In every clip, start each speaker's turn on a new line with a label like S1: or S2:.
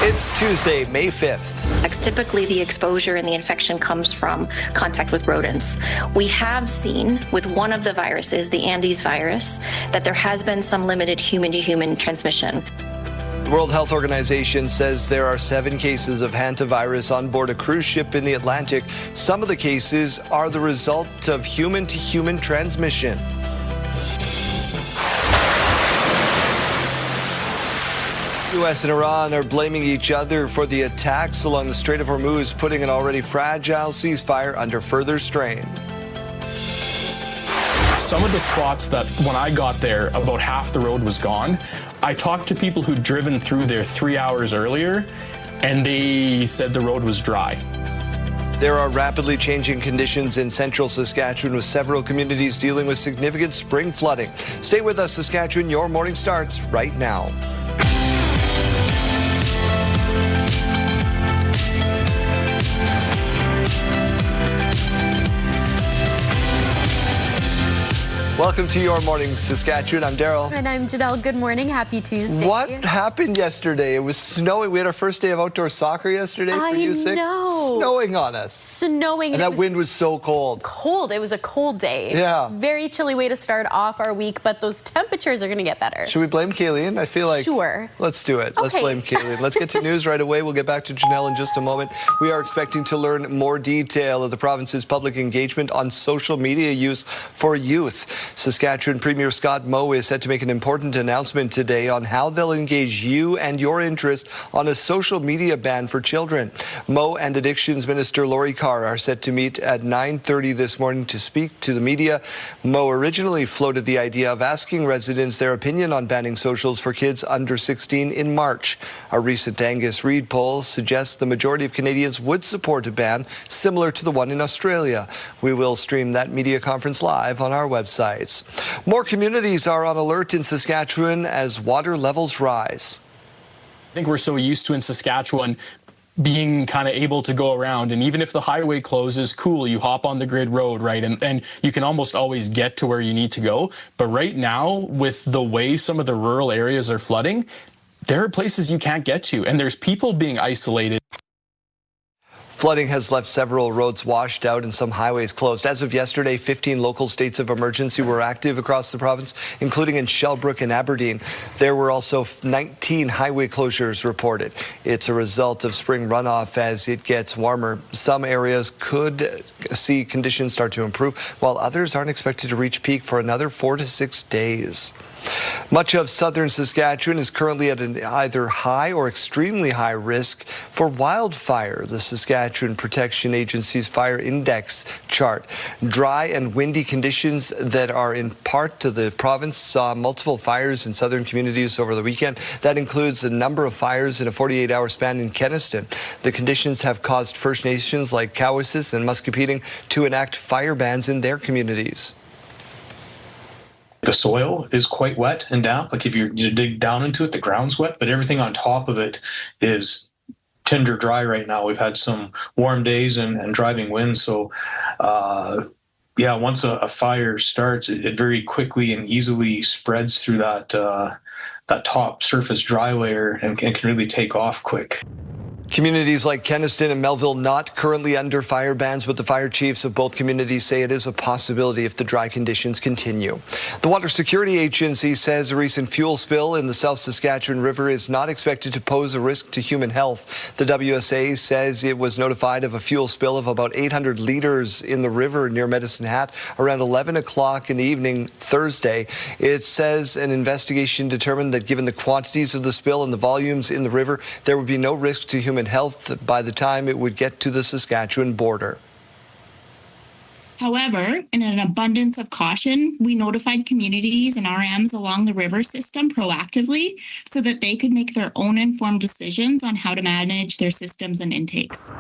S1: It's Tuesday, May 5th.
S2: Typically, the exposure and the infection comes from contact with rodents. We have seen with one of the viruses, the Andes virus, that there has been some limited human-to-human transmission.
S1: The World Health Organization says there are 7 cases of hantavirus on board a cruise ship in the Atlantic. Some of the cases are the result of human-to-human transmission. U.S. and Iran are blaming each other for the attacks along the Strait of Hormuz, putting an already fragile ceasefire under further strain.
S3: Some of the spots that when I got there, about half the road was gone. I talked to people who'd driven through there 3 hours earlier, and they said the road was dry.
S1: There are rapidly changing conditions in central Saskatchewan, with several communities dealing with significant spring flooding. Stay with us, Saskatchewan. Your morning starts right now. Welcome to Your Morning Saskatchewan. I'm Daryl.
S4: And I'm Janelle. Good morning. Happy Tuesday.
S1: What happened yesterday? It was snowing. We had our first day of outdoor soccer yesterday for U6. Snowing on us.
S4: Snowing.
S1: And that wind was so cold.
S4: Cold. It was a cold day.
S1: Yeah.
S4: Very chilly way to start off our week, but those temperatures are going to get better.
S1: Should we blame Kayleen? I feel like...
S4: Sure.
S1: Let's do it.
S4: Okay.
S1: Let's blame Kayleen. Let's get to news right away. We'll get back to Janelle in just a moment. We are expecting to learn more detail of the province's public engagement on social media use for youth. Saskatchewan Premier Scott Moe is set to make an important announcement today on how they'll engage you and your interest on a social media ban for children. Moe and Addictions Minister Lori Carr are set to meet at 9:30 this morning to speak to the media. Moe originally floated the idea of asking residents their opinion on banning socials for kids under 16 in March. A recent Angus Reid poll suggests the majority of Canadians would support a ban similar to the one in Australia. We will stream that media conference live on our websites. More communities are on alert in Saskatchewan as water levels rise.
S3: I think we're so used to in Saskatchewan being kind of able to go around, and even if the highway closes, cool, you hop on the grid road, right? And you can almost always get to where you need to go. But right now, with the way some of the rural areas are flooding, there are places you can't get to, and there's people being isolated.
S1: Flooding has left several roads washed out and some highways closed. As of yesterday, 15 local states of emergency were active across the province, including in Shelbrook and Aberdeen. There were also 19 highway closures reported. It's a result of spring runoff as it gets warmer. Some areas could see conditions start to improve, while others aren't expected to reach peak for another 4 to 6 days. Much of southern Saskatchewan is currently at an either high or extremely high risk for wildfire. The Saskatchewan Protection Agency's fire index chart. Dry and windy conditions that are in part to the province saw multiple fires in southern communities over the weekend. That includes a number of fires in a 48-hour span in Kenniston. The conditions have caused First Nations like Cowessess and Muscopetang to enact fire bans in their communities.
S5: The soil is quite wet and damp. Like if you dig down into it, the ground's wet, but everything on top of it is tinder dry right now. We've had some warm days and driving winds. So, yeah, once a fire starts, it very quickly and easily spreads through that top surface dry layer and can really take off quick.
S1: Communities like Kenniston and Melville not currently under fire bans, but the fire chiefs of both communities say it is a possibility if the dry conditions continue. The Water Security Agency says a recent fuel spill in the South Saskatchewan River is not expected to pose a risk to human health. The WSA says it was notified of a fuel spill of about 800 litres in the river near Medicine Hat around 11 o'clock in the evening Thursday. It says an investigation determined that given the quantities of the spill and the volumes in the river, there would be no risk to human health by the time it would get to the Saskatchewan border.
S6: However, in an abundance of caution, we notified communities and RMs along the river system proactively so that they could make their own informed decisions on how to manage their systems and intakes.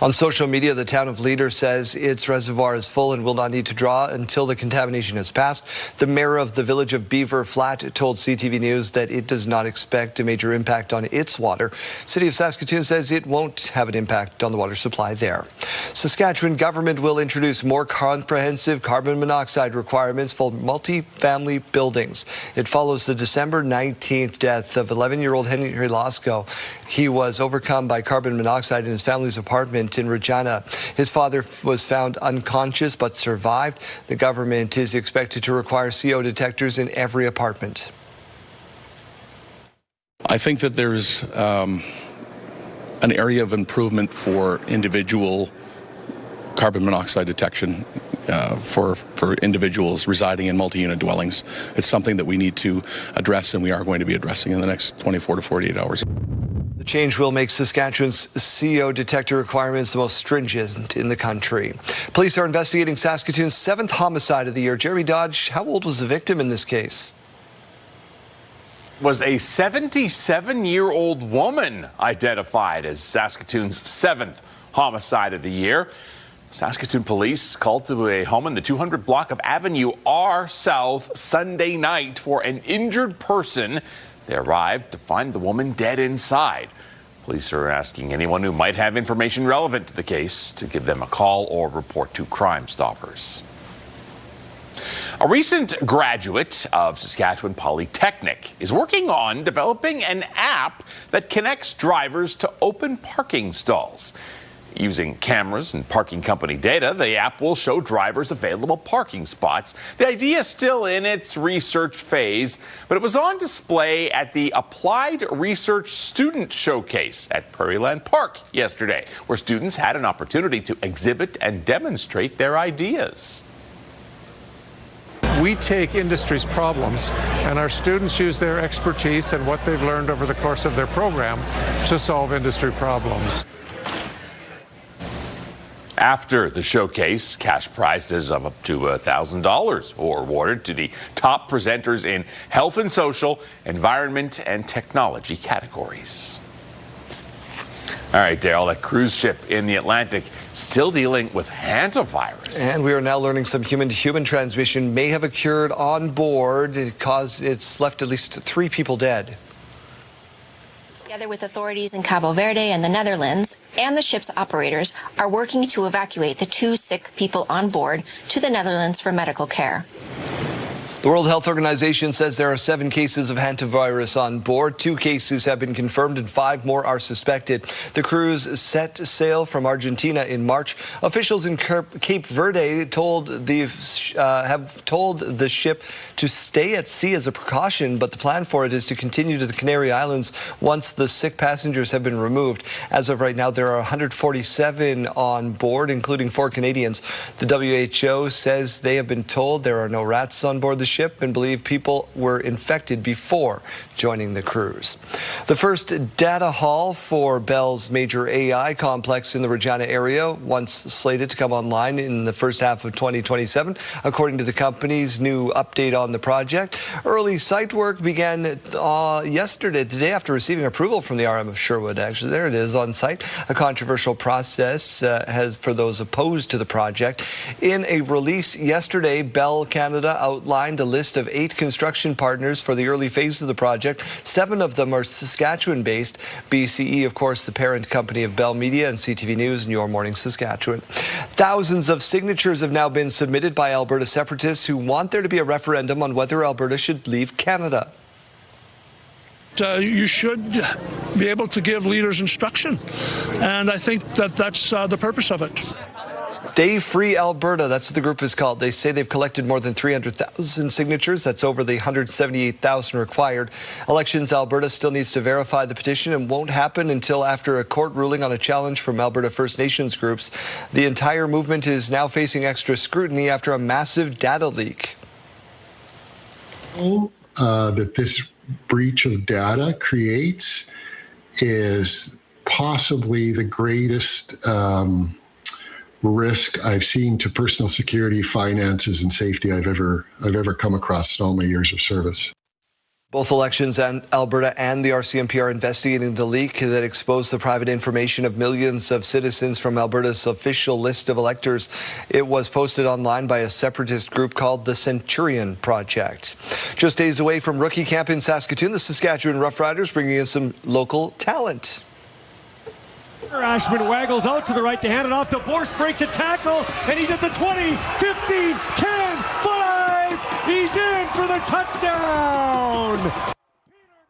S1: On social media, the town of Leader says its reservoir is full and will not need to draw until the contamination has passed. The mayor of the village of Beaver Flat told CTV News that it does not expect a major impact on its water. City of Saskatoon says it won't have an impact on the water supply there. Saskatchewan government will introduce more comprehensive carbon monoxide requirements for multi-family buildings. It follows the December 19th death of 11-year-old Henry Lasco. He was overcome by carbon monoxide in his family's apartment in Regina. His father was found unconscious but survived. The government is expected to require CO detectors in every apartment.
S7: I think that there's an area of improvement for individual carbon monoxide detection for individuals residing in multi-unit dwellings. It's something that we need to address, and we are going to be addressing in the next 24 to 48 hours.
S1: The change will make Saskatchewan's CO detector requirements the most stringent in the country. Police are investigating Saskatoon's 7th homicide of the year. Jeremy Dodge, how old was the victim in this case?
S8: Was a 77-year-old woman identified as Saskatoon's 7th homicide of the year. Saskatoon police called to a home in the 200 block of Avenue R South Sunday night for an injured person. They arrived to find the woman dead inside. Police are asking anyone who might have information relevant to the case to give them a call or report to Crime Stoppers. A recent graduate of Saskatchewan Polytechnic is working on developing an app that connects drivers to open parking stalls. Using cameras and parking company data, the app will show drivers available parking spots. The idea is still in its research phase, but it was on display at the Applied Research Student Showcase at Prairieland Park yesterday, where students had an opportunity to exhibit and demonstrate their ideas.
S9: We take industry's problems, and our students use their expertise and what they've learned over the course of their program to solve industry problems.
S8: After the showcase, cash prizes of up to $1,000 were awarded to the top presenters in health and social, environment, and technology categories. All right, Dale, that cruise ship in the Atlantic still dealing with hantavirus.
S1: And we are now learning some human-to-human transmission may have occurred on board. It's left at least 3 people dead.
S2: Together with authorities in Cabo Verde and the Netherlands, and the ship's operators are working to evacuate the 2 sick people on board to the Netherlands for medical care.
S1: The World Health Organization says there are 7 cases of hantavirus on board. 2 cases have been confirmed and 5 more are suspected. The cruise set sail from Argentina in March. Officials in Cape Verde have told the ship to stay at sea as a precaution, but the plan for it is to continue to the Canary Islands once the sick passengers have been removed. As of right now, there are 147 on board, including 4 Canadians. The WHO says they have been told there are no rats on board the ship and believe people were infected before joining the cruise. The first data hall for Bell's major AI complex in the Regina area, once slated to come online in the first half of 2027, according to the company's new update on the project. Early site work began today after receiving approval from the RM of Sherwood. Actually, there it is on site. A controversial process for those opposed to the project. In a release yesterday, Bell Canada outlined a list of 8 construction partners for the early phase of the project. 7 of them are Saskatchewan-based. BCE, of course, the parent company of Bell Media and CTV News and Your Morning Saskatchewan. Thousands of signatures have now been submitted by Alberta separatists who want there to be a referendum on whether Alberta should leave Canada.
S10: You should be able to give leaders instruction, and I think that's the purpose of it.
S1: Stay Free Alberta, that's what the group is called. They say they've collected more than 300,000 signatures. That's over the 178,000 required. Elections Alberta still needs to verify the petition and won't happen until after a court ruling on a challenge from Alberta First Nations groups. The entire movement is now facing extra scrutiny after a massive data leak.
S11: That this breach of data creates is possibly the greatest risk I've seen to personal security, finances, and safety I've ever come across in all my years of service.
S1: Both Elections and Alberta and the RCMP are investigating the leak that exposed the private information of millions of citizens from Alberta's official list of electors. It was posted online by a separatist group called the Centurion Project. Just days away from rookie camp in Saskatoon, the Saskatchewan Roughriders bringing in some local talent.
S12: Ashman waggles out to the right to hand it off to Borst, breaks a tackle, and he's at the 20, 15, 10, 5. He's in for the touchdown.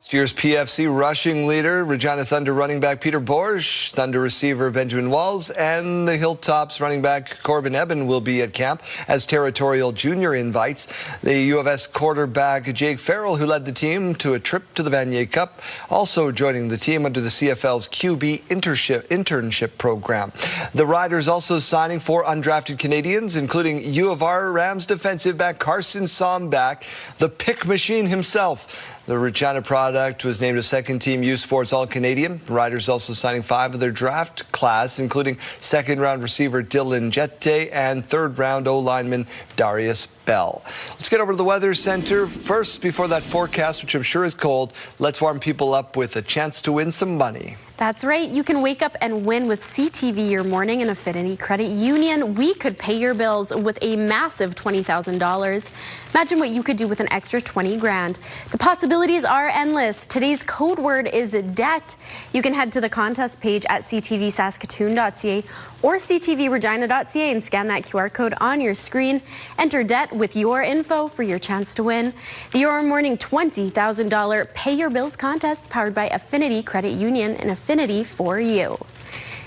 S1: Last year's PFC rushing leader, Regina Thunder running back Peter Borsch, Thunder receiver Benjamin Walls, and the Hilltops running back Corbin Eben will be at camp as Territorial Junior invites. The U of S quarterback Jake Farrell, who led the team to a trip to the Vanier Cup, also joining the team under the CFL's QB internship program. The Riders also signing 4 undrafted Canadians, including U of R Rams defensive back Carson Somback, the pick machine himself. The Regina product was named a second-team U Sports All-Canadian. The Riders also signing 5 of their draft class, including second-round receiver Dylan Jette and third-round O-lineman Darius Bell. Let's get over to the Weather Center. First, before that forecast, which I'm sure is cold, let's warm people up with a chance to win some money.
S4: That's right. You can wake up and win with CTV Your Morning and Affinity Credit Union. We could pay your bills with a massive $20,000. Imagine what you could do with an extra 20 grand. The possibilities are endless. Today's code word is debt. You can head to the contest page at ctvsaskatoon.ca or ctvregina.ca and scan that QR code on your screen. Enter debt with your info for your chance to win. The Your Morning $20,000 Pay Your Bills contest powered by Affinity Credit Union and Affinity for you.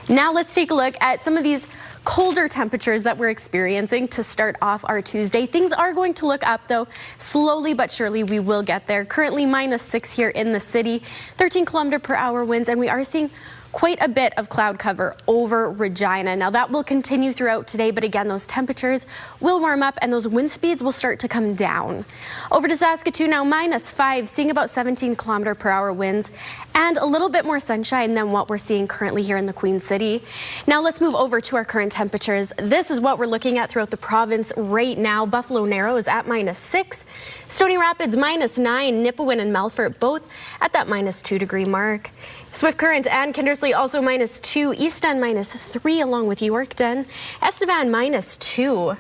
S4: Now let's take a look at some of these colder temperatures that we're experiencing to start off our Tuesday. Things are going to look up though. Slowly but surely we will get there. Currently -6 here in the city, 13 km/h winds, and we are seeing quite a bit of cloud cover over Regina. Now that will continue throughout today, but again, those temperatures will warm up and those wind speeds will start to come down. Over to Saskatoon now, -5, seeing about 17 km/h winds and a little bit more sunshine than what we're seeing currently here in the Queen City. Now let's move over to our current temperatures. This is what we're looking at throughout the province right now. Buffalo Narrow is at -6. Stony Rapids -9, Nipawin and Melfort both at that -2 degree mark. Swift Current and Kindersley also -2, East End -3 along with Yorkton, Estevan -2.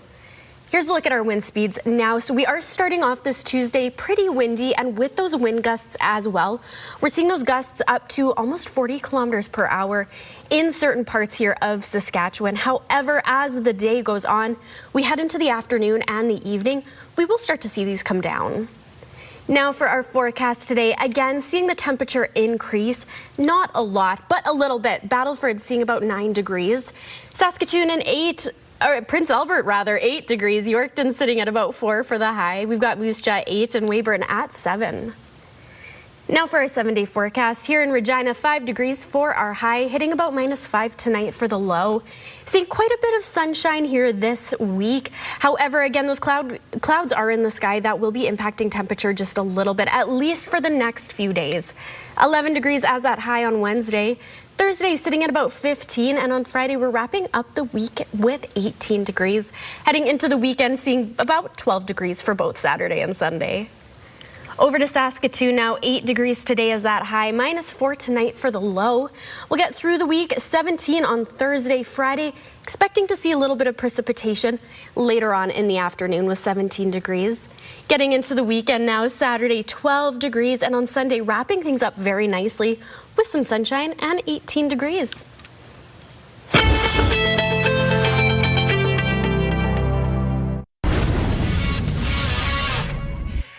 S4: Here's a look at our wind speeds now. So we are starting off this Tuesday pretty windy, and with those wind gusts as well, we're seeing those gusts up to almost 40 km/h in certain parts here of Saskatchewan. However, as the day goes on, we head into the afternoon and the evening, we will start to see these come down. Now for our forecast today, again, seeing the temperature increase, not a lot, but a little bit. Battleford seeing about 9 degrees, Saskatoon and 8, or Prince Albert rather, 8 degrees, Yorkton sitting at about 4 for the high. We've got Moose Jaw 8 and Weyburn at 7. Now for our 7-day forecast, here in Regina, 5 degrees for our high, hitting about -5 tonight for the low. Seeing quite a bit of sunshine here this week. However, again, those clouds are in the sky. That will be impacting temperature just a little bit, at least for the next few days. 11 degrees as that high on Wednesday. Thursday sitting at about 15, and on Friday we're wrapping up the week with 18 degrees. Heading into the weekend, seeing about 12 degrees for both Saturday and Sunday. Over to Saskatoon now, 8 degrees today as that high, -4 tonight for the low. We'll get through the week, 17 on Thursday, Friday, expecting to see a little bit of precipitation later on in the afternoon with 17 degrees. Getting into the weekend now, Saturday, 12 degrees, and on Sunday, wrapping things up very nicely with some sunshine and 18 degrees.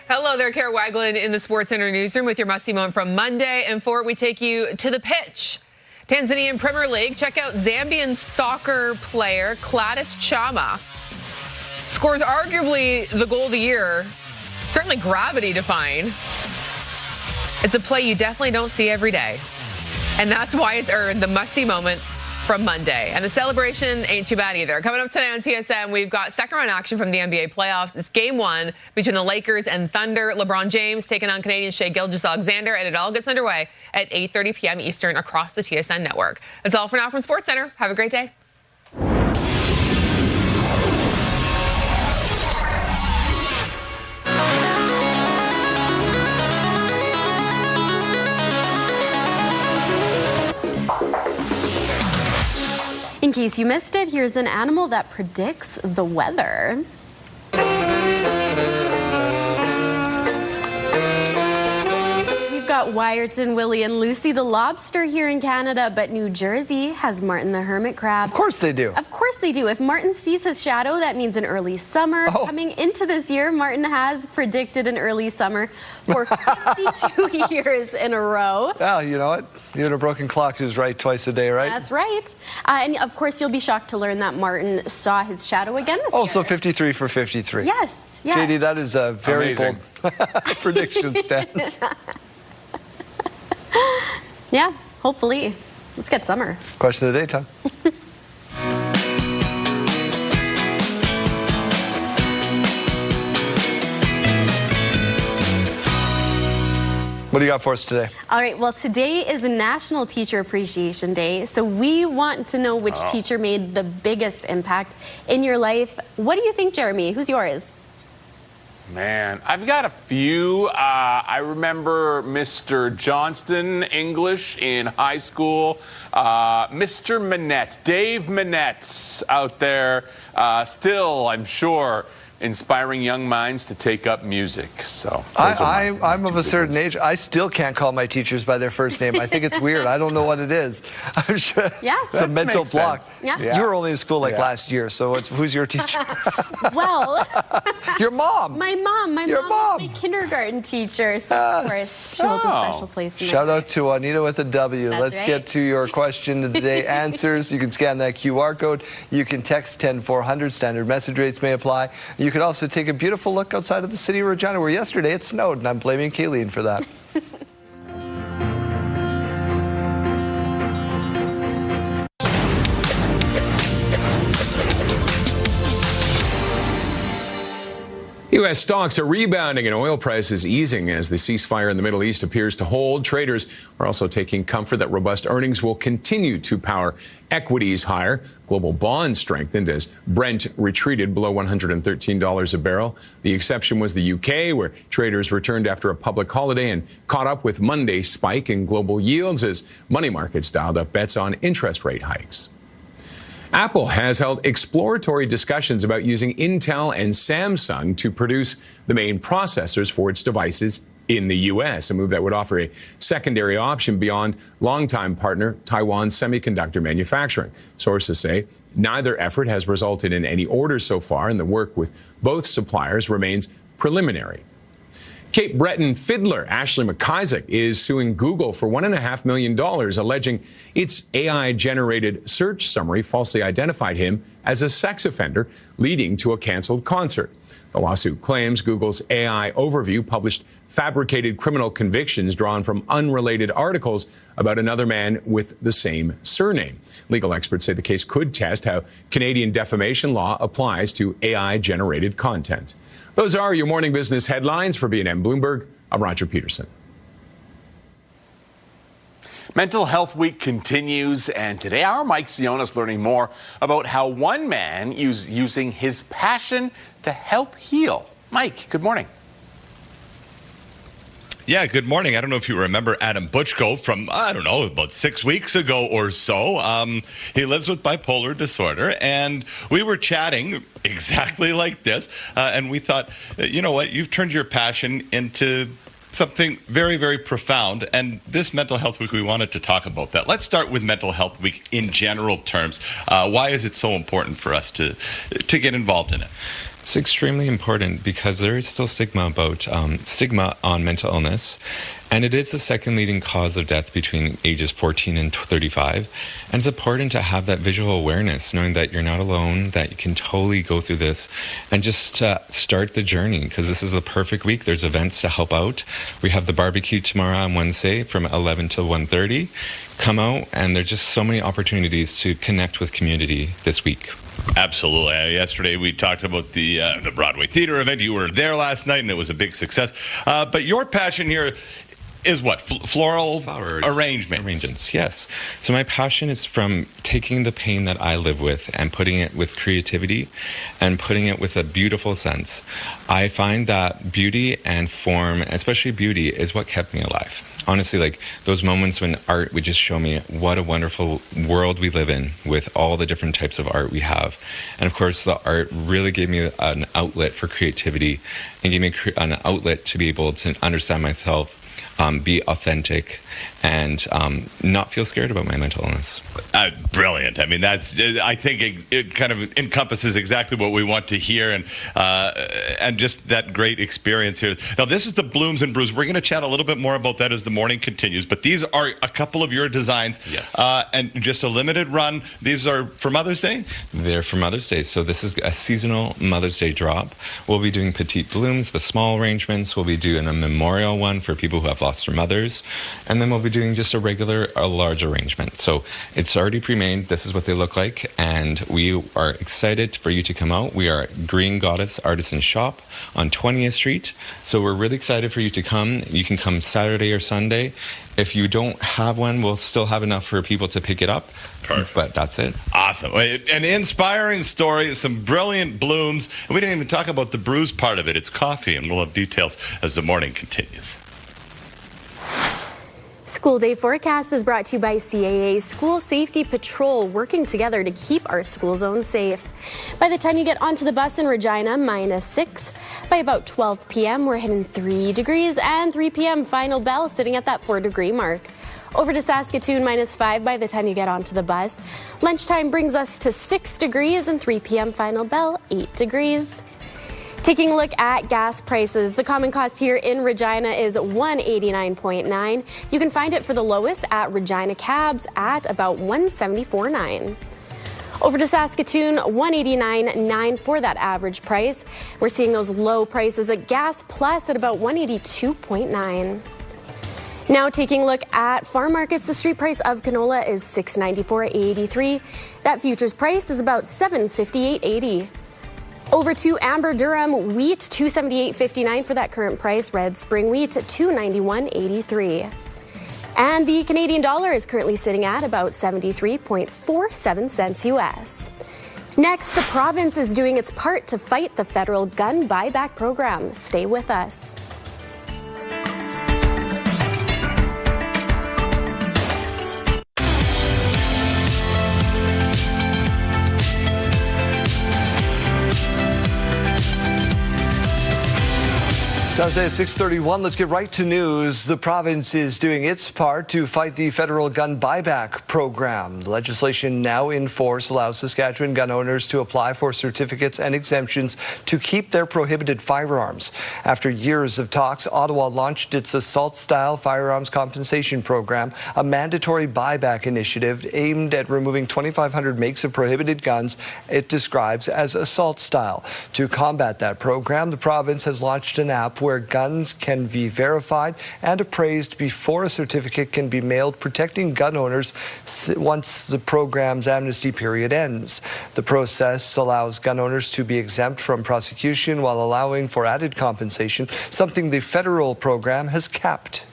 S13: Hello there, Kara Waglin in the Sports Center newsroom with your must-see moment from Monday. And for it, we take you to the pitch. Tanzanian Premier League, check out Zambian soccer player Gladys Chama. Scores arguably the goal of the year, certainly gravity-defying. It's a play you definitely don't see every day. And that's why it's earned the must-see moment from Monday. And the celebration ain't too bad either. Coming up tonight on TSN, we've got second-round action from the NBA playoffs. It's Game 1 between the Lakers and Thunder. LeBron James taking on Canadian Shai Gilgeous-Alexander, and it all gets underway at 8:30 p.m. Eastern across the TSN network. That's all for now from SportsCenter. Have a great day.
S4: In case you missed it, here's an animal that predicts the weather. We've got got Wyerton, Willie, and Lucy the lobster here in Canada, but New Jersey has Martin the hermit crab.
S1: Of course they do.
S4: Of course they do. If Martin sees his shadow, that means an early summer. Coming into this year, Martin has predicted an early summer for 52 years in a row.
S1: Well, you know what? Even a broken clock is right twice a day, right?
S4: That's right. And of course, you'll be shocked to learn that Martin saw his shadow again this year.
S1: Also 53 for 53.
S4: Yes. Yeah.
S1: JD, that is a very bold prediction stance.
S4: Yeah, hopefully. Let's get summer.
S1: Question of the day, Tom. What do you got for us today?
S4: All right, well, today is National Teacher Appreciation Day, so we want to know which teacher made the biggest impact in your life. What do you think, Jeremy? Who's yours?
S8: Man, I've got a few. I remember Mr. Johnston, English in high school. Mr. Manette, Dave Manette out there, still, I'm sure, inspiring young minds to take up music. So
S1: I'm of a certain age. I still can't call my teachers by their first name. I think it's weird. I don't know what it is. I'm sure it's a mental block.
S4: Yeah.
S1: You were only in school like last year, so who's your teacher?
S4: Well,
S1: your mom.
S4: My mom. My mom was my kindergarten teacher, so of course she holds a special place in my
S1: Shout
S4: heart.
S1: out to Juanita with a W. Let's get to your question of the day answers. You can scan that QR code. You can text 10400. Standard message rates may apply. You could also take a beautiful look outside of the city of Regina, where yesterday it snowed, and I'm blaming Kayleen for that.
S14: U.S. stocks are rebounding and oil prices easing as the ceasefire in the Middle East appears to hold. Traders are also taking comfort that robust earnings will continue to power equities higher. Global bonds strengthened as Brent retreated below $113 a barrel. The exception was the U.K., where traders returned after a public holiday and caught up with Monday's spike in global yields as money markets dialed up bets on interest rate hikes. Apple has held exploratory discussions about using Intel and Samsung to produce the main processors for its devices in the U.S., a move that would offer a secondary option beyond longtime partner Taiwan Semiconductor Manufacturing. Sources say neither effort has resulted in any orders so far, and the work with both suppliers remains preliminary. Cape Breton fiddler Ashley McIsaac is suing Google for $1.5 million, alleging its AI-generated search summary falsely identified him as a sex offender, leading to a canceled concert. The lawsuit claims Google's AI overview published fabricated criminal convictions drawn from unrelated articles about another man with the same surname. Legal experts say the case could test how Canadian defamation law applies to AI-generated content. Those are your morning business headlines. For B&M Bloomberg, I'm Roger Peterson.
S8: Mental Health Week continues, and today our Mike Sion is learning more about how one man is using his passion to help heal. Mike, good morning.
S15: Yeah, good morning. I don't know if you remember Adam Butchko from, I don't know, about 6 weeks ago or so. He lives with bipolar disorder, and we were chatting exactly like this, and we thought, you know what, you've turned your passion into something very, very profound, and this Mental Health Week, we wanted to talk about that. Let's start with Mental Health Week in general terms. Why is it so important for us to get involved in it?
S16: It's extremely important because there is still stigma on mental illness, and it is the second leading cause of death between ages 14 and 35. And it's important to have that visual awareness, knowing that you're not alone, that you can totally go through this and just start the journey, because this is the perfect week. There's events to help out. We have the barbecue tomorrow on Wednesday from 11 to 1:30. Come out, and there's just so many opportunities to connect with community this week.
S15: Absolutely. Yesterday we talked about the Broadway Theater event. You were there last night, and it was a big success. But your passion here is what? Flower arrangements.
S16: Yes. So my passion is from taking the pain that I live with and putting it with creativity and putting it with a beautiful sense. I find that beauty and form, especially beauty, is what kept me alive. Honestly, like those moments when art would just show me what a wonderful world we live in with all the different types of art we have. And of course, the art really gave me an outlet for creativity and gave me an outlet to be able to understand myself be authentic, and not feel scared about my mental illness.
S15: Brilliant. I mean, I think it kind of encompasses exactly what we want to hear, and just that great experience here. Now, this is the Blooms and Brews. We're going to chat a little bit more about that as the morning continues, but these are a couple of your designs.
S16: Yes.
S15: And just a limited run. These are for Mother's Day?
S16: They're for Mother's Day. So this is a seasonal Mother's Day drop. We'll be doing petite blooms, the small arrangements. We'll be doing a memorial one for people who have lost their mothers. And then we'll be doing just a large arrangement. So it's already pre-made. This is what they look like. And we are excited for you to come out. We are at Green Goddess Artisan Shop on 20th Street. So we're really excited for you to come. You can come Saturday or Sunday. If you don't have one, we'll still have enough for people to pick it up.
S15: Perfect.
S16: But that's it.
S15: Awesome. An inspiring story, some brilliant blooms. And we didn't even talk about the brews part of it. It's coffee, and we'll have details as the morning continues.
S4: School Day Forecast is brought to you by CAA School Safety Patrol, working together to keep our school zones safe. By the time you get onto the bus in Regina, -6. By about 12 p.m., we're hitting 3 degrees, and 3 p.m. final bell sitting at that 4-degree mark. Over to Saskatoon, -5 by the time you get onto the bus. Lunchtime brings us to 6 degrees, and 3 p.m. final bell, 8 degrees. Taking a look at gas prices, the common cost here in Regina is $189.9. You can find it for the lowest at Regina Cabs at about $174.9. Over to Saskatoon, $189.9 for that average price. We're seeing those low prices at Gas Plus at about $182.9. Now taking a look at farm markets, the street price of canola is $694.83. That futures price is about $758.80. Over to Amber Durham wheat, $278.59 for that current price. Red spring wheat, $291.83. And the Canadian dollar is currently sitting at about 73.47 cents US. Next, the province is doing its part to fight the federal gun buyback program. Stay with us.
S1: Thursday at 6:31. Let's get right to news. The province is doing its part to fight the federal gun buyback program. The legislation now in force allows Saskatchewan gun owners to apply for certificates and exemptions to keep their prohibited firearms. After years of talks, Ottawa launched its assault-style firearms compensation program, a mandatory buyback initiative aimed at removing 2,500 makes of prohibited guns it describes as assault-style. To combat that program, the province has launched an app where guns can be verified and appraised before a certificate can be mailed, protecting gun owners once the program's amnesty period ends. The process allows gun owners to be exempt from prosecution while allowing for added compensation, something the federal program has capped.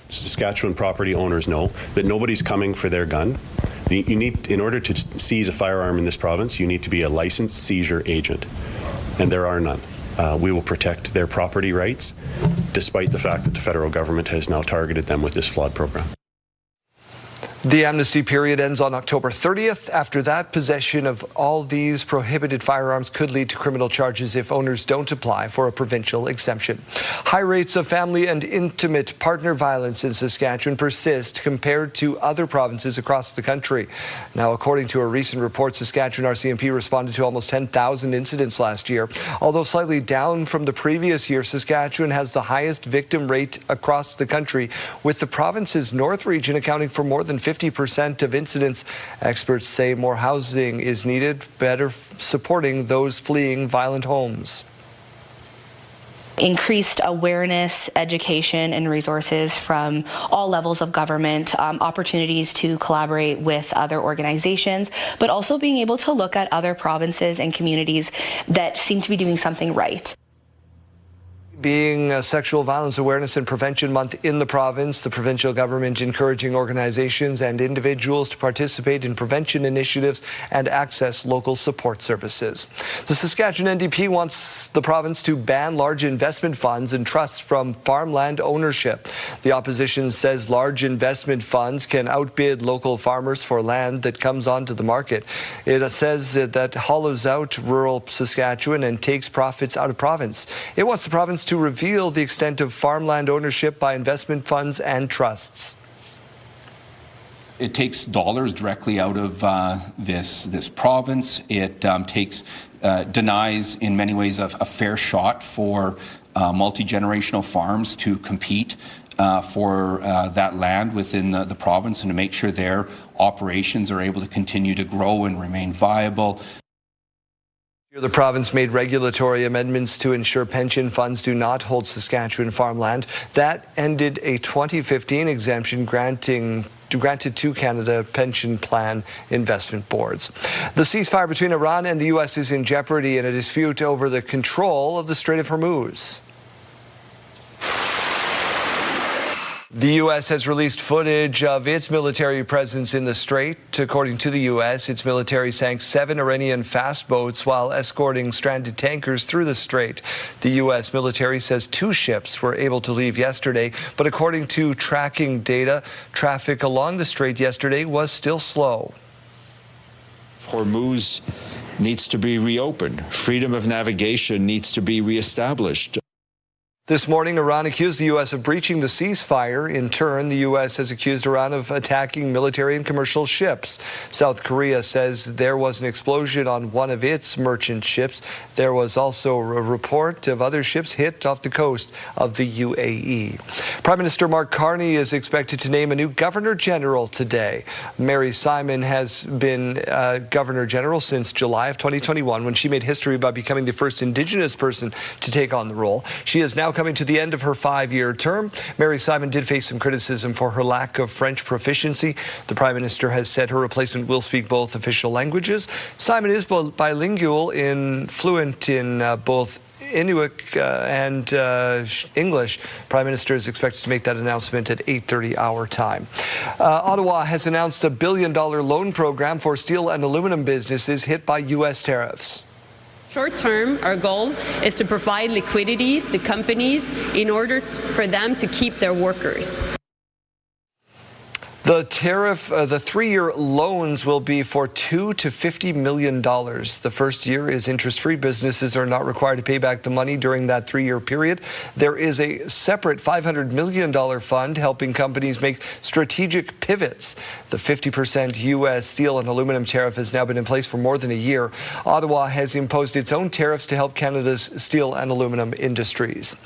S17: Saskatchewan property owners know that nobody's coming for their gun. You need, in order to seize a firearm in this province, you need to be a licensed seizure agent, and there are none. We will protect their property rights, despite the fact that the federal government has now targeted them with this flawed program.
S1: The amnesty period ends on October 30th. After that, possession of all these prohibited firearms could lead to criminal charges if owners don't apply for a provincial exemption. High rates of family and intimate partner violence in Saskatchewan persist compared to other provinces across the country. Now, according to a recent report, Saskatchewan RCMP responded to almost 10,000 incidents last year. Although slightly down from the previous year, Saskatchewan has the highest victim rate across the country, with the province's north region accounting for more than 50% of incidents. Experts say more housing is needed, better supporting those fleeing violent homes.
S18: Increased awareness, education, and resources from all levels of government, opportunities to collaborate with other organizations, but also being able to look at other provinces and communities that seem to be doing something right.
S1: Being Sexual Violence Awareness and Prevention Month in the province, the provincial government encouraging organizations and individuals to participate in prevention initiatives and access local support services. The Saskatchewan NDP wants the province to ban large investment funds and trusts from farmland ownership. The opposition says large investment funds can outbid local farmers for land that comes onto the market. It says that hollows out rural Saskatchewan and takes profits out of province. It wants the province to reveal the extent of farmland ownership by investment funds and trusts.
S19: It takes dollars directly out of this province. It denies, in many ways, a fair shot for multi-generational farms to compete for that land within the province and to make sure their operations are able to continue to grow and remain viable.
S1: The province made regulatory amendments to ensure pension funds do not hold Saskatchewan farmland. That ended a 2015 exemption granted to Canada Pension Plan investment boards. The ceasefire between Iran and the U.S. is in jeopardy in a dispute over the control of the Strait of Hormuz. The U.S. has released footage of its military presence in the strait. According to the U.S., its military sank 7 Iranian fast boats while escorting stranded tankers through the strait. The U.S. military says 2 ships were able to leave yesterday, but according to tracking data, traffic along the strait yesterday was still slow.
S20: Hormuz needs to be reopened. Freedom of navigation needs to be reestablished.
S1: This morning, Iran accused the U.S. of breaching the ceasefire. In turn, the U.S. has accused Iran of attacking military and commercial ships. South Korea says there was an explosion on one of its merchant ships. There was also a report of other ships hit off the coast of the UAE. Prime Minister Mark Carney is expected to name a new Governor General today. Mary Simon has been Governor General since July of 2021 when she made history by becoming the first Indigenous person to take on the role. She is now coming to the end of her 5-year term. Mary Simon did face some criticism for her lack of French proficiency. The Prime Minister has said her replacement will speak both official languages. Simon is both bilingual fluent in both Inuit and English. Prime Minister is expected to make that announcement at 8:30 our time. Ottawa has announced a $1 billion loan program for steel and aluminum businesses hit by U.S. tariffs.
S21: Short term, our goal is to provide liquidities to companies in order for them to keep their workers.
S1: The 3-year loans will be for $2 to $50 million. The first year is interest-free. Businesses are not required to pay back the money during that 3-year period. There is a separate $500 million fund helping companies make strategic pivots. The 50% U.S. steel and aluminum tariff has now been in place for more than a year. Ottawa has imposed its own tariffs to help Canada's steel and aluminum industries.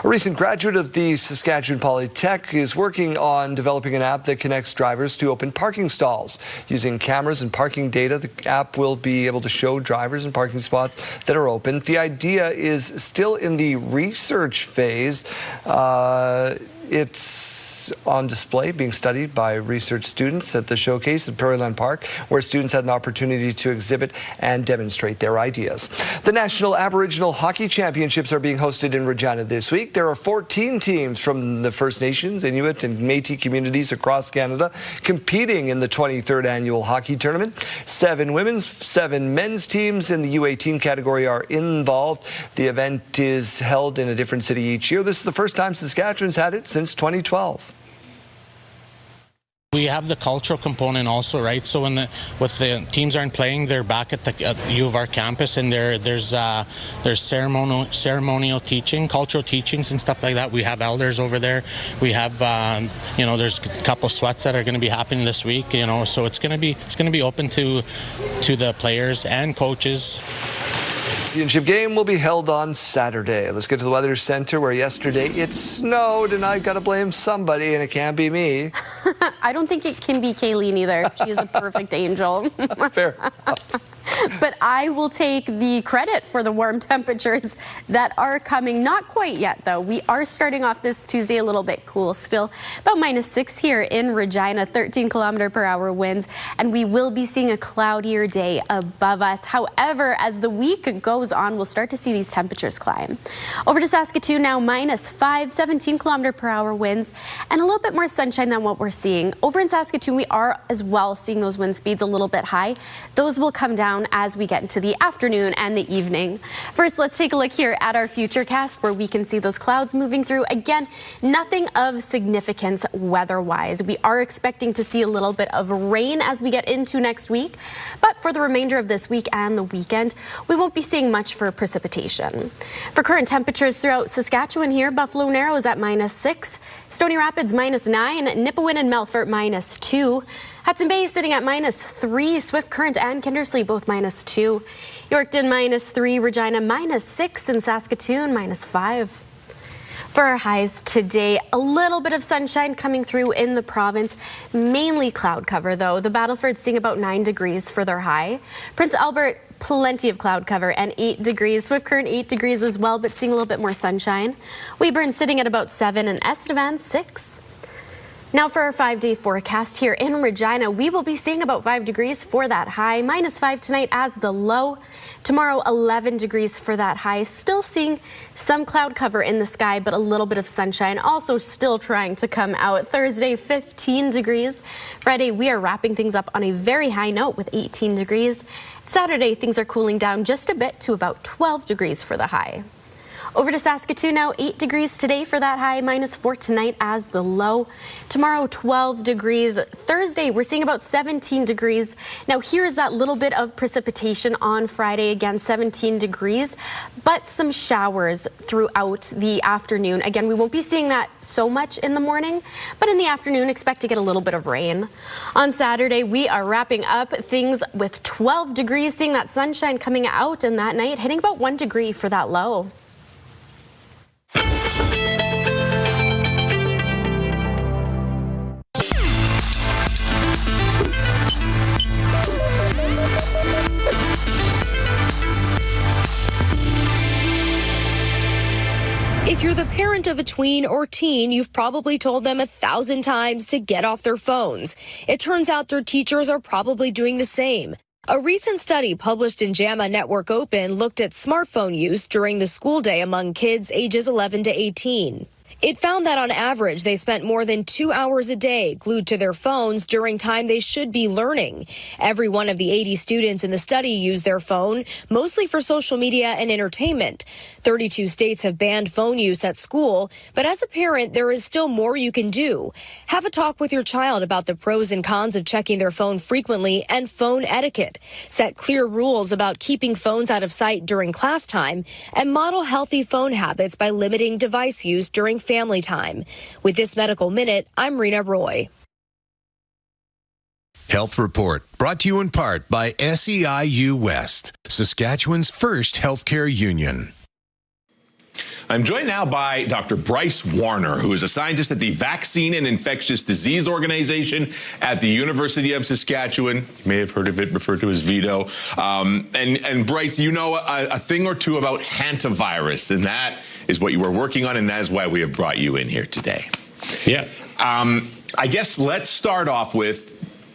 S1: A recent graduate of the Saskatchewan Polytech is working on developing an app that connects drivers to open parking stalls. Using cameras and parking data, the app will be able to show drivers in parking spots that are open. The idea is still in the research phase. It's on display, being studied by research students at the showcase at Prairieland Park, where students had an opportunity to exhibit and demonstrate their ideas. The National Aboriginal Hockey Championships are being hosted in Regina this week. There are 14 teams from the First Nations, Inuit, and Métis communities across Canada competing in the 23rd annual hockey tournament. 7 women's, 7 men's teams in the U18 category are involved. The event is held in a different city each year. This is the first time Saskatchewan's had it since 2012.
S22: We have the cultural component also, right? So when the teams aren't playing, they're back at the U of R campus, and there's ceremonial teaching, cultural teachings and stuff like that. We have elders over there. We have there's a couple sweats that are going to be happening this week. So it's going to be open to the players and coaches.
S1: Championship game will be held on Saturday. Let's get to the Weather Center, where yesterday it snowed, and I've got to blame somebody, and it can't be me.
S4: I don't think it can be Kayleen either. She is a perfect angel.
S1: Fair.
S4: But I will take the credit for the warm temperatures that are coming. Not quite yet, though. We are starting off this Tuesday a little bit cool still. About -6 here in Regina, 13-kilometer-per-hour winds, and we will be seeing a cloudier day above us. However, as the week goes on, we'll start to see these temperatures climb. Over to Saskatoon now, -5, 17-kilometer-per-hour winds, and a little bit more sunshine than what we're seeing. Over in Saskatoon, we are as well seeing those wind speeds a little bit high. Those will come down down as we get into the afternoon and the evening. First, let's take a look here at our futurecast where we can see those clouds moving through. Again, nothing of significance weather-wise. We are expecting to see a little bit of rain as we get into next week, but for the remainder of this week and the weekend, we won't be seeing much for precipitation. For current temperatures throughout Saskatchewan here, Buffalo Narrows at -6, Stony Rapids -9, Nipawin and Melfort -2, Hudson Bay sitting at -3, Swift Current and Kindersley both -2, Yorkton -3, Regina -6, and Saskatoon -5. For our highs today, a little bit of sunshine coming through in the province, mainly cloud cover though. The Battleford seeing about 9 degrees for their high. Prince Albert, plenty of cloud cover and 8 degrees. Swift Current 8 degrees as well, but seeing a little bit more sunshine. Weyburn sitting at about 7 and Estevan 6. Now for our 5-day forecast here in Regina, we will be seeing about 5 degrees for that high, -5 tonight as the low. Tomorrow, 11 degrees for that high. Still seeing some cloud cover in the sky, but a little bit of sunshine also still trying to come out. Thursday, 15 degrees. Friday, we are wrapping things up on a very high note with 18 degrees. Saturday, things are cooling down just a bit to about 12 degrees for the high. Over to Saskatoon now, 8 degrees today for that high, -4 tonight as the low. Tomorrow, 12 degrees. Thursday, we're seeing about 17 degrees. Now, here's that little bit of precipitation on Friday, again, 17 degrees, but some showers throughout the afternoon. Again, we won't be seeing that so much in the morning, but in the afternoon, expect to get a little bit of rain. On Saturday, we are wrapping up things with 12 degrees, seeing that sunshine coming out, and that night, hitting about 1 degree for that low.
S3: If you're the parent of a tween or teen, you've probably told them 1,000 times to get off their phones. It turns out their teachers are probably doing the same. A recent study published in JAMA Network Open looked at smartphone use during the school day among kids ages 11 to 18. It found that on average, they spent more than 2 hours a day glued to their phones during time they should be learning. Every one of the 80 students in the study used their phone, mostly for social media and entertainment. 32 states have banned phone use at school, but as a parent, there is still more you can do. Have a talk with your child about the pros and cons of checking their phone frequently and phone etiquette. Set clear rules about keeping phones out of sight during class time, and model healthy phone habits by limiting device use during family time. With this Medical Minute, I'm Rena Roy.
S5: Health Report, brought to you in part by SEIU West, Saskatchewan's first healthcare union.
S23: I'm joined now by Dr. Bryce Warner, who is a scientist at the Vaccine and Infectious Disease Organization at the University of Saskatchewan. You may have heard of it, referred to as VIDO. And Bryce, you know a thing or two about hantavirus, and that is what you were working on, and that is why we have brought you in here today.
S16: Yeah.
S23: I guess let's start off with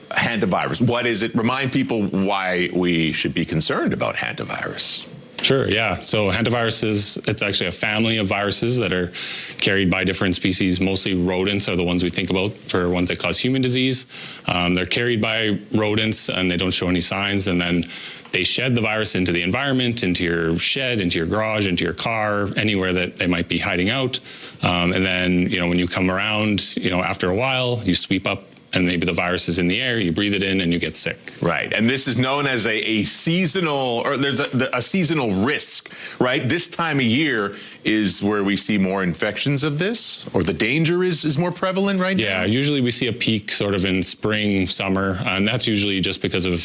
S23: hantavirus. What is it? Remind people why we should be concerned about hantavirus.
S16: Sure, yeah. So hantaviruses, it's actually a family of viruses that are carried by different species. Mostly rodents are the ones we think about for ones that cause human disease. They're carried by rodents and they don't show any signs, and then they shed the virus into the environment, into your shed, into your garage, into your car, anywhere that they might be hiding out. And then, when you come around, after a while, you sweep up and maybe the virus is in the air, you breathe it in and you get sick.
S23: Right, and this is known as a seasonal, or there's a seasonal risk, right? This time of year is where we see more infections of this, or the danger is more prevalent right now?
S16: Yeah, usually we see a peak sort of in spring, summer, and that's usually just because of,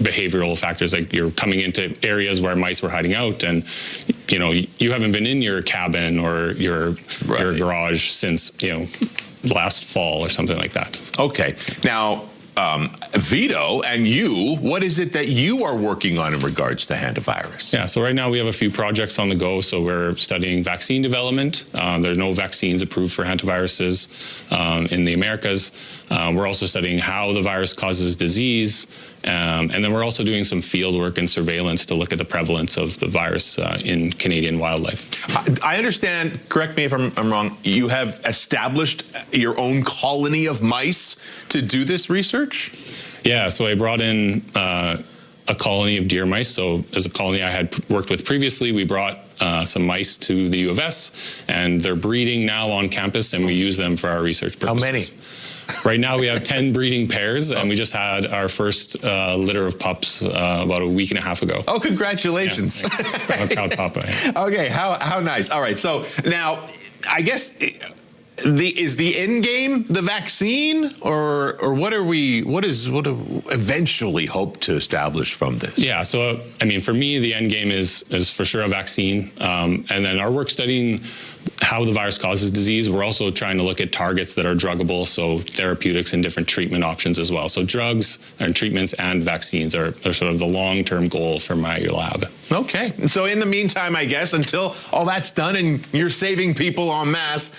S16: behavioral factors, like you're coming into areas where mice were hiding out, and you haven't been in your cabin or your garage since last fall or something like that.
S23: Okay, now VIDO and you, what is it that you are working on in regards to hantavirus?
S16: Yeah, so right now we have a few projects on the go. So we're studying vaccine development. There are no vaccines approved for hantaviruses in the Americas. We're also studying how the virus causes disease. And then we're also doing some field work and surveillance to look at the prevalence of the virus in Canadian wildlife.
S23: I understand, correct me if I'm wrong, you have established your own colony of mice to do this research?
S16: Yeah, so I brought in
S6: a colony of deer mice. So as a colony I had worked with previously, we brought some mice to the U of S, and they're breeding now on campus, and we use them for our research purposes.
S23: How many?
S6: Right now we have 10 breeding pairs, and we just had our first litter of pups about a week and a half ago.
S23: Oh, congratulations.
S6: Yeah, I'm a proud papa. Yeah.
S23: Okay, how nice. All right, so now I guess is the end game the vaccine, or what do we eventually hope to establish from this?
S6: Yeah, so I mean, for me, the end game is for sure a vaccine, and then our work studying how the virus causes disease. We're also trying to look at targets that are druggable, so therapeutics and different treatment options as well. So drugs and treatments and vaccines are sort of the long-term goal for my lab.
S23: Okay, so in the meantime, I guess, until all that's done and you're saving people en masse,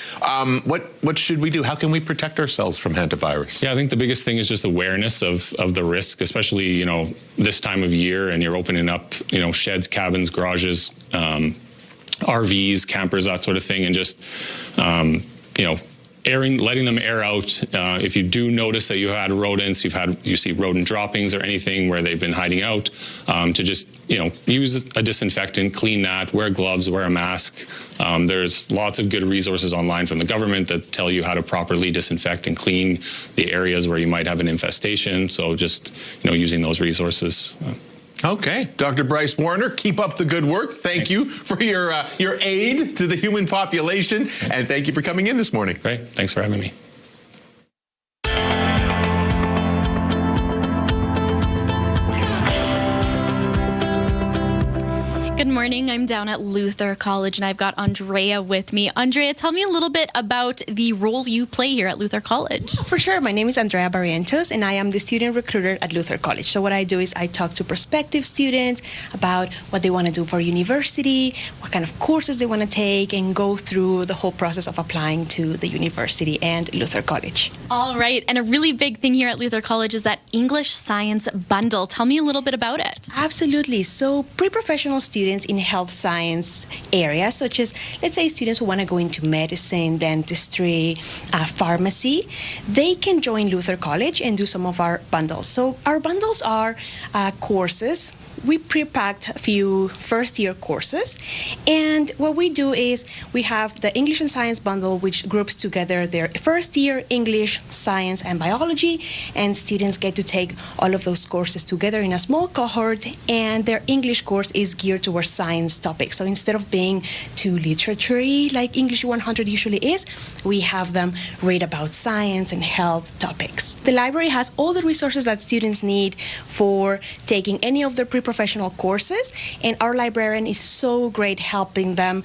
S23: what should we do? How can we protect ourselves from hantavirus?
S6: Yeah, I think the biggest thing is just awareness of the risk, especially, you know, this time of year, and you're opening up, you know, sheds, cabins, garages, RVs, campers, that sort of thing, and just, you know, letting them air out. If you do notice that you had rodents, you see rodent droppings or anything where they've been hiding out, to just, you know, use a disinfectant, clean that, wear gloves, wear a mask. There's lots of good resources online from the government that tell you how to properly disinfect and clean the areas where you might have an infestation. So just, you know, using those resources.
S23: Okay, Dr. Bryce Warner, keep up the good work. Thank you for your aid to the human population, and thank you for coming in this morning.
S6: Great, thanks for having me.
S7: Good morning. I'm down at Luther College, and I've got Andrea with me. Andrea, tell me a little bit about the role you play here at Luther College.
S9: For sure. My name is Andrea Barrientos, and I am the student recruiter at Luther College. So what I do is I talk to prospective students about what they want to do for university, what kind of courses they want to take, and go through the whole process of applying to the university and Luther College.
S7: All right. And a really big thing here at Luther College is that English Science Bundle. Tell me a little bit about it.
S9: Absolutely. So pre-professional students in health science areas, such as, let's say, students who want to go into medicine, dentistry, pharmacy, they can join Luther College and do some of our bundles. So our bundles are courses. We pre-packed a few first-year courses, and what we do is we have the English and Science Bundle, which groups together their first-year English, Science, and Biology, and students get to take all of those courses together in a small cohort, and their English course is geared towards science topics. So instead of being too literary like English 100 usually is, we have them read about science and health topics. The library has all the resources that students need for taking any of their pre-professional courses, and our librarian is so great helping them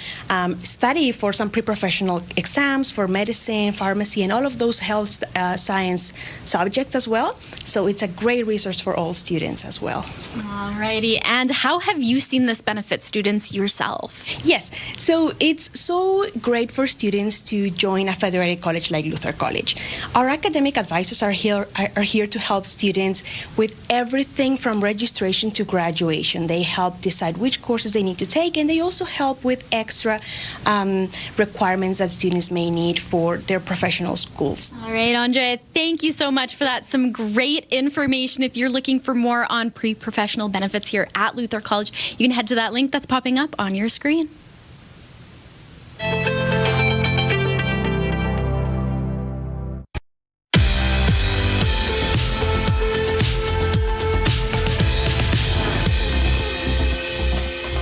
S9: study for some pre-professional exams for medicine, pharmacy, and all of those health science subjects as well. So it's a great resource for all students as well.
S7: All righty. And how have you seen this benefit students yourself?
S9: Yes. So it's so great for students to join a federated college like Luther College. Our academic advisors are here to help students with everything from registration to graduation. They help decide which courses they need to take, and they also help with extra requirements that students may need for their professional schools.
S7: All right, Andrea, thank you so much for that. Some great information. If you're looking for more on pre-professional benefits here at Luther College, you can head to that link that's popping up on your screen.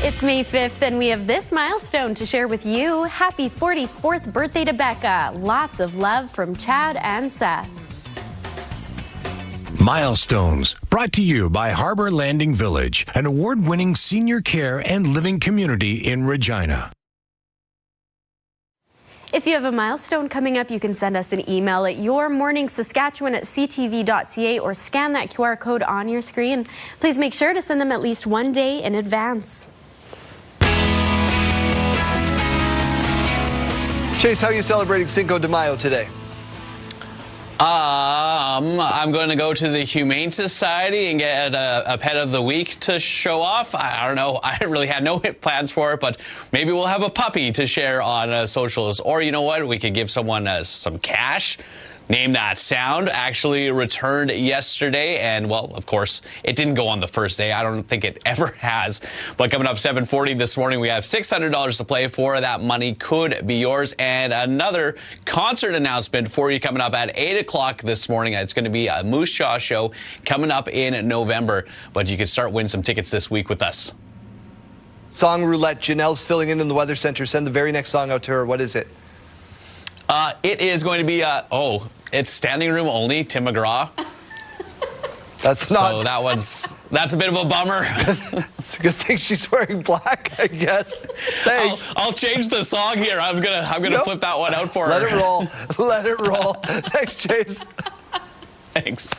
S7: It's May 5th, and we have this milestone to share with you. Happy 44th birthday to Becca. Lots of love from Chad and Seth.
S5: Milestones, brought to you by Harbor Landing Village, an award-winning senior care and living community in Regina.
S4: If you have a milestone coming up, you can send us an email at yourmorningsaskatchewan@ctv.ca or scan that QR code on your screen. Please make sure to send them at least one day in advance.
S1: Chase, how are you celebrating Cinco de Mayo today?
S24: I'm going to go to the Humane Society and get a pet of the week to show off. I don't know. I really had no plans for it, but maybe we'll have a puppy to share on socials. Or you know what? We could give someone some cash. Name That Sound actually returned yesterday, and well, of course, it didn't go on the first day. I don't think it ever has. But coming up 7:40 this morning, we have $600 to play for. That money could be yours. And another concert announcement for you coming up at 8 o'clock this morning. It's going to be a Moose Jaw show coming up in November, but you can start winning some tickets this week with us.
S1: Song roulette. Janelle's filling in the Weather Center. Send the very next song out to her. What is it?
S24: It is going to be, it's standing room only, Tim McGraw.
S1: That's not.
S24: So that's a bit of a bummer.
S1: It's a good thing she's wearing black, I guess. Thanks.
S24: I'll change the song here. I'm gonna flip that one out for her.
S1: Let it roll. Let it roll. Thanks, Chase.
S24: Thanks.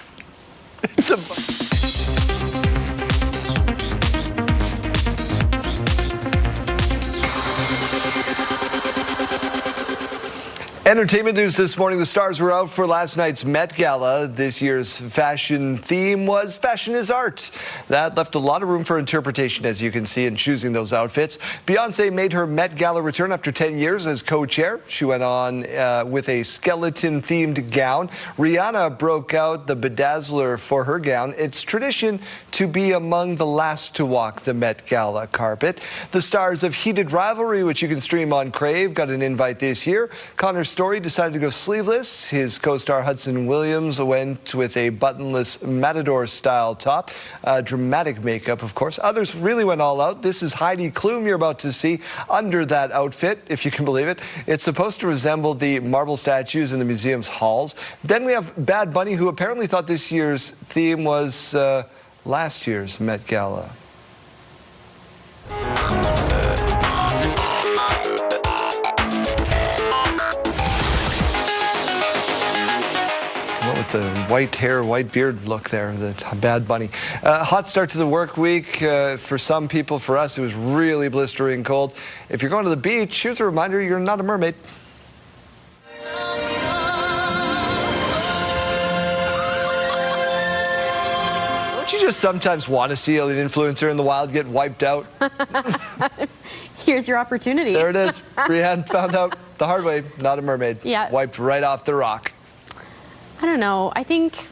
S1: Entertainment news this morning. The stars were out for last night's Met Gala. This year's fashion theme was Fashion is Art. That left a lot of room for interpretation, as you can see, in choosing those outfits. Beyoncé made her Met Gala return after 10 years as co-chair. She went on with a skeleton-themed gown. Rihanna broke out the bedazzler for her gown. It's tradition to be among the last to walk the Met Gala carpet. The stars of Heated Rivalry, which you can stream on Crave, got an invite this year. Connor Story decided to go sleeveless. His co-star Hudson Williams went with a buttonless Matador-style top. Dramatic makeup, of course. Others really went all out. This is Heidi Klum you're about to see under that outfit, if you can believe it. It's supposed to resemble the marble statues in the museum's halls. Then we have Bad Bunny, who apparently thought this year's theme was last year's Met Gala. With the white hair, white beard look there, the Bad Bunny. Hot start to the work week. For some people, for us, it was really blistering cold. If you're going to the beach, here's a reminder, you're not a mermaid. Don't you just sometimes want to see an influencer in the wild get wiped out?
S4: Here's your opportunity.
S1: There it is. Brianne found out the hard way, not a mermaid.
S4: Yeah.
S1: Wiped right off the rock.
S4: I don't know. I think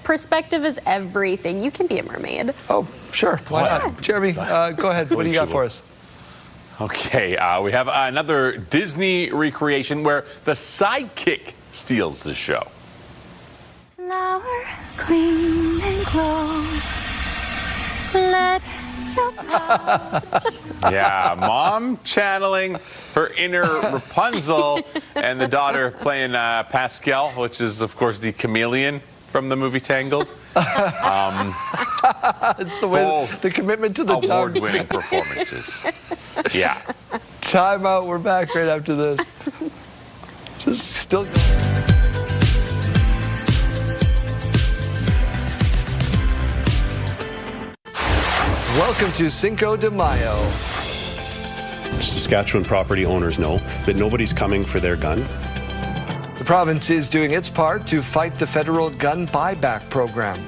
S4: perspective is everything. You can be a mermaid.
S1: Oh, sure. Why not? Jeremy, go ahead. What do you got for us?
S8: Okay, we have another Disney recreation where the sidekick steals the show.
S2: Flower, clean and glow. Let your
S8: Yeah, mom channeling her inner Rapunzel and the daughter playing Pascal, which is, of course, the chameleon from the movie Tangled.
S1: It's the way, the commitment to the
S8: award-winning performances. Yeah.
S1: Time out. We're back right after this. Just still. Welcome to Cinco de Mayo.
S17: Saskatchewan property owners know that nobody's coming for their gun.
S1: The province is doing its part to fight the federal gun buyback program.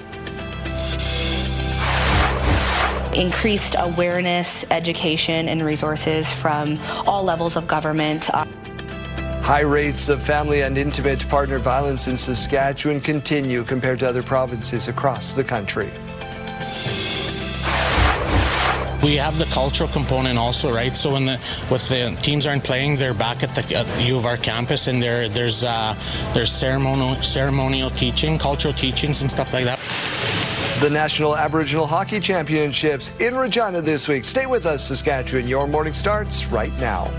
S18: Increased awareness, education, and resources from all levels of government.
S1: High rates of family and intimate partner violence in Saskatchewan continue compared to other provinces across the country.
S22: We have the cultural component also, right? So when the teams aren't playing, they're back at the U of R campus, and there's ceremonial teaching, cultural teachings, and stuff like that.
S1: The National Aboriginal Hockey Championships in Regina this week. Stay with us, Saskatchewan. Your morning starts right now.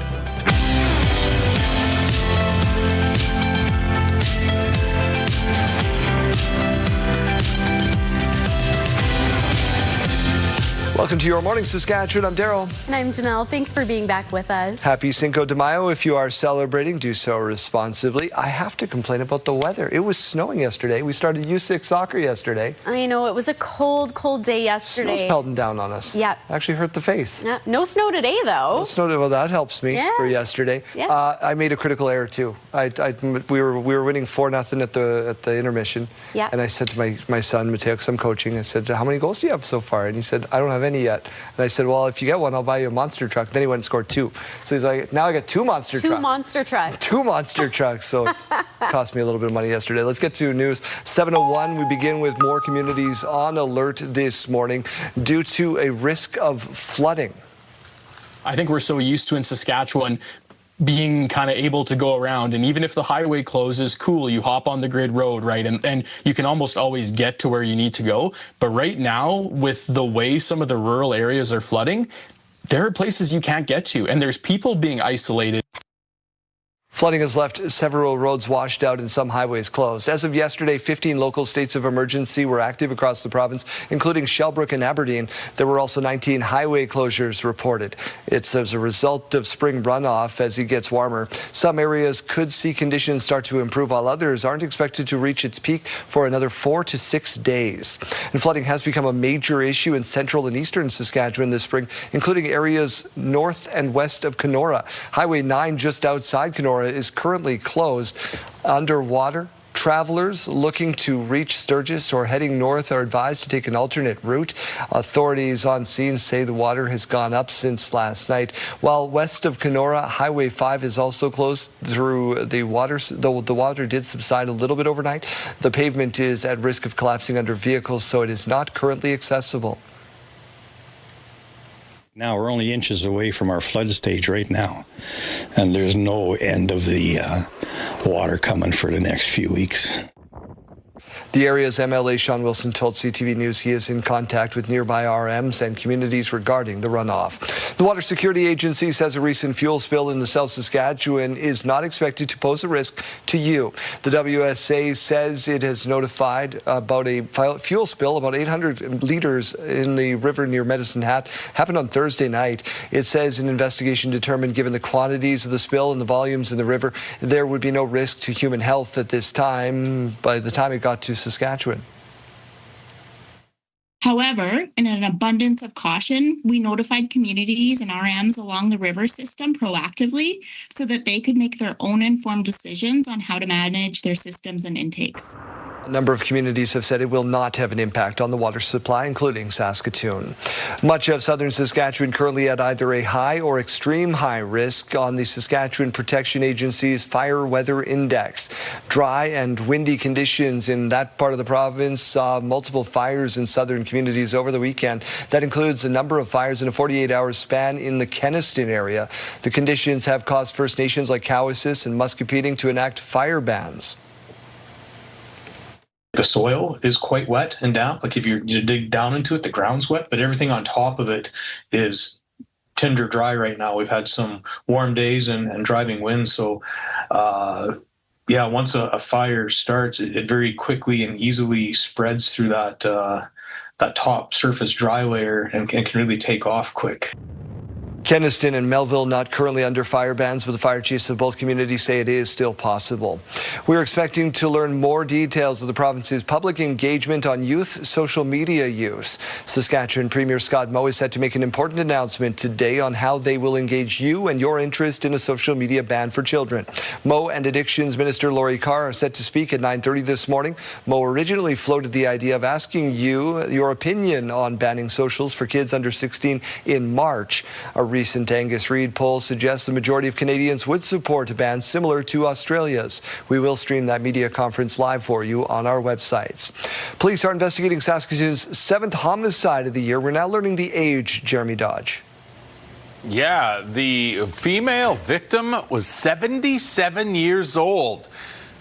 S1: Welcome to Your Morning Saskatchewan. I'm Daryl.
S4: And I'm Janelle. Thanks for being back with us.
S1: Happy Cinco de Mayo. If you are celebrating, do so responsibly. I have to complain about the weather. It was snowing yesterday. We started U6 soccer yesterday.
S4: I know. It was a cold, cold day yesterday.
S1: Snow's pelting down on us.
S4: Yeah.
S1: Actually hurt the face.
S4: Yeah. No snow today, though.
S1: No snow. Well, that helps me for yesterday.
S4: Yeah.
S1: I made a critical error, too. We were winning 4-0 at the intermission.
S4: Yeah.
S1: And I said to my son, Mateo, because I'm coaching, I said, how many goals do you have so far? And he said, I don't have any yet. And I said, well, if you get one, I'll buy you a monster truck. Then he went and scored 2. So he's like, now I got 2 monster trucks.
S4: 2 monster trucks.
S1: 2 monster trucks. So it cost me a little bit of money yesterday. Let's get to news. 7:01, we begin with more communities on alert this morning due to a risk of flooding.
S10: I think we're so used to in Saskatchewan being kind of able to go around, and even if the highway closes, cool, you hop on the grid road, right? And you can almost always get to where you need to go. But right now, with the way some of the rural areas are flooding, there are places you can't get to, and there's people being isolated.
S1: Flooding has left several roads washed out and some highways closed. As of yesterday, 15 local states of emergency were active across the province, including Shelbrook and Aberdeen. There were also 19 highway closures reported. It's as a result of spring runoff as it gets warmer. Some areas could see conditions start to improve, while others aren't expected to reach its peak for another 4 to 6 days. And flooding has become a major issue in central and eastern Saskatchewan this spring, including areas north and west of Kenora. Highway 9 just outside Kenora is currently closed. Underwater, travelers looking to reach Sturgis or heading north are advised to take an alternate route. Authorities on scene say the water has gone up since last night. While west of Kenora, Highway 5 is also closed through the water. Though the water did subside a little bit overnight, the pavement is at risk of collapsing under vehicles, so it is not currently accessible.
S11: Now we're only inches away from our flood stage right now, and there's no end of the water coming for the next few weeks.
S1: The area's MLA Sean Wilson told CTV News he is in contact with nearby RMs and communities regarding the runoff. The Water Security Agency says a recent fuel spill in the South Saskatchewan is not expected to pose a risk to you. The WSA says it has notified about a fuel spill, about 800 liters in the river near Medicine Hat, happened on Thursday night. It says an investigation determined, given the quantities of the spill and the volumes in the river, there would be no risk to human health at this time by the time it got to Saskatchewan.
S12: However, in an abundance of caution, we notified communities and RMs along the river system proactively so that they could make their own informed decisions on how to manage their systems and intakes.
S1: A number of communities have said it will not have an impact on the water supply, including Saskatoon. Much of southern Saskatchewan currently at either a high or extreme high risk on the Saskatchewan Protection Agency's Fire Weather Index. Dry and windy conditions in that part of the province saw multiple fires in southern communities over the weekend. That includes a number of fires in a 48-hour span in the Keniston area. The conditions have caused First Nations like Cowessess and Muscopetang to enact fire bans.
S13: The soil is quite wet and damp. Like if you dig down into it, the ground's wet, but everything on top of it is tinder dry right now. We've had some warm days and driving winds. So, once a fire starts, it very quickly and easily spreads through that top surface dry layer and can really take off quick.
S1: Keniston and Melville not currently under fire bans, but the fire chiefs of both communities say it is still possible. We're expecting to learn more details of the province's public engagement on youth social media use. Saskatchewan Premier Scott Moe is set to make an important announcement today on how they will engage you and your interest in a social media ban for children. Moe and Addictions Minister Laurie Carr are set to speak at 9:30 this morning. Moe originally floated the idea of asking you your opinion on banning socials for kids under 16 in March. A recent Angus Reid poll suggests the majority of Canadians would support a ban similar to Australia's. We will stream that media conference live for you on our websites. Police are investigating Saskatoon's 7th homicide of the year. We're now learning the age, Jeremy Dodge.
S8: Yeah, the female victim was 77 years old.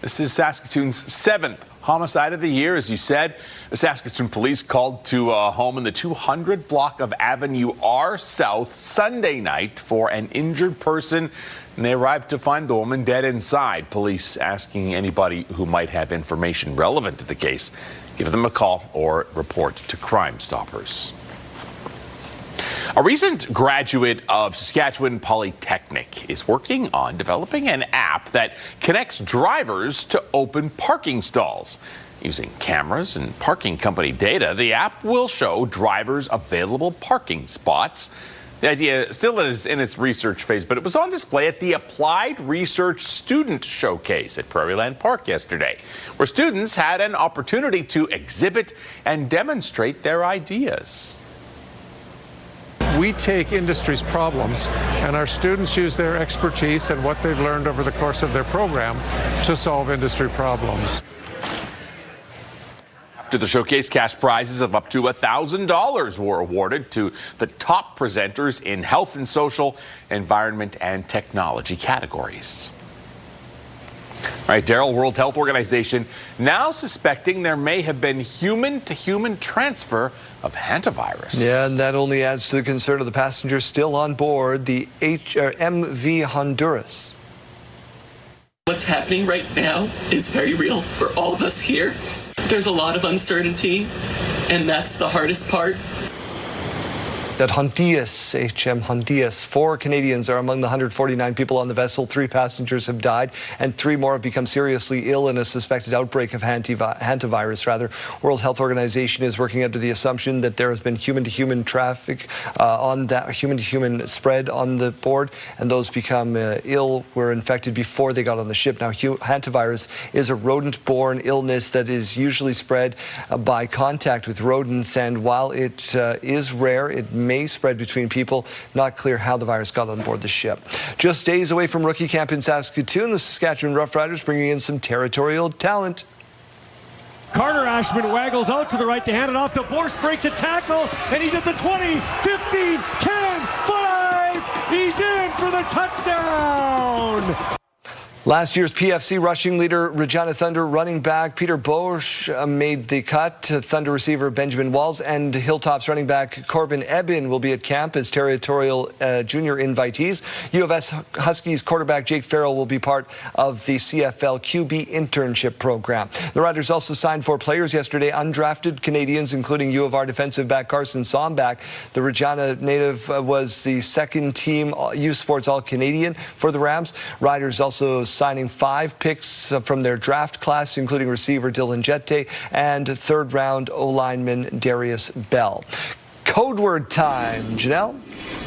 S8: This is Saskatoon's 7th homicide of the year, as you said. The Saskatoon police called to a home in the 200 block of Avenue R South Sunday night for an injured person, and they arrived to find the woman dead inside. Police asking anybody who might have information relevant to the case, give them a call or report to Crime Stoppers. A recent graduate of Saskatchewan Polytechnic is working on developing an app that connects drivers to open parking stalls. Using cameras and parking company data, the app will show drivers available parking spots. The idea still is in its research phase, but it was on display at the Applied Research Student Showcase at Prairieland Park yesterday, where students had an opportunity to exhibit and demonstrate their ideas.
S14: we take industry's problems and our students use their expertise and what they've learned over the course of their program to solve industry problems.
S8: After the showcase, cash prizes of up to $1,000 were awarded to the top presenters in health and social, environment, and technology categories. All right, Daryl, World Health Organization now suspecting there may have been human-to-human transfer of hantavirus.
S1: Yeah, and that only adds to the concern of the passengers still on board the MV Honduras.
S15: What's happening right now is very real for all of us here. There's a lot of uncertainty, and that's the hardest part.
S1: That Honduras, HM Honduras, 4 Canadians are among the 149 people on the vessel. 3 passengers have died, and 3 more have become seriously ill in a suspected outbreak of hantavirus. World Health Organization is working under the assumption that there has been human-to-human traffic on that human-to-human spread on the board, and those become ill were infected before they got on the ship. Now, hantavirus is a rodent-borne illness that is usually spread by contact with rodents, and while it is rare, it may spread between people. Not clear how the virus got on board the ship. Just days away from rookie camp in Saskatoon, the Saskatchewan Roughriders bringing in some territorial talent.
S19: Carter Ashman waggles out to the right to hand it off to Borst, breaks a tackle, and he's at the 20, 15, 10, 5. He's in for the touchdown.
S1: Last year's PFC rushing leader, Regina Thunder running back Peter Bosch made the cut. Thunder receiver Benjamin Walls and Hilltops running back Corbin Ebbin will be at camp as territorial junior invitees. U of S Huskies quarterback Jake Farrell will be part of the CFL QB internship program. The Riders also signed 4 players yesterday, undrafted Canadians, including U of R defensive back Carson Sombach. The Regina native was the second team U Sports All-Canadian for the Rams. Riders also signing 5 picks from their draft class, including receiver Dylan Jette and 3rd round O-lineman Darius Bell. Code word time, Janelle.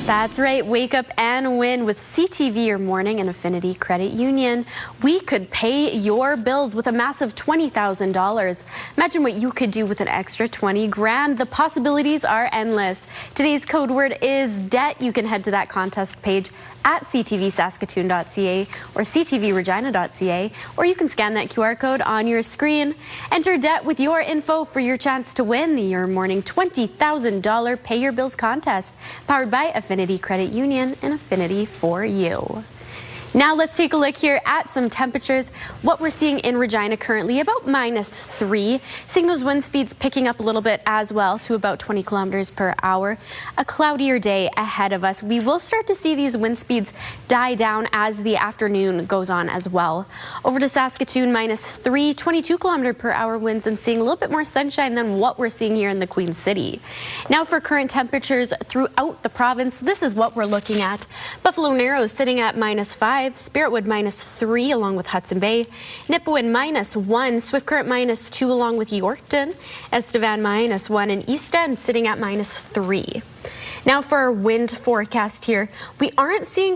S4: That's right. Wake up and win with CTV Your Morning and Affinity Credit Union. We could pay your bills with a massive $20,000. Imagine what you could do with an extra 20 grand. The possibilities are endless. Today's code word is debt. You can head to that contest page at ctvsaskatoon.ca or ctvregina.ca, or you can scan that QR code on your screen. Enter debt with your info for your chance to win the Your Morning $20,000 Pay Your Bills contest, powered by Affinity Credit Union and Affinity for You. Now let's take a look here at some temperatures. What we're seeing in Regina currently, about -3. Seeing those wind speeds picking up a little bit as well to about 20 kilometers per hour. A cloudier day ahead of us. We will start to see these wind speeds die down as the afternoon goes on as well. Over to Saskatoon, -3, 22 kilometer per hour winds, and seeing a little bit more sunshine than what we're seeing here in the Queen City. Now for current temperatures throughout the province, this is what we're looking at. Buffalo Narrows sitting at -5. Spiritwood -3 along with Hudson Bay. Nipawin -1. Swift Current -2 along with Yorkton. Estevan -1 and East End sitting at -3. Now for our wind forecast here, we aren't seeing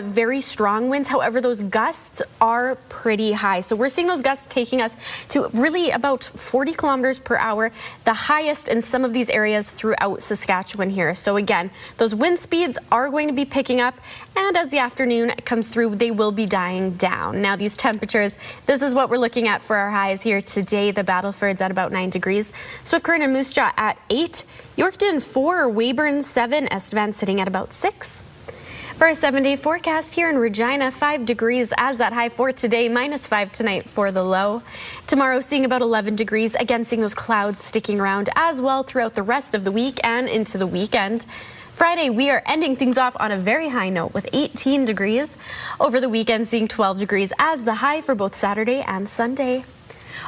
S4: very strong winds. However, those gusts are pretty high. So we're seeing those gusts taking us to really about 40 kilometers per hour, the highest in some of these areas throughout Saskatchewan here. So again, those wind speeds are going to be picking up, and as the afternoon comes through, they will be dying down. Now these temperatures, this is what we're looking at for our highs here today. The Battleford's at about 9 degrees. Swift Current and Moose Jaw at 8. Yorkton 4, Weyburn 7, Estevan sitting at about 6. For our 7-day forecast here in Regina, 5 degrees as that high for today, -5 tonight for the low. Tomorrow seeing about 11 degrees, again seeing those clouds sticking around as well throughout the rest of the week and into the weekend. Friday, we are ending things off on a very high note with 18 degrees. Over the weekend, seeing 12 degrees as the high for both Saturday and Sunday.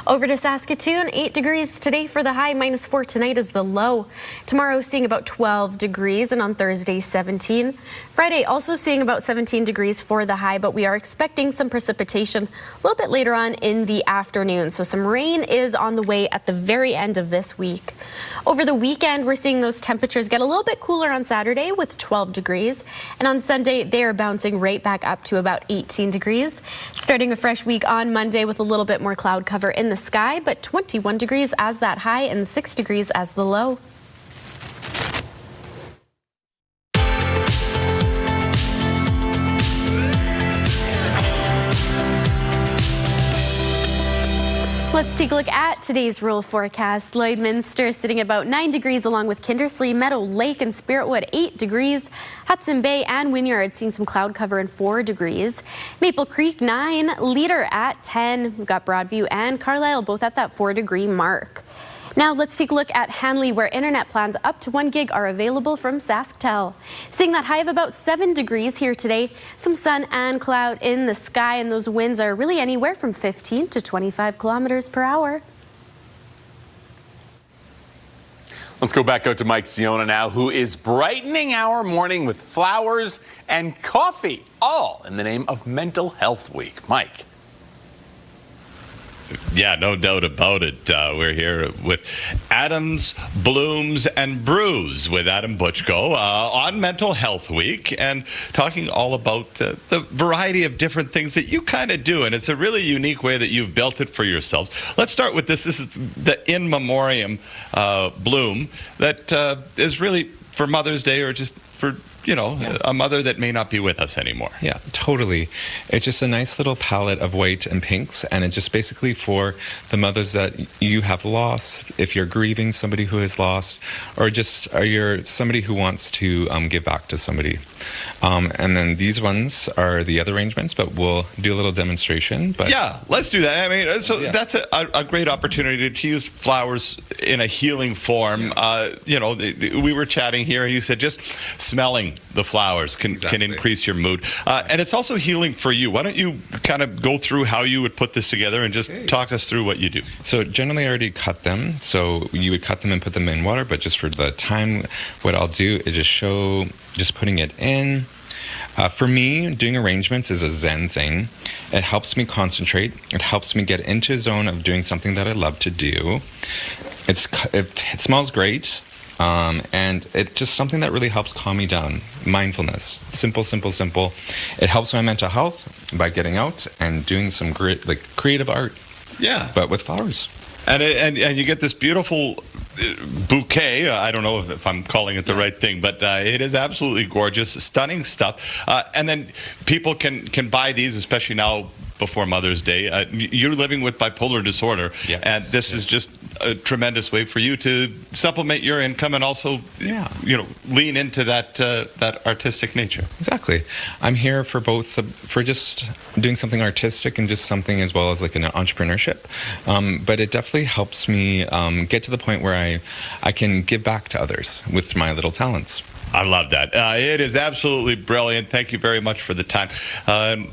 S4: Over to Saskatoon, 8 degrees today for the high, -4 tonight is the low. Tomorrow seeing about 12 degrees, and on Thursday 17. Friday also seeing about 17 degrees for the high, but we are expecting some precipitation a little bit later on in the afternoon. So some rain is on the way at the very end of this week. Over the weekend, we're seeing those temperatures get a little bit cooler on Saturday with 12 degrees. And on Sunday, they are bouncing right back up to about 18 degrees. Starting a fresh week on Monday with a little bit more cloud cover in the sky, but 21 degrees as that high and 6 degrees as the low. Let's take a look at today's rural forecast. Lloydminster sitting about 9 degrees, along with Kindersley, Meadow Lake and Spiritwood 8 degrees. Hudson Bay and Wynyard seeing some cloud cover and 4 degrees. Maple Creek 9, Leader at 10. We've got Broadview and Carlisle both at that 4-degree mark. Now let's take a look at Hanley, where internet plans up to 1 gig are available from SaskTel. Seeing that high of about 7 degrees here today. Some sun and cloud in the sky, and those winds are really anywhere from 15 to 25 kilometers per hour.
S8: Let's go back out to Mike Siona now, who is brightening our morning with flowers and coffee, all in the name of Mental Health Week. Mike.
S3: Yeah, no doubt about it. We're here with Adams, Blooms, and Brews with Adam Butchko on Mental Health Week, and talking all about the variety of different things that you kind of do, and it's a really unique way that you've built it for yourselves. Let's start with this. This is the In Memoriam Bloom that is really for Mother's Day, or just for a mother that may not be with us anymore.
S16: Yeah, totally. It's just a nice little palette of white and pinks, and it's just basically for the mothers that you have lost, if you're grieving somebody who is lost, or just are you somebody who wants to give back to somebody. And then these ones are the other arrangements, but we'll do a little demonstration. But
S3: yeah, let's do that. I mean, so that's a great opportunity to use flowers in a healing form. We were chatting here, and you said just smelling the flowers can increase your mood. And it's also healing for you. Why don't you kind of go through how you would put this together and just talk us through what you do?
S16: So generally I already cut them. So you would cut them and put them in water, but just for the time, what I'll do is just putting it in. For me, doing arrangements is a Zen thing. It helps me concentrate. It helps me get into a zone of doing something that I love to do. It smells great. And it's just something that really helps calm me down. Mindfulness. Simple, simple, simple. It helps my mental health by getting out and doing some great, creative art.
S3: Yeah.
S16: But with flowers.
S3: And you get this beautiful bouquet. I don't know if I'm calling it the right thing, but it is absolutely gorgeous, stunning stuff. And then people can buy these, especially now before Mother's Day. You're living with bipolar disorder, and this is just a tremendous way for you to supplement your income and also, lean into that artistic nature.
S16: Exactly. I'm here for both, for just doing something artistic and just something as well as like an entrepreneurship. But it definitely helps me get to the point where I can give back to others with my little talents.
S3: I love that. It is absolutely brilliant. Thank you very much for the time.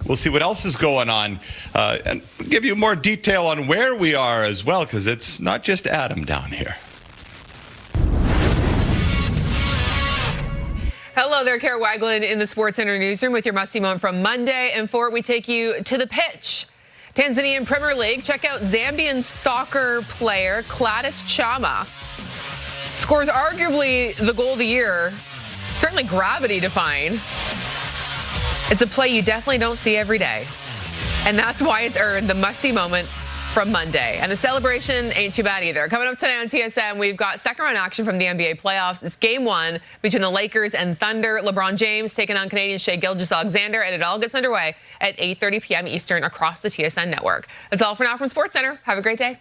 S3: We'll see what else is going on and give you more detail on where we are as well, because it's not just Adam down here.
S20: Hello there, Kara Wagland in the SportsCenter newsroom with your must-see moment from Monday. And for it, we take you to the pitch. Tanzanian Premier League. Check out Zambian soccer player Gladys Chama. Scores arguably the goal of the year. Certainly gravity-defying. It's a play you definitely don't see every day. And that's why it's earned the must-see moment from Monday. And the celebration ain't too bad either. Coming up tonight on TSN, we've got second-round action from the NBA playoffs. It's Game 1 between the Lakers and Thunder. LeBron James taking on Canadian Shai Gilgeous-Alexander, and it all gets underway at 8:30 p.m. Eastern across the TSN network. That's all for now from SportsCenter. Have a great day.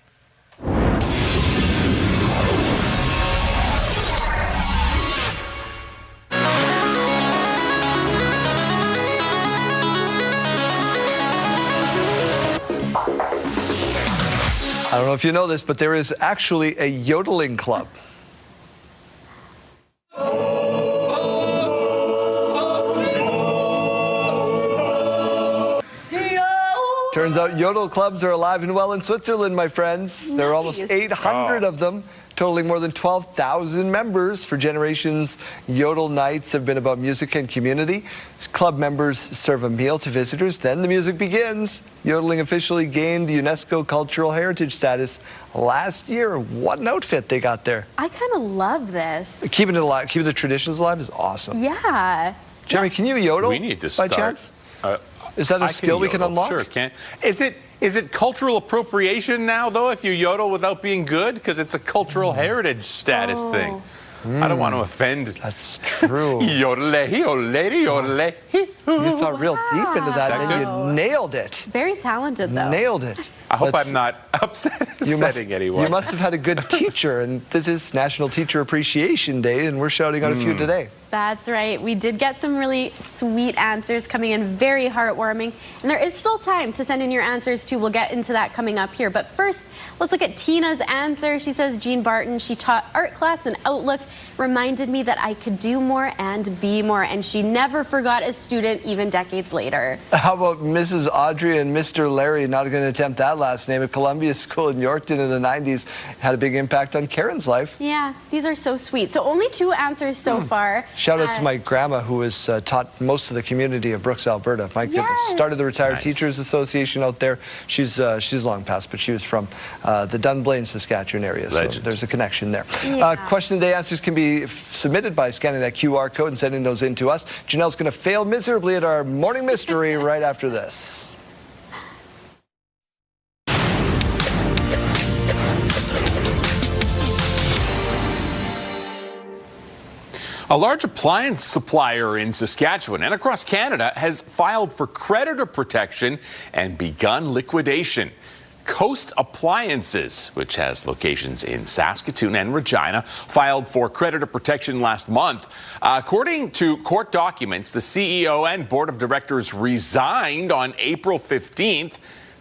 S1: I don't know if you know this, but there is actually a yodeling club. Turns out yodel clubs are alive and well in Switzerland, my friends. There are almost 800 of them, totaling more than 12,000 members. For generations, yodel nights have been about music and community. Club members serve a meal to visitors, then the music begins. Yodeling officially gained UNESCO Cultural Heritage status last year. What an outfit they got there.
S4: I kind of love this.
S1: Keeping it alive, keeping the traditions alive is awesome.
S4: Yeah.
S1: Jeremy, can you yodel?
S8: We need to start.
S1: By chance? Is that a skill we can unlock?
S8: Sure, can. Is it cultural appropriation now, though, if you yodel without being good? Because it's a cultural heritage status thing. I don't want to offend.
S1: That's true.
S8: Yodel-y, yodel-y, yodel-y.
S1: You thought real deep into that, and you nailed it.
S4: Very talented, though.
S1: Nailed it.
S8: I hope I'm not upsetting anyone.
S1: You must have had a good teacher, and this is National Teacher Appreciation Day, and we're shouting out a few today.
S4: That's right. We did get some really sweet answers coming in, very heartwarming. And there is still time to send in your answers, too. We'll get into that coming up here. But first, let's look at Tina's answer. She says, Jean Barton, she taught art class and Outlook, reminded me that I could do more and be more. And she never forgot a student, even decades later.
S1: How about Mrs. Audrey and Mr. Larry? Not going to attempt that last name. At Columbia School in Yorkton in the 90s had a big impact on Karen's life.
S4: Yeah, these are so sweet. So only 2 answers so far.
S1: Shout out to my grandma, who has taught most of the community of Brooks, Alberta. My goodness. Started the Retired Teachers Association out there. She's long past, but she was from the Dunblane, Saskatchewan area. So there's a connection there.
S4: Yeah.
S1: Question of the day answers can be submitted by scanning that QR code and sending those in to us. Janelle's going to fail miserably at our morning mystery right after this.
S8: A large appliance supplier in Saskatchewan and across Canada has filed for creditor protection and begun liquidation. Coast Appliances, which has locations in Saskatoon and Regina, filed for creditor protection last month. According to court documents, the CEO and board of directors resigned on April 15th.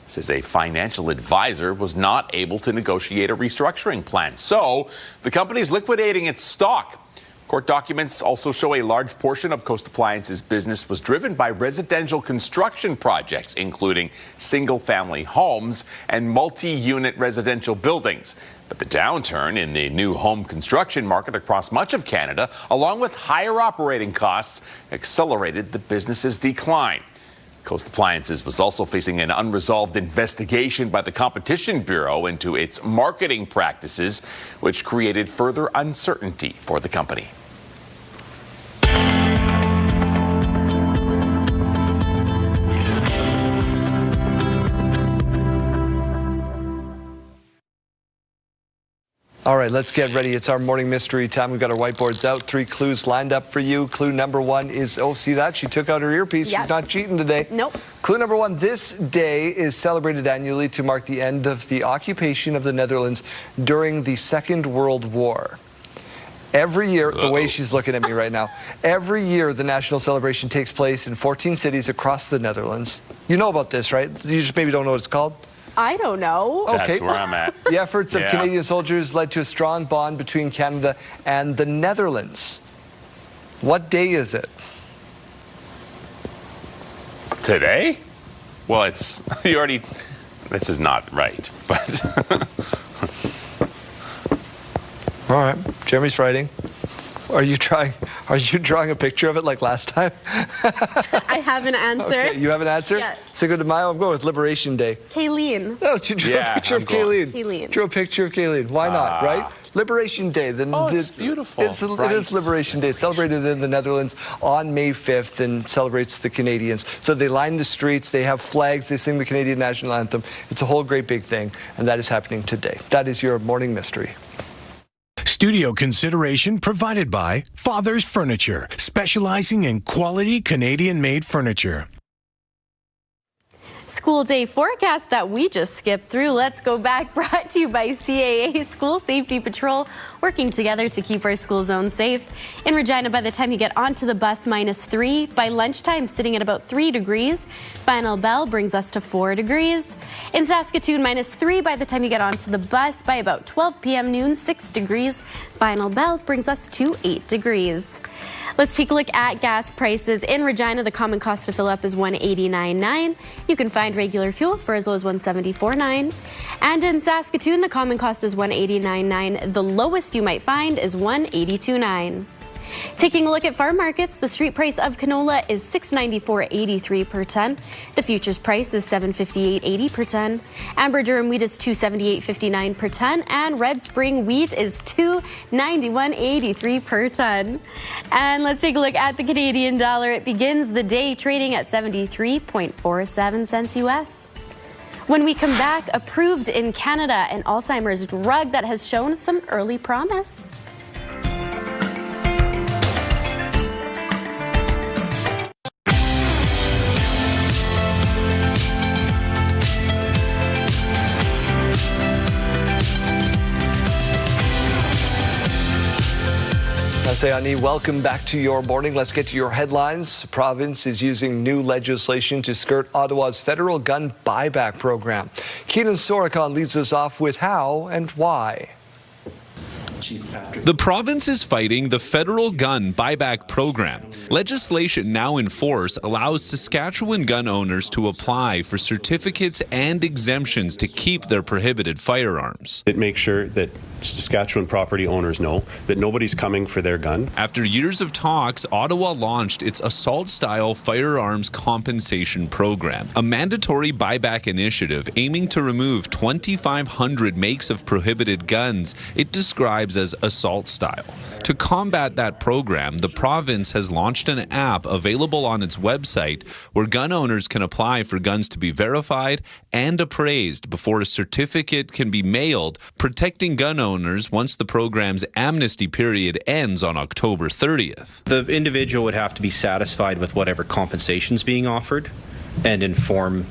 S8: This is a financial advisor was not able to negotiate a restructuring plan. So the company's liquidating its stock. Court documents also show a large portion of Coast Appliances' business was driven by residential construction projects, including single-family homes and multi-unit residential buildings. But the downturn in the new home construction market across much of Canada, along with higher operating costs, accelerated the business's decline. Coast Appliances was also facing an unresolved investigation by the Competition Bureau into its marketing practices, which created further uncertainty for the company.
S1: All right, let's get ready. It's our morning mystery time. We've got our whiteboards out. 3 clues lined up for you. Clue number 1 is, oh, see that? She took out her earpiece.
S4: Yep.
S1: She's not cheating today.
S4: Nope.
S1: Clue number 1, this day is celebrated annually to mark the end of the occupation of the Netherlands during the Second World War. Every year, the way she's looking at me right now, every year the national celebration takes place in 14 cities across the Netherlands. You know about this, right? You just maybe don't know what it's called?
S4: I don't know.
S1: Okay.
S8: That's where I'm at.
S1: The efforts of Canadian soldiers led to a strong bond between Canada and the Netherlands. What day is it?
S8: Today? Well, it's, you already, this is not right, but.
S1: All right, Jeremy's writing. Are you drawing a picture of it like last time?
S4: I have an answer.
S1: Okay, you have an answer?
S4: Yeah.
S1: Cinco de Mayo, I'm going with Liberation Day.
S4: Kayleen.
S1: No, you drew a picture of Kayleen.
S4: Kayleen.
S1: Drew a picture of Kayleen. Why not, right? Liberation Day.
S8: It's beautiful.
S1: It is Liberation Day, celebrated in the Netherlands on May 5th and celebrates the Canadians. So they line the streets, they have flags, they sing the Canadian national anthem. It's a whole great big thing, and that is happening today. That is your morning mystery.
S5: Studio consideration provided by Father's Furniture, specializing in quality Canadian-made furniture.
S4: School day forecast that we just skipped through. Let's go back. Brought to you by CAA School Safety Patrol, working together to keep our school zone safe. In Regina, by the time you get onto the bus, -3. By lunchtime, sitting at about 3 degrees. Final bell brings us to 4 degrees. In Saskatoon, -3 by the time you get onto the bus. By about 12 p.m. noon, 6 degrees. Final bell brings us to 8 degrees. Let's take a look at gas prices. In Regina, the common cost to fill up is $1.89.9. You can find regular fuel for as low as $1.74.9. And in Saskatoon, the common cost is $1.89.9. The lowest you might find is $1.82.9. Taking a look at farm markets, the street price of canola is $694.83 per ton. The futures price is $758.80 per ton. Amber durum wheat is $278.59 per ton, and red spring wheat is $291.83 per ton. And let's take a look at the Canadian dollar. It begins the day trading at 73.47 cents US. When we come back, approved in Canada, an Alzheimer's drug that has shown some early promise.
S1: Sayani, welcome back to your morning. Let's get to your headlines. The province is using new legislation to skirt Ottawa's federal gun buyback program. Keenan Sorokon leads us off with how and why.
S6: The province is fighting the federal gun buyback program. Legislation now in force allows Saskatchewan gun owners to apply for certificates and exemptions to keep their prohibited firearms.
S17: It makes sure that Saskatchewan property owners know that nobody's coming for their gun.
S6: After years of talks, Ottawa launched its assault-style firearms compensation program, a mandatory buyback initiative aiming to remove 2,500 makes of prohibited guns it describes as assault-style. To combat that program, the province has launched an app available on its website where gun owners can apply for guns to be verified and appraised before a certificate can be mailed, protecting gun owners once the program's amnesty period ends on October 30th.
S9: The individual would have to be satisfied with whatever compensation is being offered and inform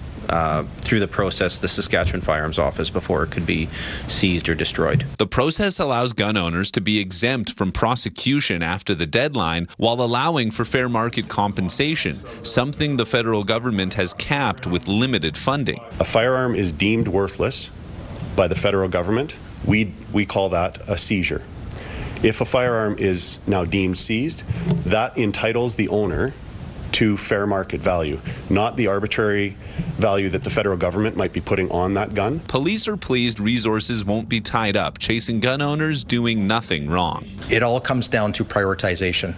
S9: through the process the Saskatchewan Firearms Office before it could be seized or destroyed.
S6: The process allows gun owners to be exempt from prosecution after the deadline while allowing for fair market compensation, something the federal government has capped with limited funding.
S17: A firearm is deemed worthless by the federal government. We call that a seizure. If a firearm is now deemed seized, that entitles the owner to fair market value, not the arbitrary value that the federal government might be putting on that gun.
S6: Police are pleased resources won't be tied up chasing gun owners doing nothing wrong.
S21: It all comes down to prioritization.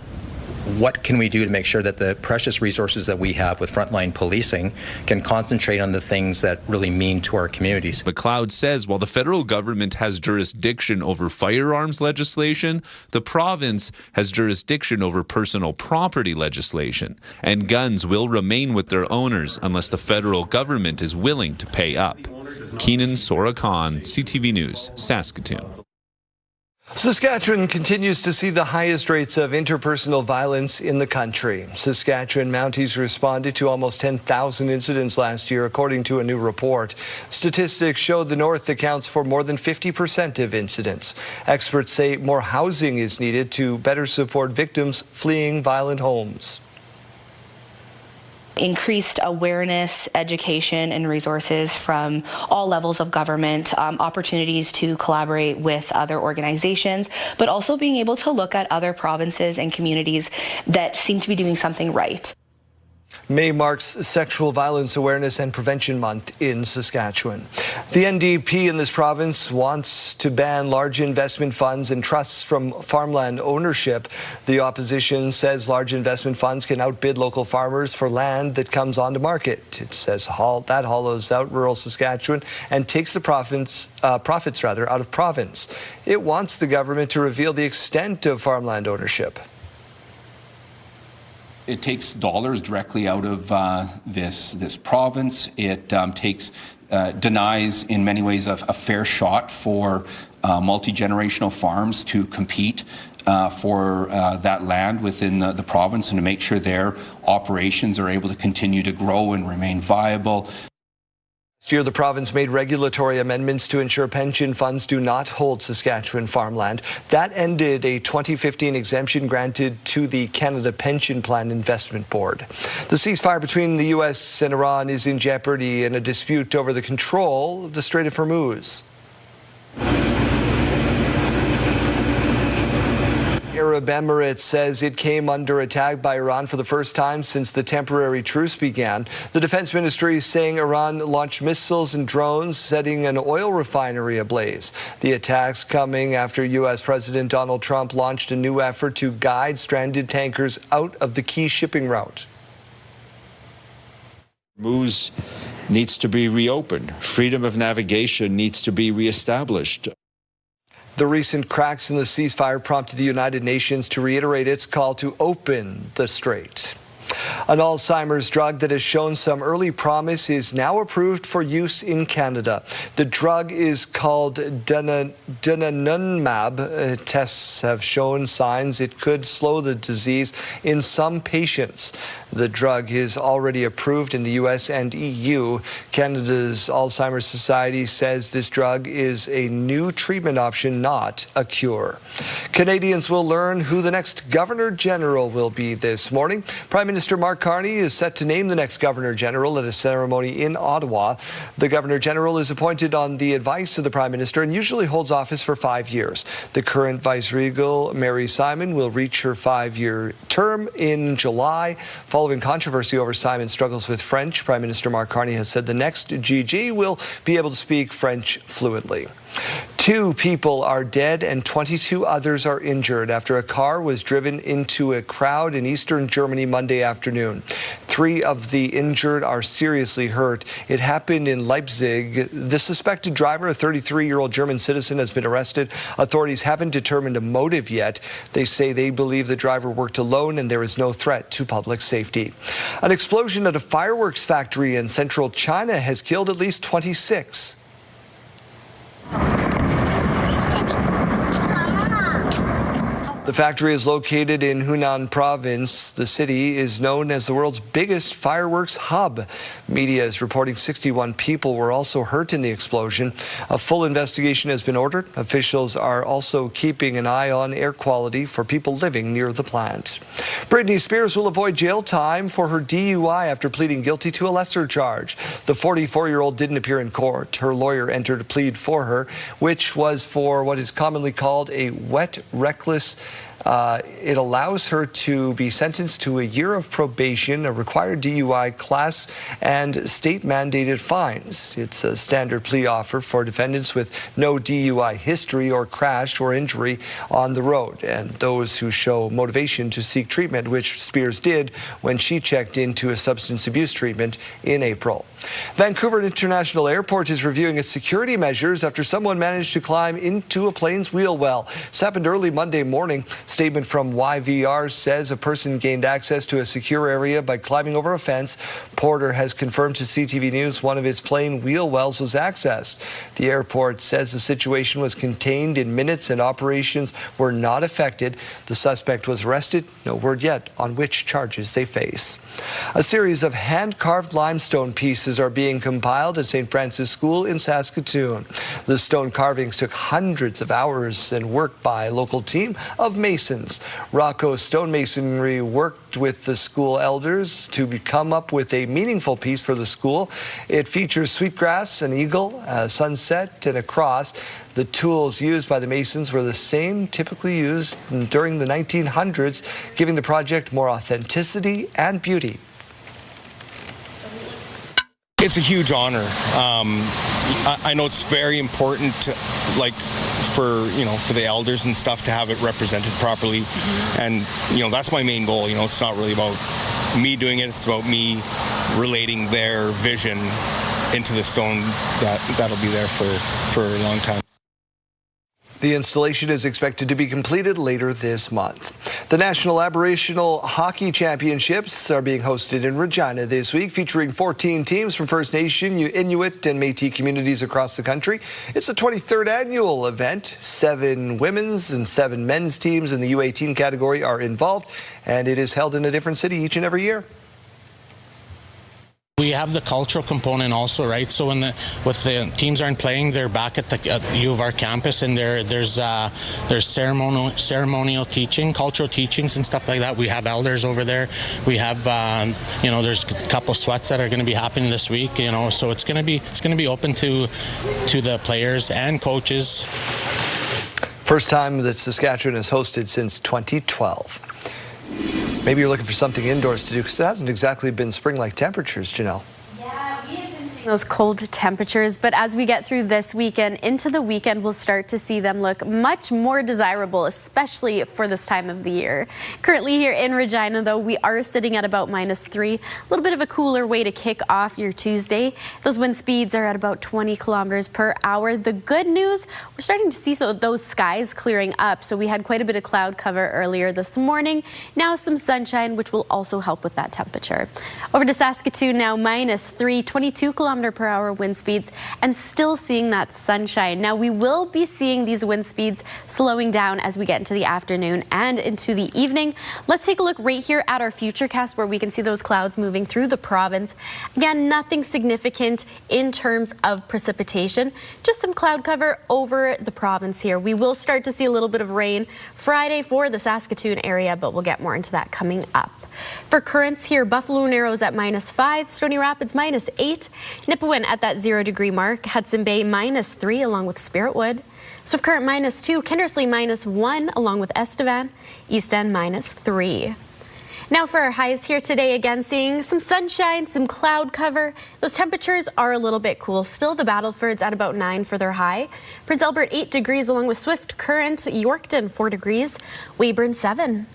S21: What can we do to make sure that the precious resources that we have with frontline policing can concentrate on the things that really mean to our communities?
S6: McLeod says while the federal government has jurisdiction over firearms legislation, the province has jurisdiction over personal property legislation, and guns will remain with their owners unless the federal government is willing to pay up. Keenan Sorokon, CTV News, Saskatoon.
S1: Saskatchewan continues to see the highest rates of interpersonal violence in the country. Saskatchewan Mounties responded to almost 10,000 incidents last year, according to a new report. Statistics show the North accounts for more than 50% of incidents. Experts say more housing is needed to better support victims fleeing violent homes.
S18: Increased awareness, education, and resources from all levels of government, opportunities to collaborate with other organizations, but also being able to look at other provinces and communities that seem to be doing something right.
S1: May marks Sexual Violence Awareness and Prevention Month in Saskatchewan. The NDP in this province wants to ban large investment funds and trusts from farmland ownership. The opposition says large investment funds can outbid local farmers for land that comes onto market. It says that hollows out rural Saskatchewan and takes the profits out of province. It wants the government to reveal the extent of farmland ownership.
S23: It takes dollars directly out of this province. It denies, in many ways, a fair shot for multi-generational farms to compete for that land within the province and to make sure their operations are able to continue to grow and remain viable.
S1: Last year, the province made regulatory amendments to ensure pension funds do not hold Saskatchewan farmland. That ended a 2015 exemption granted to the Canada Pension Plan Investment Board. The ceasefire between the U.S. and Iran is in jeopardy in a dispute over the control of the Strait of Hormuz. Arab Emirates says it came under attack by Iran for the first time since the temporary truce began. The defense ministry is saying Iran launched missiles and drones, setting an oil refinery ablaze. The attacks coming after U.S. President Donald Trump launched a new effort to guide stranded tankers out of the key shipping route.
S25: Hormuz needs to be reopened. Freedom of navigation needs to be reestablished.
S1: The recent cracks in the ceasefire prompted the United Nations to reiterate its call to open the strait. An Alzheimer's drug that has shown some early promise is now approved for use in Canada. The drug is called donanemab. Tests have shown signs it could slow the disease in some patients. The drug is already approved in the U.S. and EU. Canada's Alzheimer's Society says this drug is a new treatment option, not a cure. Canadians will learn who the next Governor General will be this morning. Prime Minister Mark Carney is set to name the next Governor General at a ceremony in Ottawa. The Governor General is appointed on the advice of the Prime Minister and usually holds office for 5 years. The current Vice-Regal, Mary Simon, will reach her 5-year term in July. Following controversy over Simon's struggles with French, Prime Minister Mark Carney has said the next GG will be able to speak French fluently. 2 people are dead and 22 others are injured after a car was driven into a crowd in eastern Germany Monday afternoon. 3 of the injured are seriously hurt. It happened in Leipzig. The suspected driver, a 33-year-old German citizen, has been arrested. Authorities haven't determined a motive yet. They say they believe the driver worked alone and there is no threat to public safety. An explosion at a fireworks factory in central China has killed at least 26. The factory is located in Hunan province. The city is known as the world's biggest fireworks hub. Media is reporting 61 people were also hurt in the explosion. A full investigation has been ordered. Officials are also keeping an eye on air quality for people living near the plant. Britney Spears will avoid jail time for her DUI after pleading guilty to a lesser charge. The 44-year-old didn't appear in court. Her lawyer entered a plea for her, which was for what is commonly called a wet reckless. It allows her to be sentenced to a year of probation, a required DUI class, and state-mandated fines. It's a standard plea offer for defendants with no DUI history or crash or injury on the road, and those who show motivation to seek treatment, which Spears did when she checked into a substance abuse treatment in April. Vancouver International Airport is reviewing its security measures after someone managed to climb into a plane's wheel well. This happened early Monday morning. Statement from YVR says a person gained access to a secure area by climbing over a fence. Porter has confirmed to CTV News one of its plane wheel wells was accessed. The airport says the situation was contained in minutes and operations were not affected. The suspect was arrested. No word yet on which charges they face. A series of hand-carved limestone pieces are being compiled at St. Francis School in Saskatoon. The stone carvings took hundreds of hours and work by a local team of masons. Rocco Stonemasonry worked with the school elders to come up with a meaningful piece for the school. It features sweetgrass, an eagle, a sunset, and a cross. The tools used by the masons were the same typically used during the 1900s, giving the project more authenticity and beauty.
S2: It's a huge honor. I know it's very important to, for the elders and stuff to have it represented properly. And, that's my main goal. It's not really about me doing it. It's about me relating their vision into the stone that'll be there for a long time.
S1: The installation is expected to be completed later this month. The National Aboriginal Hockey Championships are being hosted in Regina this week, featuring 14 teams from First Nation, Inuit, and Métis communities across the country. It's the 23rd annual event. 7 women's and 7 men's teams in the U18 category are involved, and it is held in a different city each and every year.
S7: We have the cultural component also, right? So when the teams aren't playing, they're back at the U of R campus, and there's ceremonial teaching, cultural teachings, and stuff like that. We have elders over there. We have there's a couple sweats that are going to be happening this week. So it's going to be open to the players and coaches.
S1: First time that Saskatchewan has hosted since 2012. Maybe you're looking for something indoors to do, because it hasn't exactly been spring-like temperatures, Janelle.
S10: Yeah, we have been seeing
S4: Those cold temperatures, but as we get through this weekend into the weekend, we'll start to see them look much more desirable, especially for this time of the year. Currently here in Regina, though, we are sitting at about -3. A little bit of a cooler way to kick off your Tuesday. Those wind speeds are at about 20 kilometers per hour. The good news, we're starting to see those skies clearing up. So we had quite a bit of cloud cover earlier this morning. Now some sunshine, which will also help with that temperature. Over to Saskatoon now, -3, 22 kilometers per hour wind speeds, and still seeing that sunshine. Now we will be seeing these wind speeds slowing down as we get into the afternoon and into the evening. Let's take a look right here at our futurecast where we can see those clouds moving through the province. Again, nothing significant in terms of precipitation, just some cloud cover over the province here. We will start to see a little bit of rain Friday for the Saskatoon area, but we'll get more into that coming up. For currents here, Buffalo Narrows at -5, Stony Rapids -8, Nipawin at that 0-degree mark, Hudson Bay -3 along with Spiritwood, Swift Current -2, Kindersley -1 along with Estevan, East End -3. Now for our highs here today, again seeing some sunshine, some cloud cover. Those temperatures are a little bit cool. Still the Battleford's at about 9 for their high. Prince Albert 8 degrees along with Swift Current, Yorkton 4 degrees, Weyburn 7.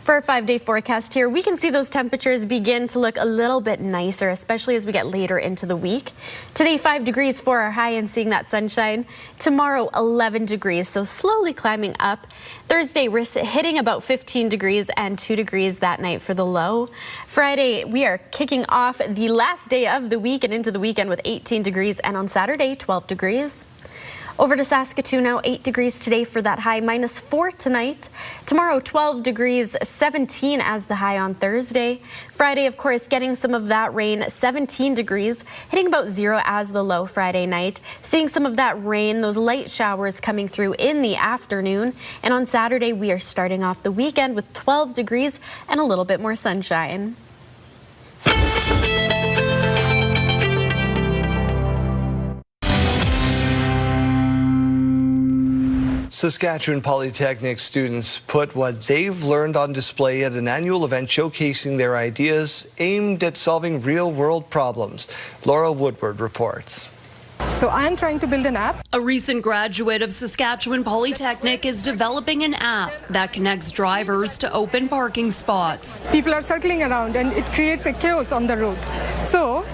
S4: For our 5-day forecast here, we can see those temperatures begin to look a little bit nicer, especially as we get later into the week. Today, 5 degrees for our high and seeing that sunshine. Tomorrow, 11 degrees, so slowly climbing up. Thursday, we're hitting about 15 degrees and 2 degrees that night for the low. Friday, we are kicking off the last day of the week and into the weekend with 18 degrees, and on Saturday, 12 degrees. Over to Saskatoon now, 8 degrees today for that high, -4 tonight. Tomorrow, 12 degrees, 17 as the high on Thursday. Friday, of course, getting some of that rain, 17 degrees, hitting about 0 as the low Friday night. Seeing some of that rain, those light showers coming through in the afternoon. And on Saturday, we are starting off the weekend with 12 degrees and a little bit more sunshine.
S1: Saskatchewan Polytechnic students put what they've learned on display at an annual event showcasing their ideas aimed at solving real-world problems. Laura Woodward reports.
S10: So I'm trying to build an app.
S11: A recent graduate of Saskatchewan Polytechnic is developing an app that connects drivers to open parking spots.
S10: People are circling around and it creates a chaos on the road. So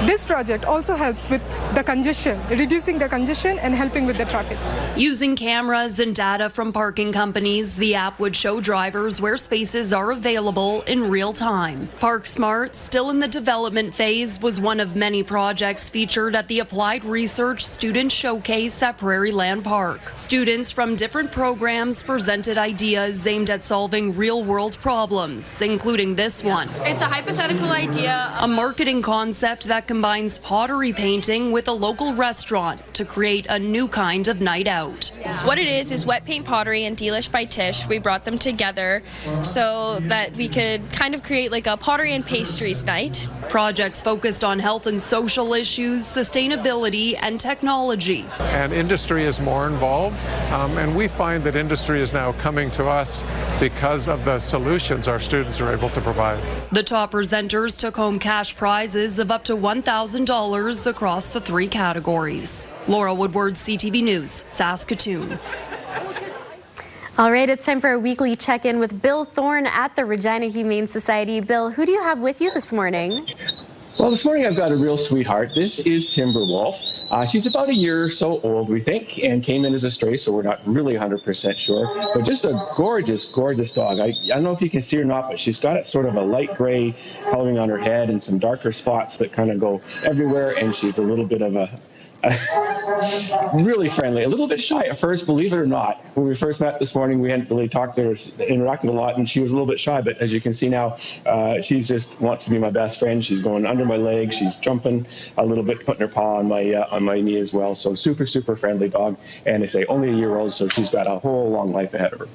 S10: this project also helps with the congestion, reducing the congestion and helping with the traffic.
S11: Using cameras and data from parking companies, the app would show drivers where spaces are available in real time. Park Smart, still in the development phase, was one of many projects featured at the Applied Research Student Showcase at Prairie Land Park. Students from different programs presented ideas aimed at solving real-world problems, including this one.
S12: It's a hypothetical idea.
S11: A marketing concept that combines pottery painting with a local restaurant to create a new kind of night out.
S12: What it is wet paint pottery and Delish by Tish. We brought them together so that we could kind of create like a pottery and pastries night.
S11: Projects focused on health and social issues, sustainability, and technology.
S14: And industry is more involved, and we find that industry is now coming to us because of the solutions our students are able to provide.
S11: The top presenters took home cash prizes of up to $1,000 across the 3 categories. Laura Woodward, CTV News, Saskatoon.
S4: All right, it's time for our weekly check-in with Bill Thorne at the Regina Humane Society. Bill, who do you have with you this morning?
S22: Well, this morning I've got a real sweetheart. This is Timberwolf. She's about a year or so old, we think, and came in as a stray, so we're not really 100% sure. But just a gorgeous, gorgeous dog. I don't know if you can see her or not, but she's got sort of a light gray coloring on her head and some darker spots that kind of go everywhere, and she's a little bit of a really friendly, a little bit shy at first, believe it or not. When we first met this morning, we hadn't really talked to her, interacted a lot, and she was a little bit shy, but as you can see now, she just wants to be my best friend. She's going under my leg, she's jumping a little bit, putting her paw on my knee as well. So super, super friendly dog, and they say only a year old, so she's got a whole long life ahead of her.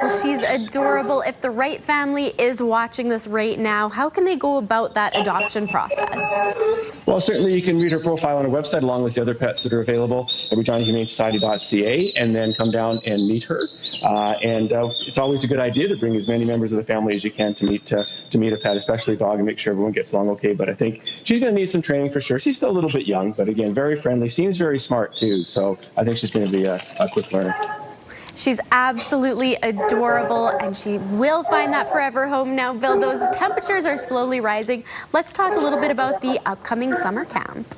S4: Well, she's adorable. If the right family is watching this right now, how can they go about that adoption process?
S22: Well, certainly you can read her profile on our website along with the other pets that are available at reginahumanesociety.ca, and then come down and meet her. It's always a good idea to bring as many members of the family as you can to meet a pet, especially a dog, and make sure everyone gets along okay. But I think she's going to need some training for sure. She's still a little bit young, but again, very friendly, seems very smart too. So I think she's going to be a quick learner.
S4: She's absolutely adorable, and she will find that forever home now. Bill, those temperatures are slowly rising. Let's talk a little bit about the upcoming summer camp.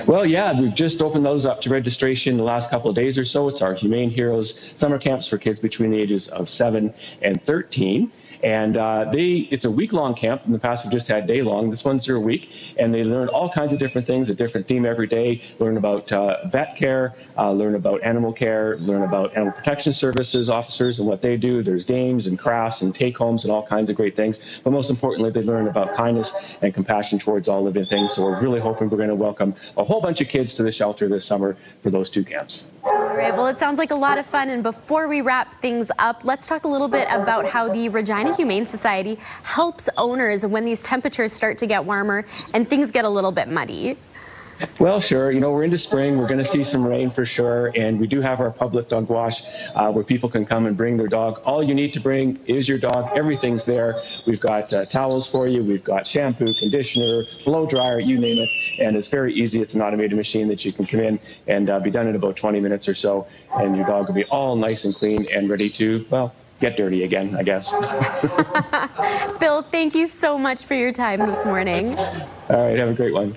S22: Well, yeah, we've just opened those up to registration the last couple of days or so. It's our Humane Heroes summer camps for kids between the ages of 7 and 13. And it's a week-long camp. In the past, we've just had day-long. This one's a week, and they learn all kinds of different things, a different theme every day. Learn about vet care, learn about animal care, learn about animal protection services officers and what they do. There's games and crafts and take-homes and all kinds of great things. But most importantly, they learn about kindness and compassion towards all living things. So we're really hoping we're going to welcome a whole bunch of kids to the shelter this summer for those 2 camps.
S4: All right, well, it sounds like a lot of fun. And before we wrap things up, let's talk a little bit about how the Regina Humane Society helps owners when these temperatures start to get warmer and things get a little bit muddy.
S22: Well, sure. You know, we're into spring. We're going to see some rain for sure. And we do have our public dog wash where people can come and bring their dog. All you need to bring is your dog. Everything's there. We've got towels for you. We've got shampoo, conditioner, blow dryer, you name it. And it's very easy. It's an automated machine that you can come in and be done in about 20 minutes or so. And your dog will be all nice and clean and ready to, well, get dirty again, I guess.
S4: Bill, thank you so much for your time this morning.
S22: All right. Have a great one.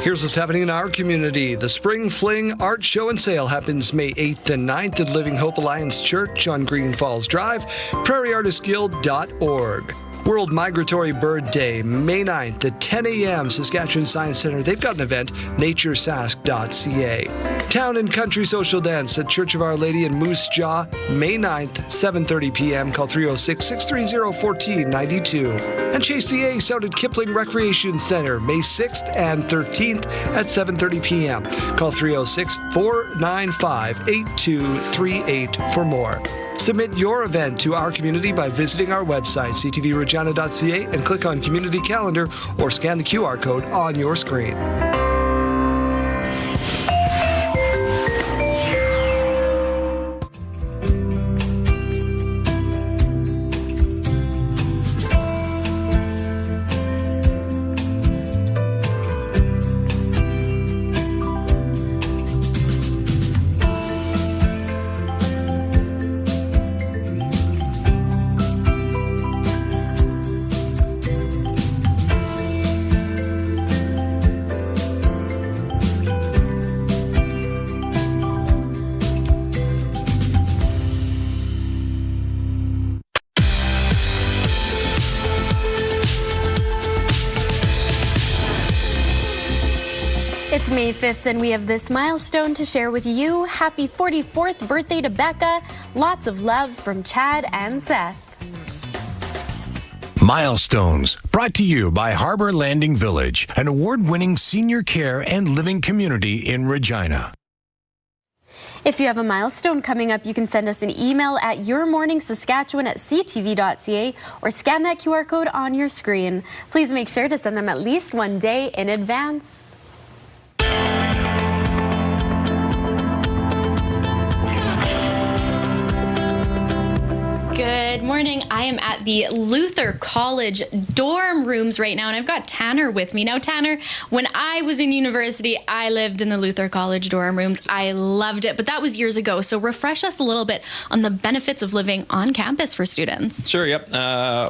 S1: Here's what's happening in our community. The Spring Fling Art Show and Sale happens May 8th and 9th at Living Hope Alliance Church on Green Falls Drive, prairieartistguild.org. World Migratory Bird Day, May 9th at 10 a.m. Saskatchewan Science Centre. They've got an event, naturesask.ca. Town and Country Social Dance at Church of Our Lady in Moose Jaw, May 9th, 7:30 p.m. Call 306-630-1492. And Chase the Ace out at Kipling Recreation Centre, May 6th and 13th at 7:30 p.m. Call 306-495-8238 for more. Submit your event to our community by visiting our website, ctvregina.ca, and click on Community Calendar or scan the QR code on your screen.
S4: It's May 5th and we have this milestone to share with you. Happy 44th birthday to Becca. Lots of love from Chad and Seth.
S5: Milestones, brought to you by Harbor Landing Village, an award-winning senior care and living community in Regina.
S4: If you have a milestone coming up, you can send us an email at yourmorningsaskatchewan@ctv.ca or scan that QR code on your screen. Please make sure to send them at least one day in advance. Good morning. I am at the Luther College dorm rooms right now, and I've got Tanner with me. Now, Tanner, when I was in university, I lived in the Luther College dorm rooms. I loved it, but that was years ago. So refresh us a little bit on the benefits of living on campus for students.
S13: Sure, yep.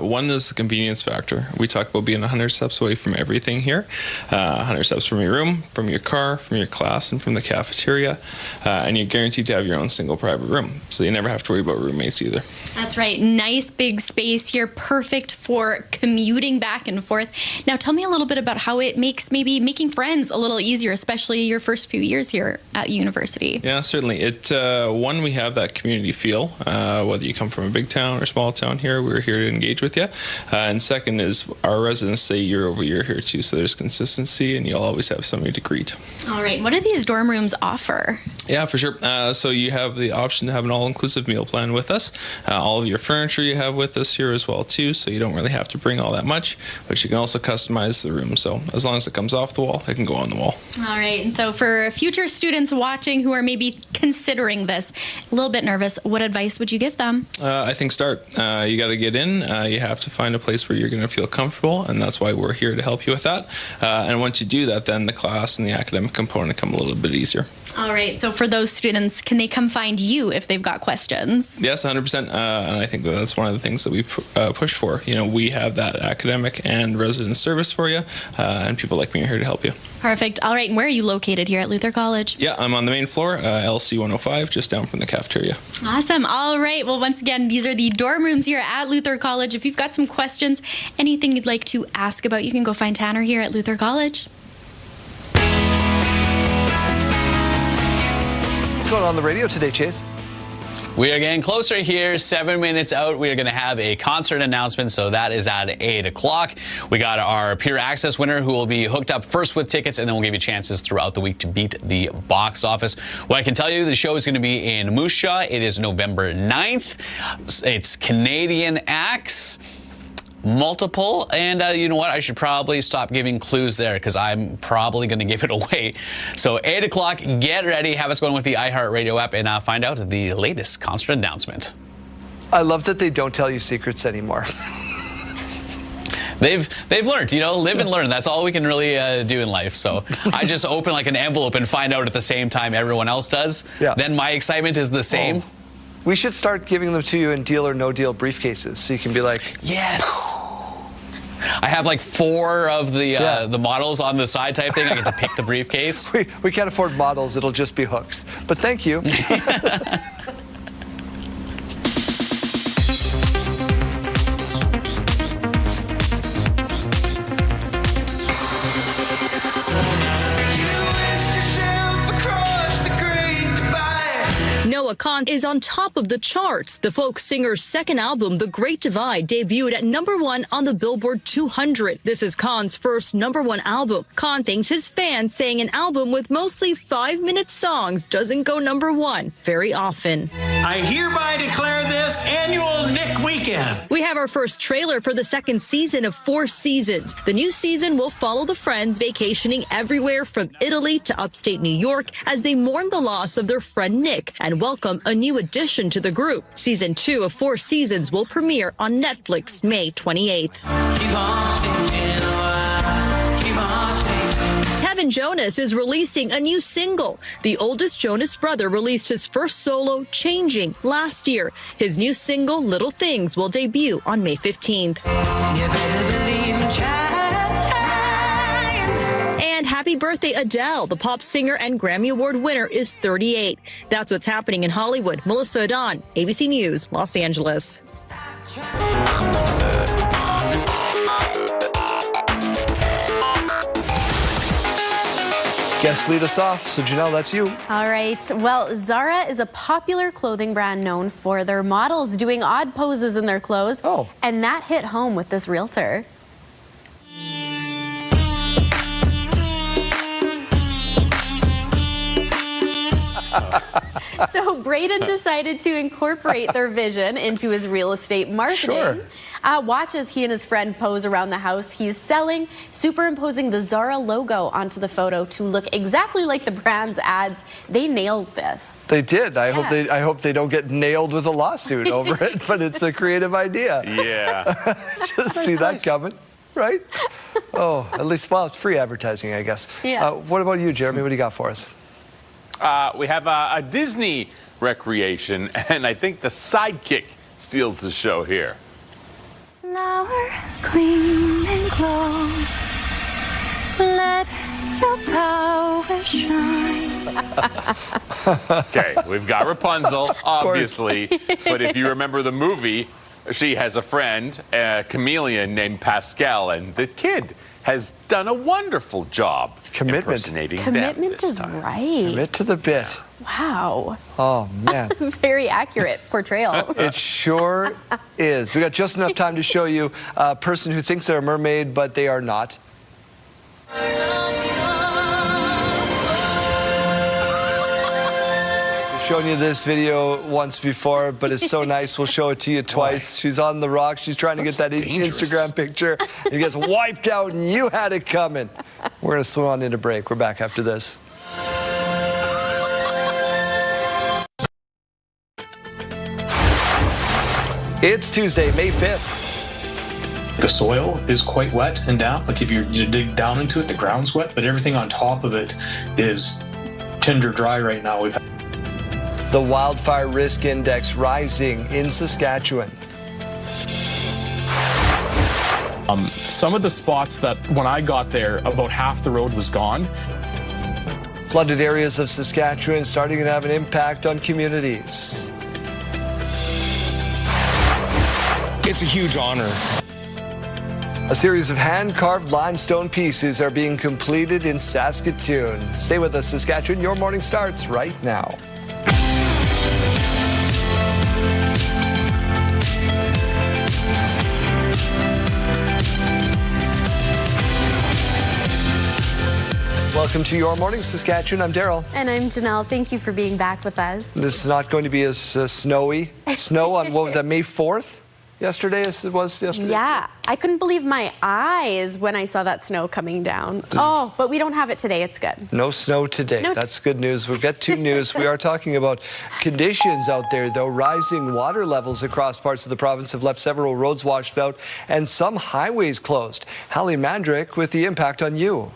S13: One is the convenience factor. We talk about being 100 steps away from everything here. 100 steps from your room, from your car, from your class, and from the cafeteria. And you're guaranteed to have your own single private room. So you never have to worry about roommates either.
S4: That's right. Nice big space here, perfect for commuting back and forth. Now tell me a little bit about how it makes maybe making friends a little easier, especially your first few years here at university.
S13: Yeah, certainly. One, we have that community feel, whether you come from a big town or small town here, we're here to engage with you. And second is our residents stay year over year here too, so there's consistency and you'll always have somebody to greet.
S4: All right. What do these dorm rooms offer?
S13: Yeah, for sure. So you have the option to have an all-inclusive meal plan with us. All of your furniture you have with us here as well too, so you don't really have to bring all that much, but you can also customize the room. So as long as it comes off the wall, it can go on the wall.
S3: All right, and so for future students watching who are maybe considering this, a little bit nervous, what advice would you give them?
S13: I think start. You got to get in. You have to find a place where you're going to feel comfortable, and that's why we're here to help you with that. And once you do that, then the class and the academic component come a little bit easier.
S3: All right, so for those students, can they come find you if they've got questions?
S13: Yes, 100%. And I think that's one of the things that we push for. You know, we have that academic and resident service for you, and people like me are here to help you.
S3: Perfect. All right, and where are you located here at Luther College?
S13: Yeah, I'm on the main floor, LC 105, just down from the cafeteria.
S3: Awesome. All right. Well, once again, these are the dorm rooms here at Luther College. If you've got some questions, anything you'd like to ask about, you can go find Tanner here at Luther College.
S1: What's going on the radio today, Chase?
S15: We are getting closer here. 7 minutes out, we are going to have a concert announcement, so that is at 8 o'clock. We got our peer access winner who will be hooked up first with tickets, and then we'll give you chances throughout the week to beat the box office. What I can tell you, the show is going to be in Moose Jaw. It is November 9th. It's Canadian acts. Multiple, and you know what, I should probably stop giving clues there because I'm probably going to give it away. So 8 o'clock, get ready, have us going with the iHeartRadio app, and find out the latest concert announcement.
S1: I love that they don't tell you secrets anymore.
S15: They've learned, you know, live and learn. That's all we can really do in life. So I just open like an envelope and find out at the same time everyone else does.
S1: Yeah.
S15: Then my excitement is the same.
S1: Oh. We should start giving them to you in deal or no deal briefcases, so you can be like,
S15: yes. I have like 4 of the models on the side type thing. I get to pick the briefcase.
S1: We can't afford models. It'll just be hooks. But thank you.
S16: Noah Kahan is on top of the charts. The folk singer's second album, The Great Divide, debuted at #1 on the Billboard 200. This is Kahan's first #1 album. Kahan thanked his fans, saying an album with mostly 5-minute songs doesn't go #1 very often.
S19: I hereby declare this annual Nick Weekend.
S16: We have our first trailer for the second season of 4 seasons. The new season will follow the friends vacationing everywhere from Italy to upstate New York as they mourn the loss of their friend Nick and welcome a new addition to the group. Season 2 of 4 seasons will premiere on Netflix May 28th. Kevin Jonas is releasing a new single. The oldest Jonas brother released his first solo, Changing, last year. His new single, Little Things, will debut on May 15th. And happy birthday, Adele. The pop singer and Grammy Award winner is 38. That's what's happening in Hollywood. Melissa Adon, ABC News, Los Angeles.
S1: Guests lead us off. So, Janelle, that's you.
S4: All right. Well, Zara is a popular clothing brand known for their models doing odd poses in their clothes. Oh. And that hit home with this realtor. So Braden decided to incorporate their vision into his real estate marketing.
S1: Sure.
S4: Watch as he and his friend pose around the house he's selling, superimposing the Zara logo onto the photo to look exactly like the brand's ads. They nailed this.
S1: They did. I hope they don't get nailed with a lawsuit over it, but it's a creative idea.
S8: Yeah.
S1: Just see that coming, right? Oh, at least, well, it's free advertising, I guess.
S4: Yeah.
S1: What about you, Jeremy? What do you got for us?
S8: We have a Disney recreation, and I think the sidekick steals the show here.
S24: Flower, clean and glow. Let your power shine.
S8: Okay, we've got Rapunzel, obviously, but if you remember the movie, she has a friend, a chameleon named Pascal, and the kid has done a wonderful job impersonating them
S4: Commitment
S8: this
S4: is
S8: time.
S4: right.
S1: Commit to the bit.
S4: Wow.
S1: Oh, man.
S4: Very accurate portrayal.
S1: It sure is. We got just enough time to show you a person who thinks they're a mermaid, but they are not. shown you this video once before, but it's so nice we'll show it to you twice. She's on the rock. She's trying to get that Instagram picture. It gets wiped out, and you had it coming. We're going to swim on into break. We're back after this. It's Tuesday, May 5th.
S6: The soil is quite wet and damp. Like if you dig down into it, the ground's wet, but everything on top of it is tinder dry right now.
S1: The wildfire risk index rising in Saskatchewan.
S9: Some of the spots that when I got there, about half the road was gone.
S1: Flooded areas of Saskatchewan starting to have an impact on communities.
S2: It's a huge honor.
S1: A series of hand-carved limestone pieces are being completed in Saskatoon. Stay with us, Saskatchewan. Your morning starts right now. Welcome to Your Morning, Saskatchewan. I'm Daryl.
S4: And I'm Janelle. Thank you for being back with us.
S1: This is not going to be as snowy. Snow on, what was that, May 4th? Yesterday, as it was yesterday?
S4: Yeah. I couldn't believe my eyes when I saw that snow coming down. Oh, but we don't have it today. It's good.
S1: No snow today. No. That's good news. We'll get to news. We are talking about conditions out there, though. Rising water levels across parts of the province have left several roads washed out and some highways closed. Hallie Mandrick with the impact on you.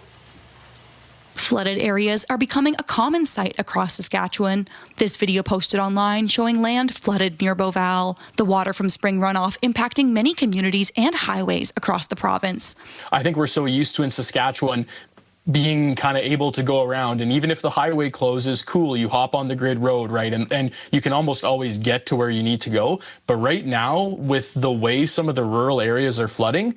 S17: Flooded areas are becoming a common sight across Saskatchewan. This video posted online showing land flooded near Beauval, the water from spring runoff impacting many communities and highways across the province.
S9: I think we're so used to in Saskatchewan being kind of able to go around, and even if the highway closes, cool, you hop on the grid road, right? And you can almost always get to where you need to go. But right now, with the way some of the rural areas are flooding,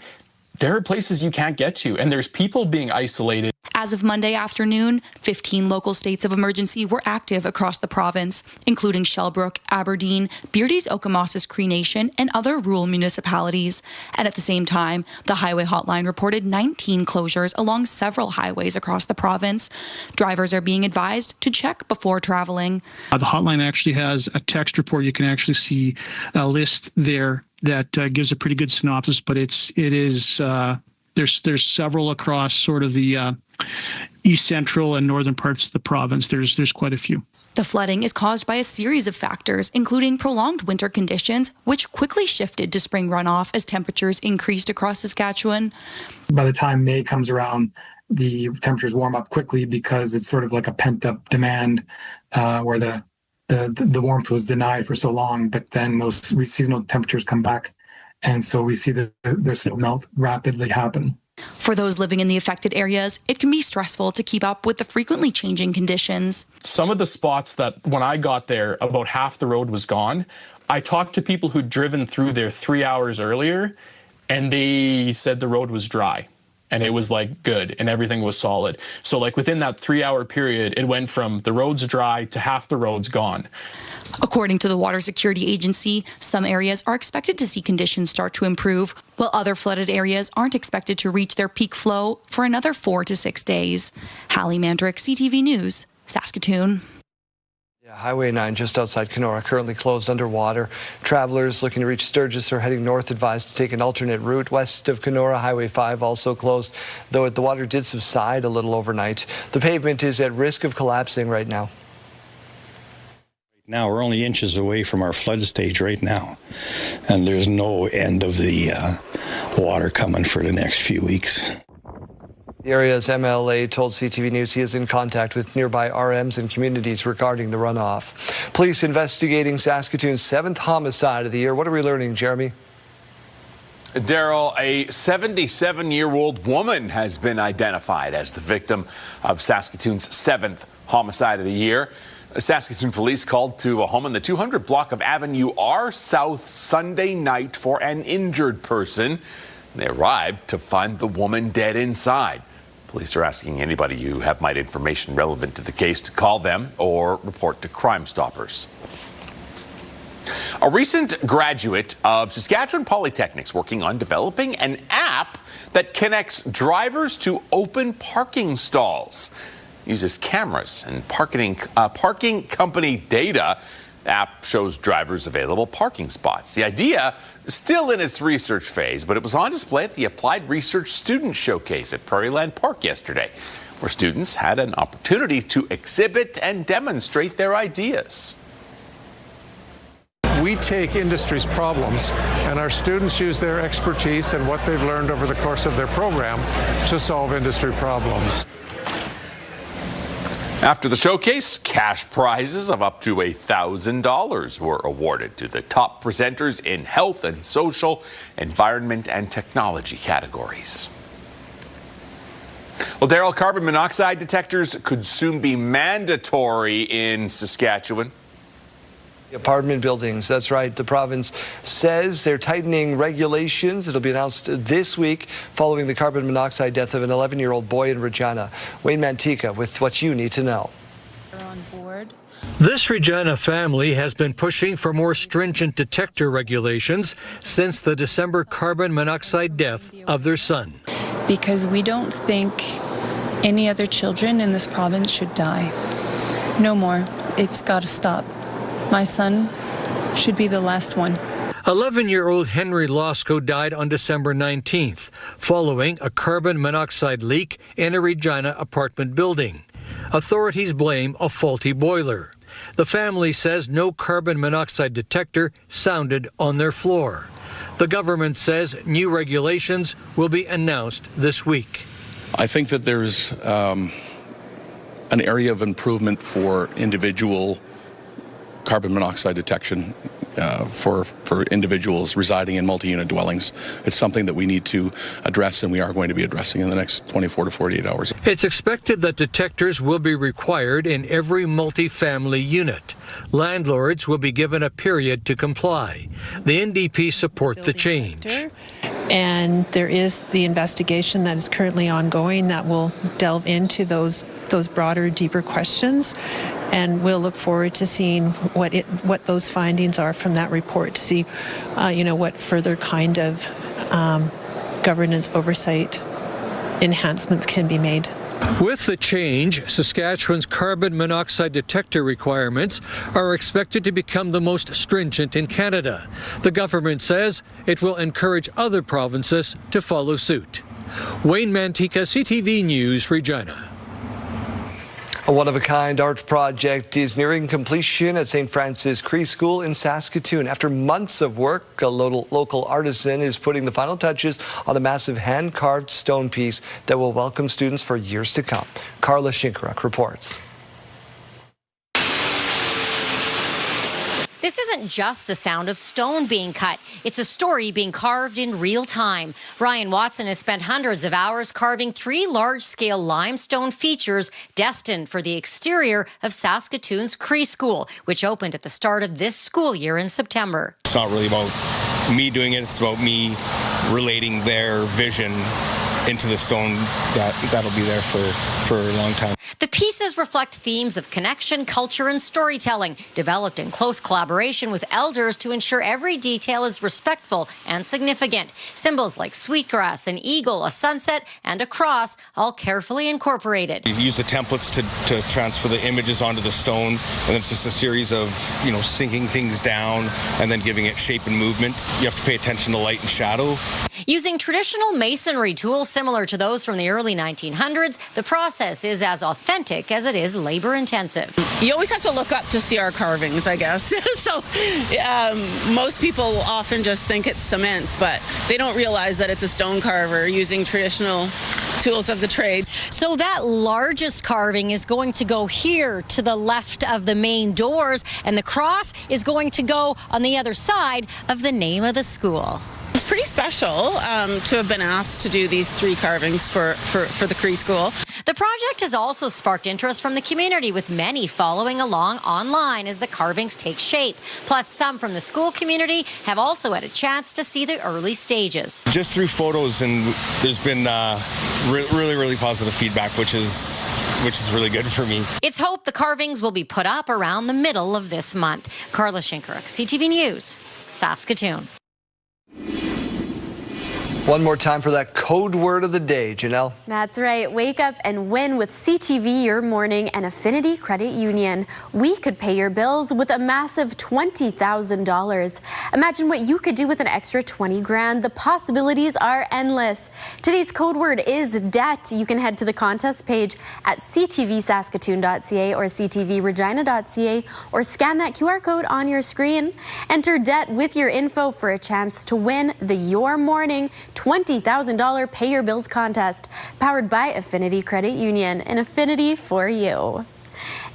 S9: there are places you can't get to, and there's people being isolated.
S17: As of Monday afternoon, 15 local states of emergency were active across the province, including Shellbrook, Aberdeen, Beardy's Okemos Cree Nation, and other rural municipalities. And at the same time, the Highway Hotline reported 19 closures along several highways across the province. Drivers are being advised to check before traveling.
S20: The hotline actually has a text report. You can actually see a list there that gives a pretty good synopsis, but there's several across sort of the east central and northern parts of the province. There's quite a few.
S17: The flooding is caused by a series of factors, including prolonged winter conditions, which quickly shifted to spring runoff as temperatures increased across Saskatchewan.
S21: By the time May comes around, the temperatures warm up quickly because it's sort of like a pent-up demand where the warmth was denied for so long, but then those seasonal temperatures come back. And so we see the melt rapidly happen.
S17: For those living in the affected areas, it can be stressful to keep up with the frequently changing conditions.
S9: Some of the spots that when I got there, about half the road was gone. I talked to people who'd driven through there 3 hours earlier, and they said the road was dry. And it was like good and everything was solid. So like within that 3 hour period, it went from the road's dry to half the road's gone.
S17: According to the Water Security Agency, some areas are expected to see conditions start to improve, while other flooded areas aren't expected to reach their peak flow for another 4 to 6 days. Hallie Mandrick, CTV News, Saskatoon.
S1: Highway 9 just outside Kenora currently closed underwater. Travelers looking to reach Sturgis or heading north advised to take an alternate route. West of Kenora, Highway 5 also closed, though the water did subside a little overnight. The pavement is at risk of collapsing right now.
S26: Now we're only inches away from our flood stage right now, and there's no end of the water coming for the next few weeks.
S1: The area's MLA told CTV News he is in contact with nearby RMs and communities regarding the runoff. Police investigating Saskatoon's 7th homicide of the year. What are we learning, Jeremy?
S8: Daryl, a 77-year-old woman has been identified as the victim of Saskatoon's 7th homicide of the year. Saskatoon police called to a home in the 200 block of Avenue R South Sunday night for an injured person. They arrived to find the woman dead inside. Police are asking anybody who might have information relevant to the case to call them or report to Crime Stoppers. A recent graduate of Saskatchewan Polytechnic's working on developing an app that connects drivers to open parking stalls. uses cameras and parking company data. The app shows drivers available parking spots. The idea is still in its research phase, but it was on display at the Applied Research Student Showcase at Prairieland Park yesterday, where students had an opportunity to exhibit and demonstrate their ideas.
S14: We take industry's problems, and our students use their expertise and what they've learned over the course of their program to solve industry problems.
S8: After the showcase, cash prizes of up to $1,000 were awarded to the top presenters in health and social, environment and technology categories. Well, Daryl, carbon monoxide detectors could soon be mandatory in Saskatchewan.
S1: Apartment buildings, that's right. The province says they're tightening regulations. It'll be announced this week following the carbon monoxide death of an 11-year-old boy in Regina. Wayne Mantika with what you need to know.
S7: This Regina family has been pushing for more stringent detector regulations since the December carbon monoxide death of their son.
S10: Because we don't think any other children in this province should die. No more. It's got to stop. My son should be the last one.
S7: 11-year-old Henry Losco died on December 19th following a carbon monoxide leak in a Regina apartment building. Authorities blame a faulty boiler. The family says no carbon monoxide detector sounded on their floor. The government says new regulations will be announced this week.
S12: I think that there's an area of improvement for individual carbon monoxide detection for individuals residing in multi-unit dwellings. It's something that we need to address, and we are going to be addressing in the next 24 to 48 hours.
S7: It's expected that detectors will be required in every multi-family unit. Landlords will be given a period to comply. The NDP support the change.
S18: And there is the investigation that is currently ongoing that will delve into those broader, deeper questions, and we'll look forward to seeing what those findings are from that report to see, what further kind of governance oversight enhancements can be made.
S7: With the change, Saskatchewan's carbon monoxide detector requirements are expected to become the most stringent in Canada. The government says it will encourage other provinces to follow suit. Wayne Mantika, CTV News, Regina.
S1: A one-of-a-kind art project is nearing completion at St. Francis Cree School in Saskatoon. After months of work, a local artisan is putting the final touches on a massive hand-carved stone piece that will welcome students for years to come. Carla Shinkaruk reports.
S23: This isn't just the sound of stone being cut. It's a story being carved in real time. Ryan Watson has spent hundreds of hours carving 3 large-scale limestone features destined for the exterior of Saskatoon's Cree School, which opened at the start of this school year in September.
S2: It's not really about me doing it. It's about me relating their vision into the stone that'll be there for a long time.
S23: The pieces reflect themes of connection, culture, and storytelling, developed in close collaboration with elders to ensure every detail is respectful and significant. Symbols like sweetgrass, an eagle, a sunset, and a cross, all carefully incorporated.
S2: We've used the templates to transfer the images onto the stone, and it's just a series of, sinking things down and then giving it shape and movement. You have to pay attention to light and shadow.
S23: Using traditional masonry tools similar to those from the early 1900s, the process is as authentic as it is labor-intensive.
S25: You always have to look up to see our carvings, I guess. So most people often just think it's cement, but they don't realize that it's a stone carver using traditional tools of the trade.
S23: So that largest carving is going to go here to the left of the main doors, and the cross is going to go on the other side of the name of the school.
S25: It's pretty special to have been asked to do these 3 carvings for the Cree School.
S23: The project has also sparked interest from the community, with many following along online as the carvings take shape. Plus, some from the school community have also had a chance to see the early stages.
S2: Just through photos, and there's been really positive feedback, which is really good for me.
S23: It's hoped the carvings will be put up around the middle of this month. Carla Shinkaruk, CTV News, Saskatoon.
S1: One more time for that code word of the day, Janelle.
S4: That's right. Wake up and win with CTV Your Morning and Affinity Credit Union. We could pay your bills with a massive $20,000. Imagine what you could do with an extra 20 grand. The possibilities are endless. Today's code word is debt. You can head to the contest page at ctvsaskatoon.ca or ctvregina.ca or scan that QR code on your screen. Enter debt with your info for a chance to win the Your Morning $20,000 Pay Your Bills contest, powered by Affinity Credit Union, an affinity for you.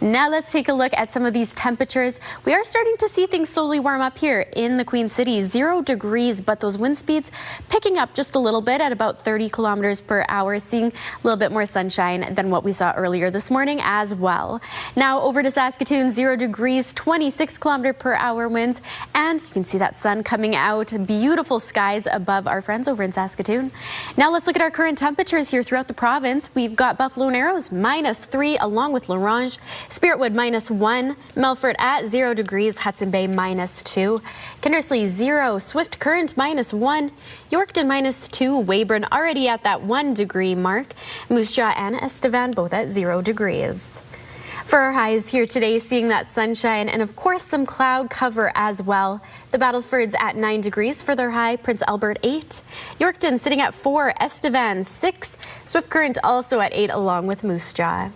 S4: Now let's take a look at some of these temperatures. We are starting to see things slowly warm up here in the Queen City. 0 degrees, but those wind speeds picking up just a little bit at about 30 kilometers per hour, seeing a little bit more sunshine than what we saw earlier this morning as well. Now over to Saskatoon, 0 degrees, 26 kilometer per hour winds, and you can see that sun coming out. Beautiful skies above our friends over in Saskatoon. Now let's look at our current temperatures here throughout the province. We've got Buffalo Narrows -3, along with La Ronge. Spiritwood -1, Melfort at 0 degrees, Hudson Bay -2, Kindersley 0, Swift Current -1, Yorkton -2, Weyburn already at that 1 degree mark, Moose Jaw and Estevan both at 0 degrees. For our highs here today, seeing that sunshine and of course some cloud cover as well. The Battlefords at 9 degrees for their high, Prince Albert 8, Yorkton sitting at 4, Estevan 6, Swift Current also at 8 along with Moose Jaw.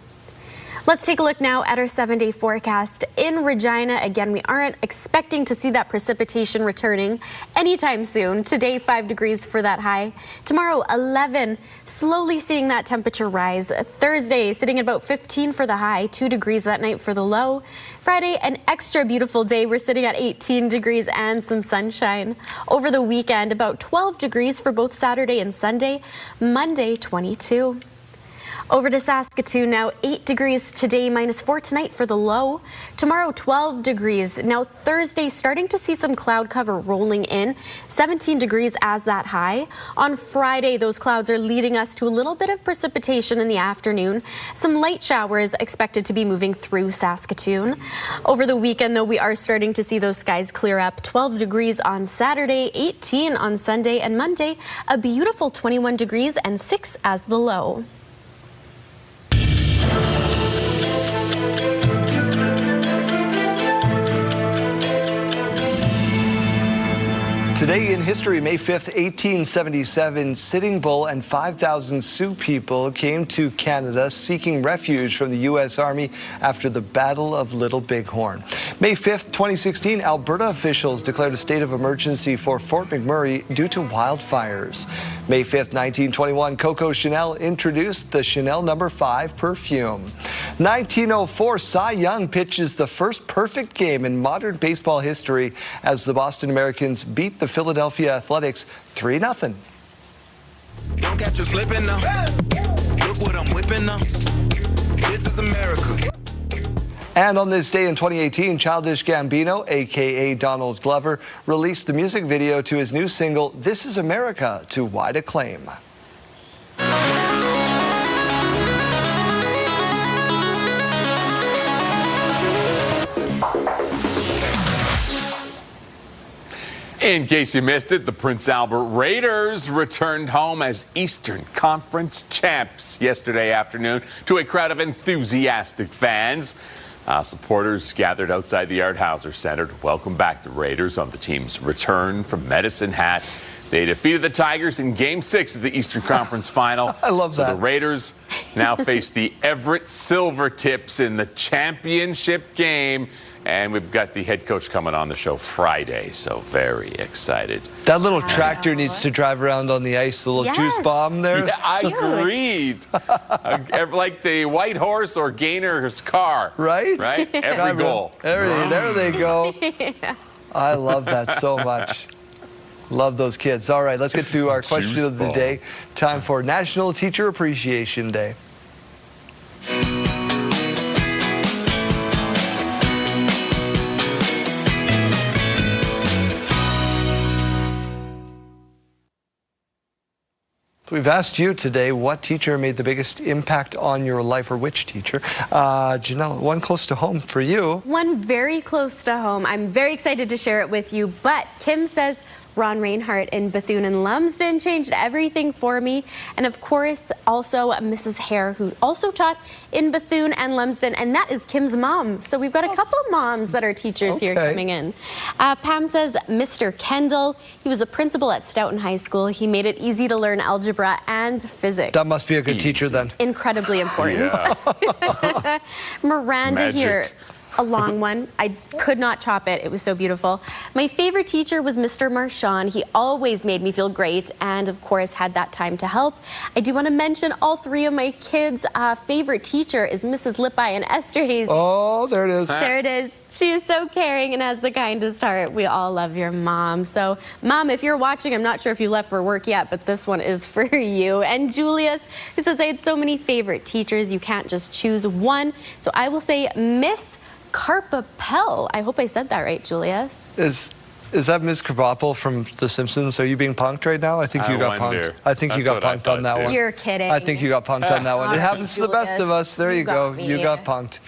S4: Let's take a look now at our 7-day forecast. In Regina, again, we aren't expecting to see that precipitation returning anytime soon. Today, 5 degrees for that high. Tomorrow, 11, slowly seeing that temperature rise. Thursday, sitting at about 15 for the high, 2 degrees that night for the low. Friday, an extra beautiful day. We're sitting at 18 degrees and some sunshine. Over the weekend, about 12 degrees for both Saturday and Sunday. Monday, 22. Over to Saskatoon now, 8 degrees today, -4 tonight for the low. Tomorrow, 12 degrees. Now Thursday, starting to see some cloud cover rolling in, 17 degrees as that high. On Friday, those clouds are leading us to a little bit of precipitation in the afternoon. Some light showers expected to be moving through Saskatoon. Over the weekend, though, we are starting to see those skies clear up. 12 degrees on Saturday, 18 on Sunday, and Monday, a beautiful 21 degrees and 6 as the low.
S1: Today in history, May 5th, 1877, Sitting Bull and 5,000 Sioux people came to Canada seeking refuge from the U.S. Army after the Battle of Little Bighorn. May 5th, 2016, Alberta officials declared a state of emergency for Fort McMurray due to wildfires. May 5th, 1921, Coco Chanel introduced the Chanel No. 5 perfume. 1904, Cy Young pitches the first perfect game in modern baseball history as the Boston Americans beat the Philadelphia Athletics 3-0.
S3: Don't catch you slipping now. Look what I'm whipping now. This is America.
S1: And on this day in 2018, Childish Gambino, a.k.a. Donald Glover, released the music video to his new single, This is America, to wide acclaim.
S8: In case you missed it, the Prince Albert Raiders returned home as Eastern Conference champs yesterday afternoon to a crowd of enthusiastic fans. Supporters gathered outside the Art Hauser Center to welcome back the Raiders on the team's return from Medicine Hat. They defeated the Tigers in Game 6 of the Eastern Conference Final.
S1: I love that.
S8: So the Raiders now face the Everett Silvertips in the championship game. And we've got the head coach coming on the show Friday, so very excited.
S1: That little tractor needs to drive around on the ice, the little juice bomb there.
S8: Yeah, I agreed. Like the White Horse or Gainer's car.
S1: Right?
S8: Right? Every goal.
S1: There they go.
S4: Yeah.
S1: I love that so much. Love those kids. All right, let's get to our question of the day. Time for National Teacher Appreciation Day. So we've asked you today what teacher made the biggest impact on your life, or which teacher. Janelle, one close to home for you.
S4: One very close to home. I'm very excited to share it with you, but Kim says, Ron Reinhardt in Bethune and Lumsden changed everything for me. And of course, also Mrs. Hare, who also taught in Bethune and Lumsden, and that is Kim's mom. So we've got a couple of moms that are teachers here coming in. Pam says, Mr. Kendall, he was a principal at Stoughton High School. He made it easy to learn algebra and physics.
S1: That must be a good teacher then.
S4: Incredibly important. Miranda here. A long one. I could not chop it. It was so beautiful. My favorite teacher was Mr. Marchand. He always made me feel great and, of course, had that time to help. I do want to mention all three of my kids' favorite teacher is Mrs. Lippi and Esther Hayes.
S1: Oh, there it is.
S4: There it is. She is so caring and has the kindest heart. We all love your mom. So, Mom, if you're watching, I'm not sure if you left for work yet, but this one is for you. And Julius, who says, I had so many favorite teachers. You can't just choose one. So I will say Miss Carpapel. I hope I said that right, Julius.
S1: Is that Ms. Krabappel from The Simpsons? Are you being punked right now? I think you got punked. I think you got punked on that one.
S4: You're kidding.
S1: I think you got punked on that one. It happens to the best of us. There you go. You got punked.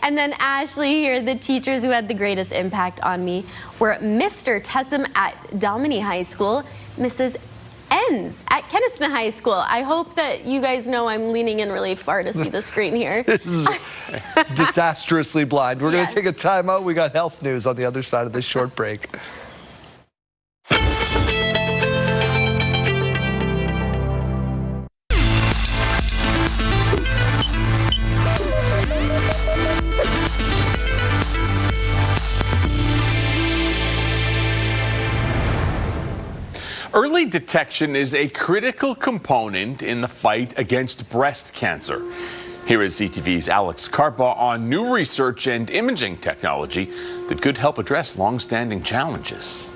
S4: And then Ashley here, the teachers who had the greatest impact on me were Mr. Tessum at Dalmany High School, Mrs. Enns at Kenniston High School. I hope that you guys know I'm leaning in really far to see the screen here.
S1: This is disastrously blind. We're going to take a time out. We got health news on the other side of this short break.
S8: Early detection is a critical component in the fight against breast cancer. Here is CTV's Alex Karpa on new research and imaging technology that could help address long-standing challenges.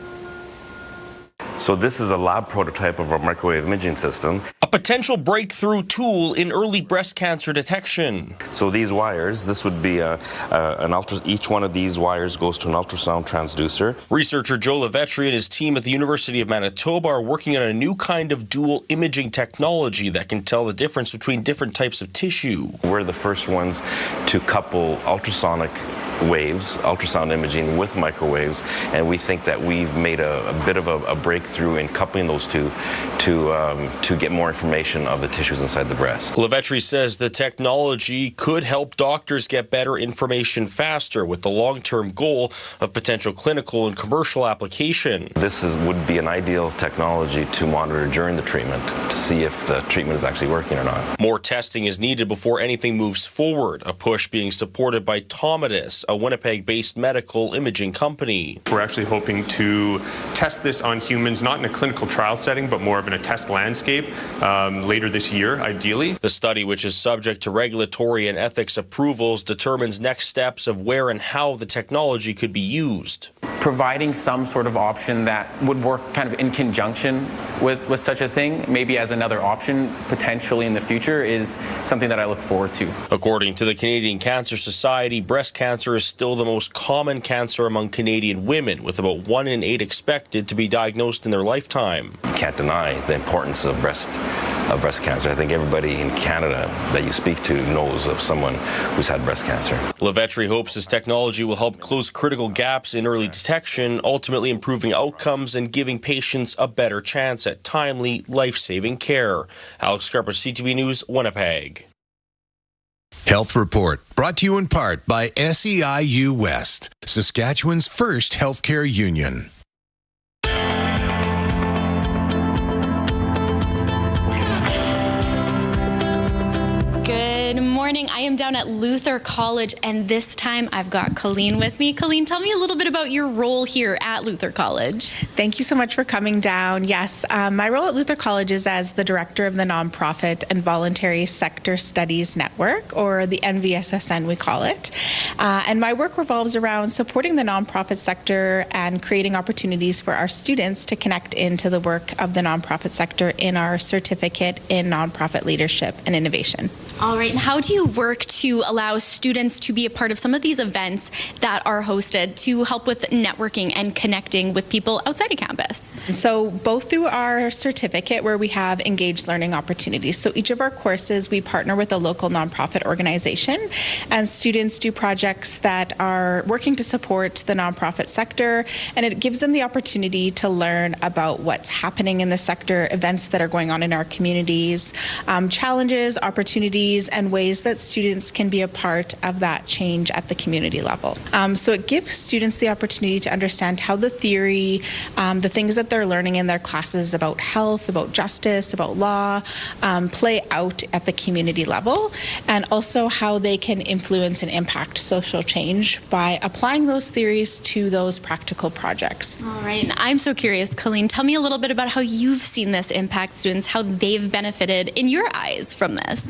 S5: So this is a lab prototype of our microwave imaging system.
S11: A potential breakthrough tool in early breast cancer detection.
S5: So these wires, this would be each one of these wires goes to an ultrasound transducer.
S11: Researcher Joe Lavetri and his team at the University of Manitoba are working on a new kind of dual imaging technology that can tell the difference between different types of tissue.
S5: We're the first ones to couple ultrasonic waves, ultrasound imaging with microwaves, and we think that we've made a bit of a breakthrough in coupling those two to get more information of the tissues inside the breast.
S11: Lavetri says the technology could help doctors get better information faster with the long-term goal of potential clinical and commercial application.
S5: This would be an ideal technology to monitor during the treatment to see if the treatment is actually working or not.
S11: More testing is needed before anything moves forward, a push being supported by Tomatis, a Winnipeg-based medical imaging company.
S13: We're actually hoping to test this on humans, not in a clinical trial setting, but more of in a test landscape later this year, ideally.
S11: The study, which is subject to regulatory and ethics approvals, determines next steps of where and how the technology could be used.
S15: Providing some sort of option that would work kind of in conjunction with such a thing, maybe as another option potentially in the future, is something that I look forward to.
S11: According to the Canadian Cancer Society, breast cancer is still the most common cancer among Canadian women, with about 1 in 8 expected to be diagnosed in their lifetime.
S5: You can't deny the importance of breast cancer. I think everybody in Canada that you speak to knows of someone who's had breast cancer.
S11: Lavetri hopes this technology will help close critical gaps in early detection, ultimately improving outcomes and giving patients a better chance at timely, life-saving care. Alex Scarpa, CTV News, Winnipeg.
S19: Health Report, brought to you in part by SEIU West, Saskatchewan's first healthcare union.
S4: Good morning. I am down at Luther College, and this time I've got Colleen with me. Colleen, tell me a little bit about your role here at Luther College.
S22: Thank you so much for coming down. Yes, my role at Luther College is as the director of the Nonprofit and Voluntary Sector Studies Network, or the NVSSN we call it. And my work revolves around supporting the nonprofit sector and creating opportunities for our students to connect into the work of the nonprofit sector in our certificate in nonprofit leadership and innovation.
S4: All right, and how do you work to allow students to be a part of some of these events that are hosted to help with networking and connecting with people outside of campus?
S22: So both through our certificate where we have engaged learning opportunities. So each of our courses, we partner with a local nonprofit organization, and students do projects that are working to support the nonprofit sector, and it gives them the opportunity to learn about what's happening in the sector, events that are going on in our communities, challenges, opportunities, and ways that students can be a part of that change at the community level. So it gives students the opportunity to understand how the theory, the things that they're learning in their classes about health, about justice, about law, play out at the community level, and also how they can influence and impact social change by applying those theories to those practical projects.
S4: All right, and I'm so curious, Colleen, tell me a little bit about how you've seen this impact students, how they've benefited in your eyes from this.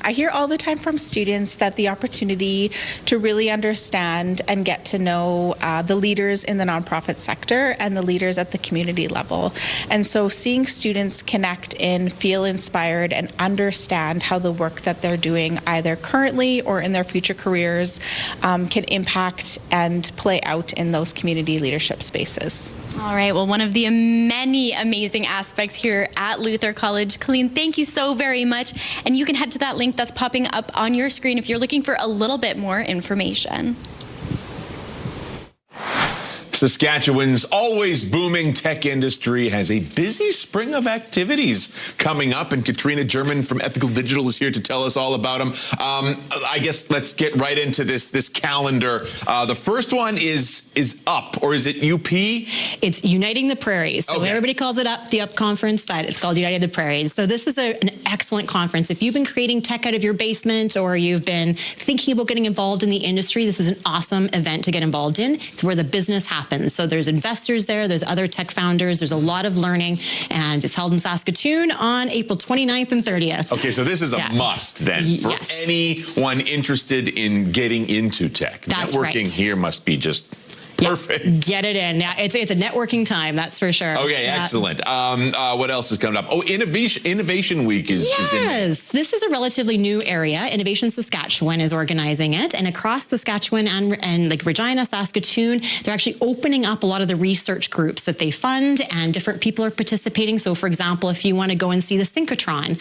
S22: I hear all the time from students that the opportunity to really understand and get to know the leaders in the nonprofit sector and the leaders at the community level. And so seeing students connect in, feel inspired, and understand how the work that they're doing either currently or in their future careers can impact and play out in those community leadership spaces.
S4: All right, well, one of the many amazing aspects here at Luther College. Colleen, thank you so very much. And you can head to that link that's popping up on your screen if you're looking for a little bit more information.
S8: Saskatchewan's always booming tech industry has a busy spring of activities coming up, and Katrina German from Ethical Digital is here to tell us all about them. I guess let's get right into this calendar. The first one is UP, or is it UP?
S6: It's Uniting the Prairies. So everybody calls it UP, the UP conference, but it's called Uniting the Prairies. So this is an excellent conference. If you've been creating tech out of your basement, or you've been thinking about getting involved in the industry, this is an awesome event to get involved in. It's where the business happens. So there's investors there, there's other tech founders, there's a lot of learning, and it's held in Saskatoon on April 29th and 30th.
S8: Okay, so this is a must then for anyone interested in getting into tech.
S6: That's
S8: Networking
S6: right.
S8: here must be just perfect.
S6: Get it in. Yeah, it's a networking time, that's for sure.
S8: Okay, excellent. What else is coming up? Oh, Innovation Week is in May.
S6: This is a relatively new area. Innovation Saskatchewan is organizing it, and across Saskatchewan and like Regina, Saskatoon, they're actually opening up a lot of the research groups that they fund, and different people are participating. So, for example, if you want to go and see the synchrotron,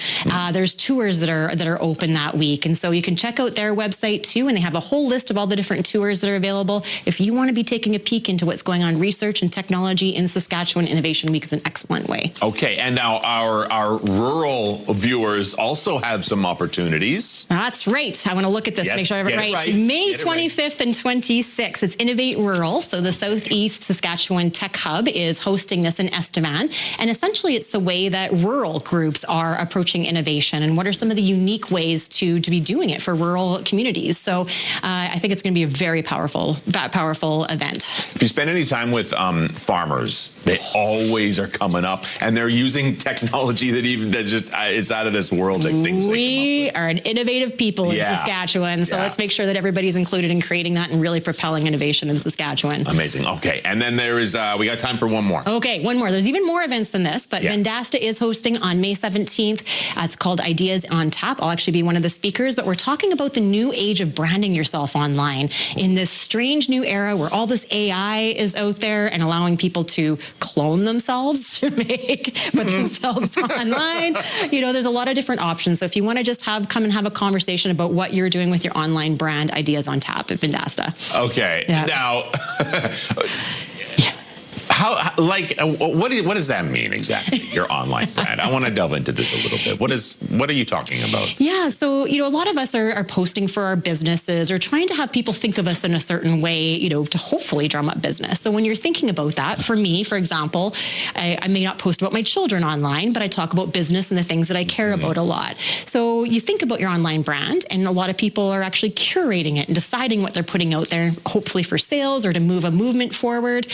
S6: there's tours that are open that week, and so you can check out their website too, and they have a whole list of all the different tours that are available. If you want to be taking a peek into what's going on research and technology in Saskatchewan, Innovation Week is an excellent way.
S8: Okay, and now our rural viewers also have some opportunities.
S6: That's right. I want to look at this, make sure I have it right. May 25th and 26th, it's Innovate Rural. So the Southeast Saskatchewan Tech Hub is hosting this in Estevan. And essentially it's the way that rural groups are approaching innovation, and what are some of the unique ways to be doing it for rural communities. So I think it's going to be a very powerful event.
S8: If you spend any time with farmers, they always are coming up, and they're using technology that just is out of this world.
S6: We are an innovative people in Saskatchewan, so let's make sure that everybody's included in creating that and really propelling innovation in Saskatchewan.
S8: Amazing. Okay, and then there is we got time for one more.
S6: Okay, one more. There's even more events than this, but Vendasta is hosting on May 17th. It's called Ideas on Tap. I'll actually be one of the speakers, but we're talking about the new age of branding yourself online in this strange new era where all this AI is out there and allowing people to clone themselves to put themselves online. You know, there's a lot of different options. So if you want to just come and have a conversation about what you're doing with your online brand, Ideas on Tap at Vendasta.
S8: Okay. Now, what does that mean exactly? Your online brand. I want to delve into this a little bit. What are you talking about?
S6: Yeah, so a lot of us are posting for our businesses or trying to have people think of us in a certain way, to hopefully drum up business. So when you're thinking about that, for me, for example, I may not post about my children online, but I talk about business and the things that I care about a lot. So you think about your online brand, and a lot of people are actually curating it and deciding what they're putting out there, hopefully for sales or to move a movement forward.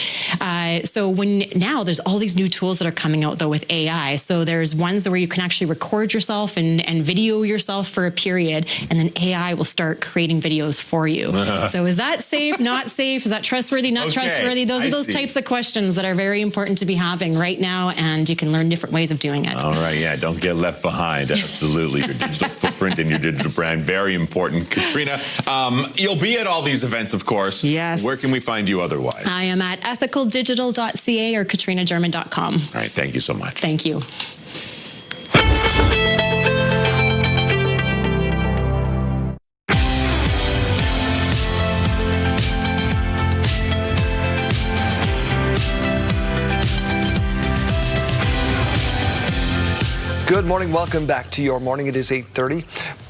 S6: So now there's all these new tools that are coming out though with AI. So there's ones where you can actually record yourself and video yourself for a period, and then AI will start creating videos for you. So is that safe, not safe? Is that trustworthy, not trustworthy? Those are those types of questions that are very important to be having right now, and you can learn different ways of doing it.
S9: All right, yeah, don't get left behind. Absolutely. Your digital footprint and your digital brand, very important. Katrina, you'll be at all these events, of course.
S6: Yes.
S9: Where can we find you otherwise?
S6: I am at ethicaldigital.ca or katrinagerman.com.
S9: All right, thank you so much.
S6: Thank you.
S1: Good morning. Welcome back to your morning. It is 8:30.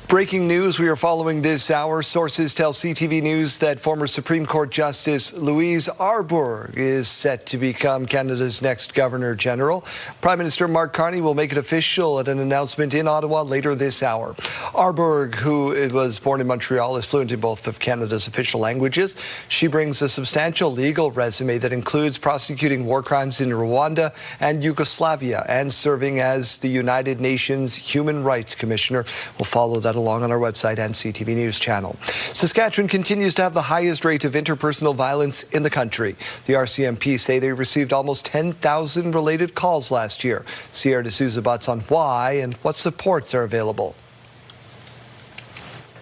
S1: Breaking news we are following this hour. Sources tell CTV News that former Supreme Court Justice Louise Arbour is set to become Canada's next Governor General. Prime Minister Mark Carney will make it official at an announcement in Ottawa later this hour. Arbour, who was born in Montreal, is fluent in both of Canada's official languages. She brings a substantial legal resume that includes prosecuting war crimes in Rwanda and Yugoslavia and serving as the United Nations Human Rights Commissioner. We'll follow that along on our website and CTV News channel. Saskatchewan continues to have the highest rate of interpersonal violence in the country. The RCMP say they received almost 10,000 related calls last year. Sierra D'Souza Butts on why and what supports are available.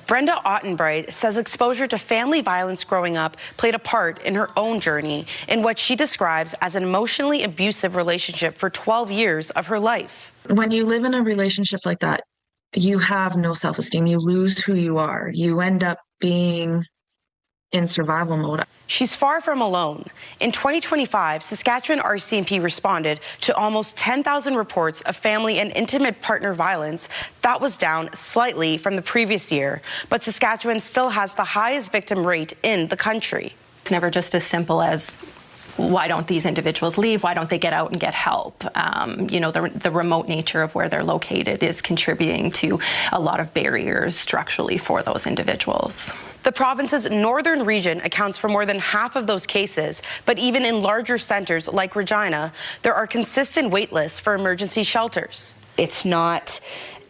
S16: Brenda Ottenbright says exposure to family violence growing up played a part in her own journey in what she describes as an emotionally abusive relationship for 12 years of her life.
S17: When you live in a relationship like that, you have no self-esteem. You lose who you are. You end up being in survival mode.
S16: She's far from alone. In 2025, Saskatchewan RCMP responded to almost 10,000 reports of family and intimate partner violence. That was down slightly from the previous year, but Saskatchewan still has the highest victim rate in the country.
S20: It's never just as simple as, why don't these individuals leave? Why don't they get out and get help? The remote nature of where they're located is contributing to a lot of barriers structurally for those individuals.
S16: The province's northern region accounts for more than half of those cases, but even in larger centers like Regina, there are consistent wait lists for emergency shelters.
S21: It's not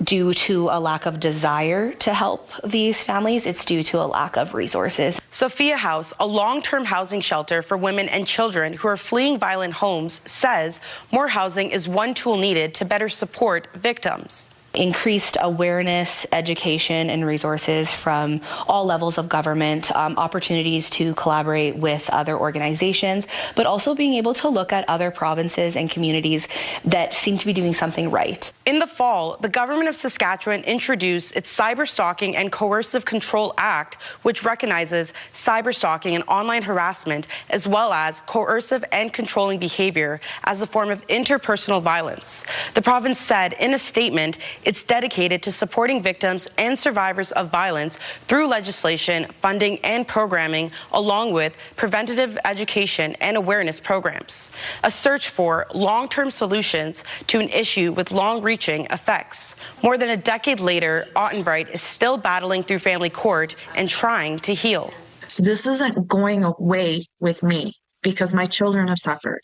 S21: due to a lack of desire to help these families, it's due to a lack of resources.
S16: Sophia House, a long-term housing shelter for women and children who are fleeing violent homes, says more housing is one tool needed to better support victims.
S21: Increased awareness, education, and resources from all levels of government, opportunities to collaborate with other organizations, but also being able to look at other provinces and communities that seem to be doing something right.
S16: In the fall, the government of Saskatchewan introduced its Cyber Stalking and Coercive Control Act, which recognizes cyber stalking and online harassment, as well as coercive and controlling behavior as a form of interpersonal violence. The province said in a statement, it's dedicated to supporting victims and survivors of violence through legislation, funding, and programming, along with preventative education and awareness programs. A search for long-term solutions to an issue with long-reaching effects. More than a decade later, Ottenbright is still battling through family court and trying to heal.
S17: So this isn't going away with me because my children have suffered.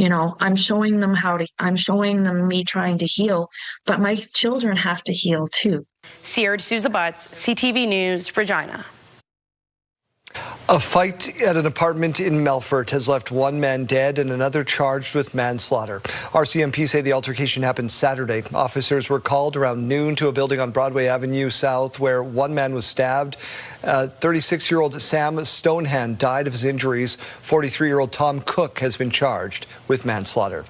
S17: I'm showing them me trying to heal, but my children have to heal too.
S16: Sierra D'Souza Butts, CTV News, Regina.
S1: A fight at an apartment in Melfort has left one man dead and another charged with manslaughter. RCMP say the altercation happened Saturday. Officers were called around noon to a building on Broadway Avenue South where one man was stabbed. 36-year-old Sam Stonehand died of his injuries. 43-year-old Tom Cook has been charged with manslaughter.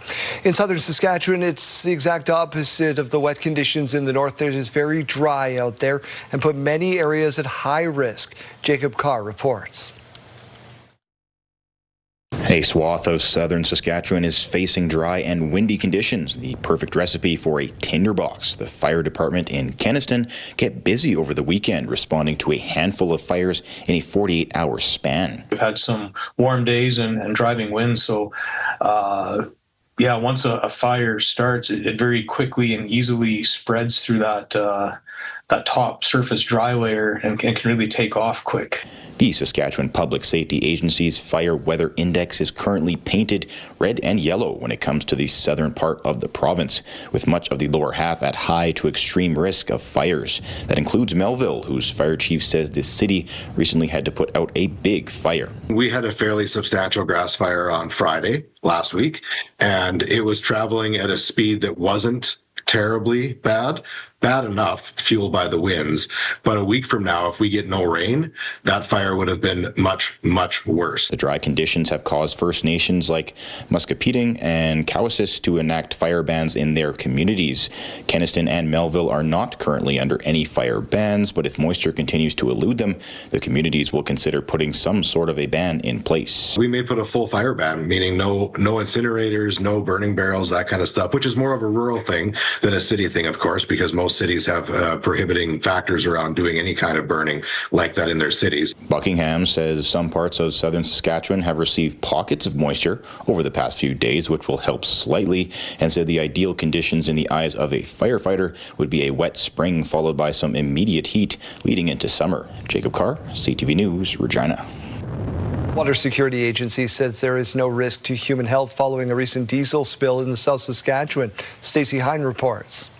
S1: In southern Saskatchewan, it's the exact opposite of the wet conditions in the north. It is very dry out there and put many areas at high risk. Jacob Carr reports.
S24: A swath of southern Saskatchewan is facing dry and windy conditions, the perfect recipe for a tinderbox. The fire department in Kenniston kept busy over the weekend, responding to a handful of fires in a 48-hour span.
S27: We've had some warm days and driving winds, so once a fire starts, it very quickly and easily spreads through that top surface dry layer and can really take off quick.
S24: The Saskatchewan Public Safety Agency's Fire Weather Index is currently painted red and yellow when it comes to the southern part of the province, with much of the lower half at high to extreme risk of fires. That includes Melville, whose fire chief says the city recently had to put out a big fire.
S7: We had a fairly substantial grass fire on Friday last week, and it was traveling at a speed that wasn't terribly bad enough, fueled by the winds. But a week from now, if we get no rain, that fire would have been much, much worse.
S24: The dry conditions have caused First Nations like Musquepetung and Cowessess to enact fire bans in their communities. Kenniston and Melville are not currently under any fire bans, but if moisture continues to elude them, the communities will consider putting some sort of a ban in place.
S7: We may put a full fire ban, meaning no incinerators, no burning barrels, that kind of stuff, which is more of a rural thing than a city thing, of course, because most cities have prohibiting factors around doing any kind of burning like that in their cities.
S24: Buckingham says some parts of southern Saskatchewan have received pockets of moisture over the past few days, which will help slightly, and said the ideal conditions in the eyes of a firefighter would be a wet spring followed by some immediate heat leading into summer. Jacob Carr, CTV News, Regina.
S1: Water Security Agency says there is no risk to human health following a recent diesel spill in the South Saskatchewan. Stacey Hine reports.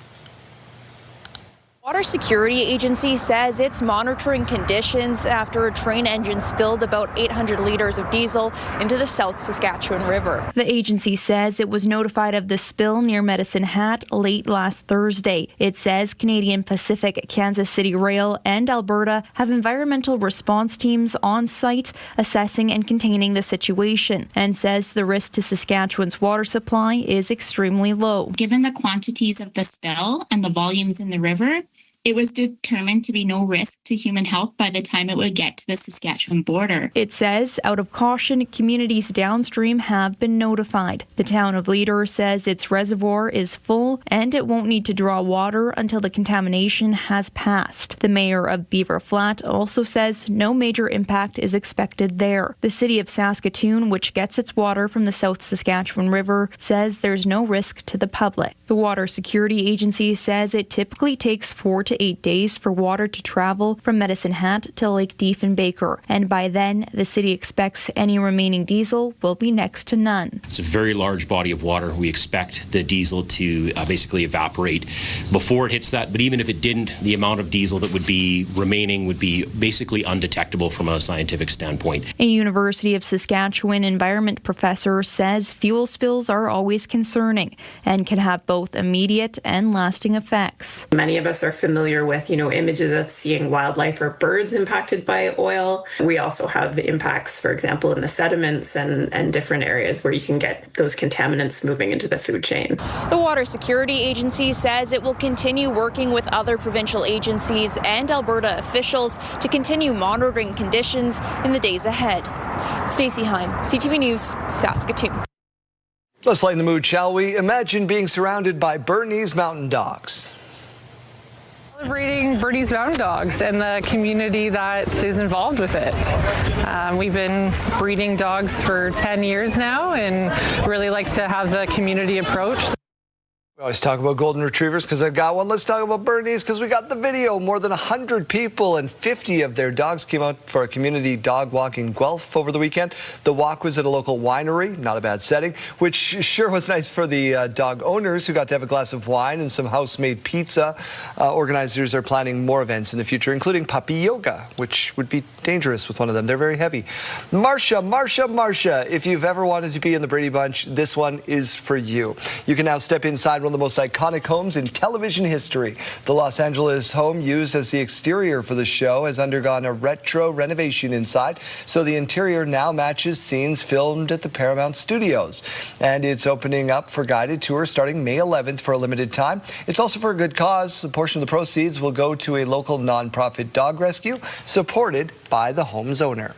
S10: Water Security Agency says it's monitoring conditions after a train engine spilled about 800 liters of diesel into the South Saskatchewan River. The agency says it was notified of the spill near Medicine Hat late last Thursday. It says Canadian Pacific, Kansas City Rail, and Alberta have environmental response teams on site assessing and containing the situation, and says the risk to Saskatchewan's water supply is extremely low.
S12: Given the quantities of the spill and the volumes in the river, it was determined to be no risk to human health by the time it would get to the Saskatchewan border.
S10: It says, out of caution, communities downstream have been notified. The town of Leader says its reservoir is full and it won't need to draw water until the contamination has passed. The mayor of Beaver Flat also says no major impact is expected there. The city of Saskatoon, which gets its water from the South Saskatchewan River, says there's no risk to the public. The Water Security Agency says it typically takes 4 to 8 days for water to travel from Medicine Hat to Lake Diefenbaker, and by then the city expects any remaining diesel will be next to none.
S14: It's a very large body of water. We expect the diesel to basically evaporate before it hits that, but even if it didn't, the amount of diesel that would be remaining would be basically undetectable from a scientific standpoint.
S10: A University of Saskatchewan environment professor says fuel spills are always concerning and can have both immediate and lasting effects.
S18: Many of us are familiar with, images of seeing wildlife or birds impacted by oil. We also have the impacts, for example, in the sediments and different areas where you can get those contaminants moving into the food chain.
S10: The Water Security Agency says it will continue working with other provincial agencies and Alberta officials to continue monitoring conditions in the days ahead. Stacey Hine, CTV News, Saskatoon.
S1: Let's lighten the mood, shall we? Imagine being surrounded by Bernese mountain dogs.
S25: Celebrating Bernese mountain dogs and the community that is involved with it. We've been breeding dogs for 10 years now and really like to have the community approach.
S1: We always talk about golden retrievers because I've got one. Let's talk about Bernese because we got the video. More than 100 people and 50 of their dogs came out for a community dog walk in Guelph over the weekend. The walk was at a local winery, not a bad setting, which sure was nice for the dog owners who got to have a glass of wine and some house-made pizza. Organizers are planning more events in the future, including puppy yoga, which would be dangerous with one of them. They're very heavy. Marcia, if you've ever wanted to be in the Brady Bunch, this one is for you. You can now step inside one of the most iconic homes in television history. The Los Angeles home used as the exterior for the show has undergone a retro renovation inside, so the interior now matches scenes filmed at the Paramount Studios. And it's opening up for guided tours starting May 11th for a limited time. It's also for a good cause. A portion of the proceeds will go to a local nonprofit dog rescue supported by the home's owner.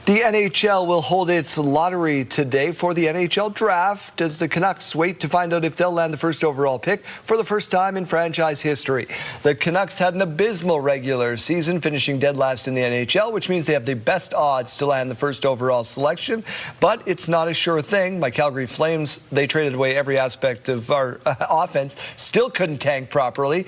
S1: The NHL will hold its lottery today for the NHL draft as the Canucks wait to find out if they'll land the first overall pick for the first time in franchise history. The Canucks had an abysmal regular season, finishing dead last in the NHL, which means they have the best odds to land the first overall selection, but it's not a sure thing. My Calgary Flames, they traded away every aspect of our offense, still couldn't tank properly.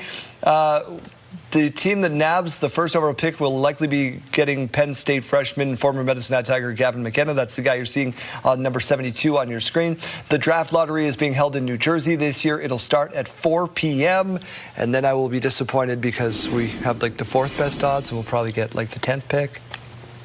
S1: The team that nabs the first overall pick will likely be getting Penn State freshman, former Medicine Hat Tiger Gavin McKenna. That's the guy you're seeing on number 72 on your screen. The draft lottery is being held in New Jersey this year. It'll start at 4 p.m. And then I will be disappointed because we have like the 4th best odds, and we'll probably get like the 10th pick.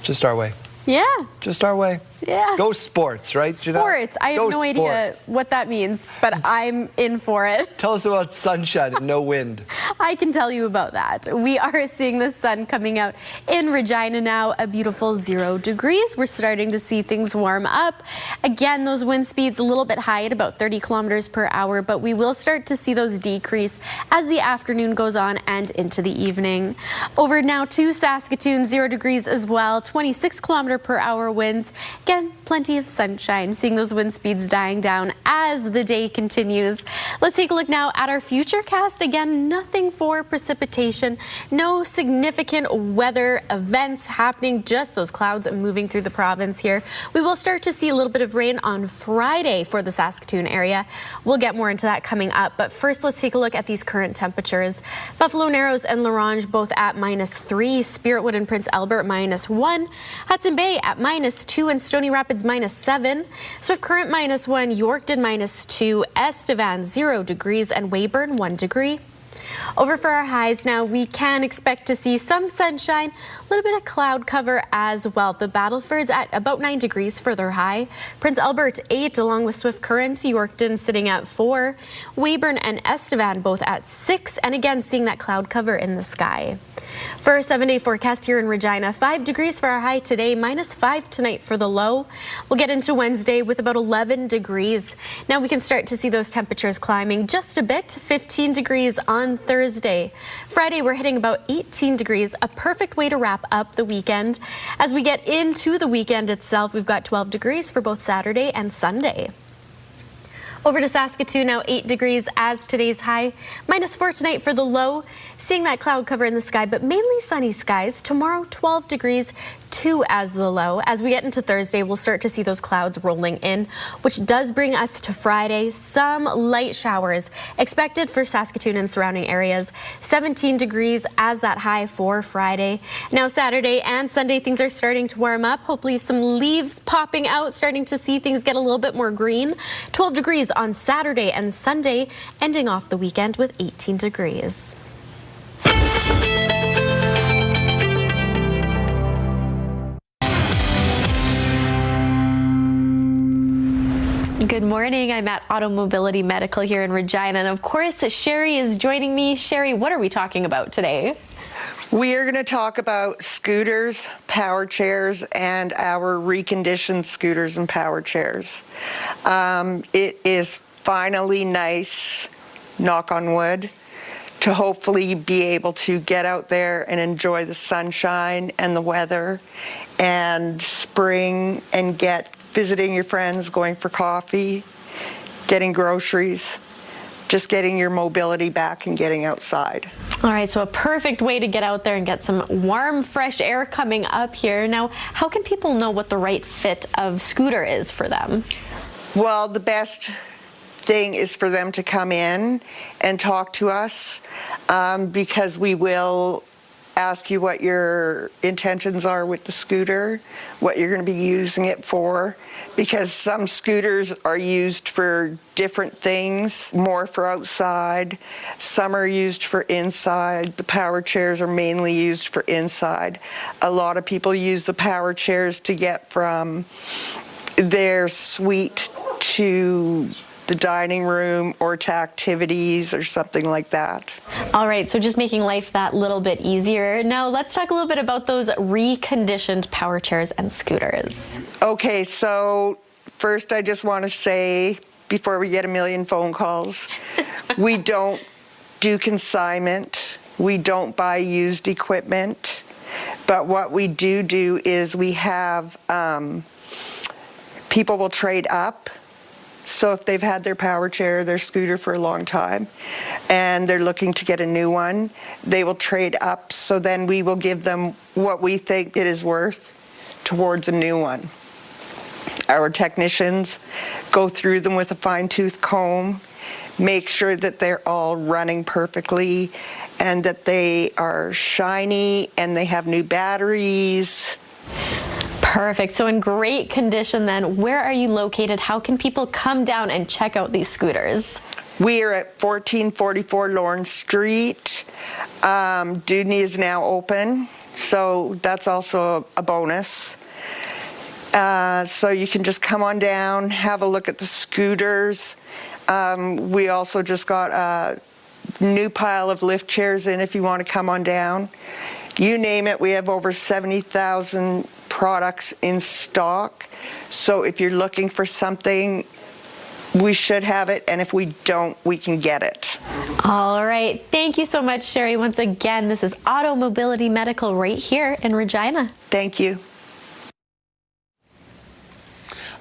S1: Just our way.
S4: Yeah.
S1: Just our way.
S4: Yeah.
S1: Go sports, right?
S4: Sports. I have no idea what that means, but I'm in for it.
S1: Tell us about sunshine and no wind.
S4: I can tell you about that. We are seeing the sun coming out in Regina now, a beautiful 0 degrees. We're starting to see things warm up. Again, those wind speeds a little bit high at about 30 kilometers per hour, but we will start to see those decrease as the afternoon goes on and into the evening. Over now to Saskatoon, 0 degrees as well, 26 kilometer per hour winds. Again, plenty of sunshine, seeing those wind speeds dying down as the day continues. Let's take a look now at our futurecast. Again, nothing for precipitation, no significant weather events happening, just those clouds moving through the province here. We will start to see a little bit of rain on Friday for the Saskatoon area. We'll get more into that coming up, but first let's take a look at these current temperatures. Buffalo Narrows and La Ronge both at -3, Spiritwood and Prince Albert -1, Hudson Bay at -2, and Stony Rapids -7, Swift Current -1, Yorkton -2, Estevan 0 degrees, and Weyburn 1 degree. Over for our highs now, we can expect to see some sunshine, a little bit of cloud cover as well. The Battleford's at about 9 degrees for their high. Prince Albert 8 along with Swift Current, Yorkton sitting at 4, Weyburn and Estevan both at 6, and again seeing that cloud cover in the sky. For our 7-day forecast here in Regina, 5 degrees for our high today, -5 tonight for the low. We'll get into Wednesday with about 11 degrees. Now we can start to see those temperatures climbing just a bit, 15 degrees on Thursday. Friday, we're hitting about 18 degrees, a perfect way to wrap up the weekend. As we get into the weekend itself, we've got 12 degrees for both Saturday and Sunday. Over to Saskatoon now, 8 degrees as today's high, -4 tonight for the low. Seeing that cloud cover in the sky, but mainly sunny skies. Tomorrow, 12 degrees, 2 as the low. As we get into Thursday, we'll start to see those clouds rolling in, which does bring us to Friday. Some light showers expected for Saskatoon and surrounding areas. 17 degrees as that high for Friday. Now Saturday and Sunday, things are starting to warm up. Hopefully some leaves popping out, starting to see things get a little bit more green. 12 degrees on Saturday and Sunday, ending off the weekend with 18 degrees. Good morning. I'm at Automobility Medical here in Regina, and of course Sherry is joining me. Sherry, what are we talking about today?
S2: We are going to talk about scooters, power chairs, and our reconditioned scooters and power chairs. It is finally nice, knock on wood, to hopefully be able to get out there and enjoy the sunshine and the weather and spring and visiting your friends, going for coffee, getting groceries, just getting your mobility back and getting outside.
S4: All right, so a perfect way to get out there and get some warm, fresh air coming up here. Now, how can people know what the right fit of scooter is for them?
S2: Well, the best thing is for them to come in and talk to us because we will ask you what your intentions are with the scooter, what you're going to be using it for, because some scooters are used for different things, more for outside, some are used for inside. The power chairs are mainly used for inside. A lot of people use the power chairs to get from their suite to the dining room or to activities or something like that.
S4: All right, so just making life that little bit easier. Now let's talk a little bit about those reconditioned power chairs and scooters.
S2: Okay, so first I just want to say, before we get a million phone calls, we don't do consignment, we don't buy used equipment, but what we do is we have, people will trade up. So if they've had their power chair, their scooter for a long time, and they're looking to get a new one, they will trade up. So then we will give them what we think it is worth towards a new one. Our technicians go through them with a fine-tooth comb, make sure that they're all running perfectly, and that they are shiny and they have new batteries.
S4: Perfect. So in great condition then. Where are you located? How can people come down and check out these scooters?
S2: We are at 1444 Lawrence Street. Dudney is now open, so that's also a bonus. So you can just come on down, have a look at the scooters. We also just got a new pile of lift chairs in if you want to come on down. You name it, we have over 70,000 products in stock. So if you're looking for something, we should have it, and if we don't, we can get it.
S4: All right. Thank you so much, Sherry. Once again, this is Auto Mobility Medical right here in Regina.
S2: Thank you.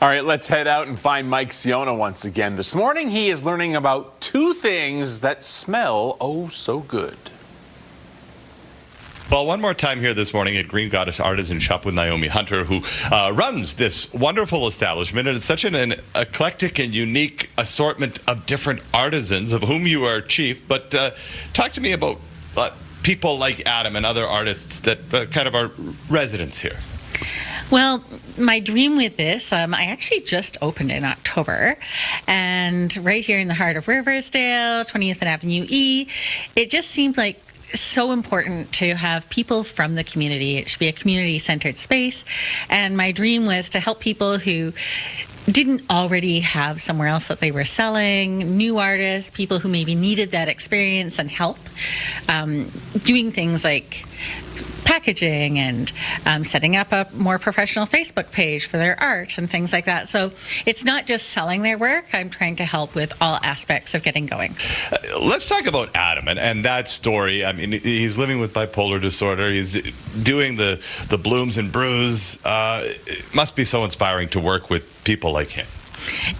S8: All right, let's head out and find Mike Siona once again. This morning, he is learning about two things that smell oh so good.
S3: Well, one more time here this morning at Green Goddess Artisan Shop with Naomi Hunter, who runs this wonderful establishment. And it's such an eclectic and unique assortment of different artisans, of whom you are chief. But talk to me about people like Adam and other artists that kind of are residents here.
S5: Well, my dream with this, I actually just opened in October, and right here in the heart of Riversdale, 20th and Avenue E, it just seemed like so important to have people from the community. It should be a community-centered space, and my dream was to help people who didn't already have somewhere else that they were selling, new artists, people who maybe needed that experience and help, doing things like packaging and setting up a more professional Facebook page for their art and things like that. So it's not just selling their work. I'm trying to help with all aspects of getting going.
S3: Let's talk about Adam and that story. I mean, he's living with bipolar disorder. He's doing the blooms and brews. It must be so inspiring to work with people like him.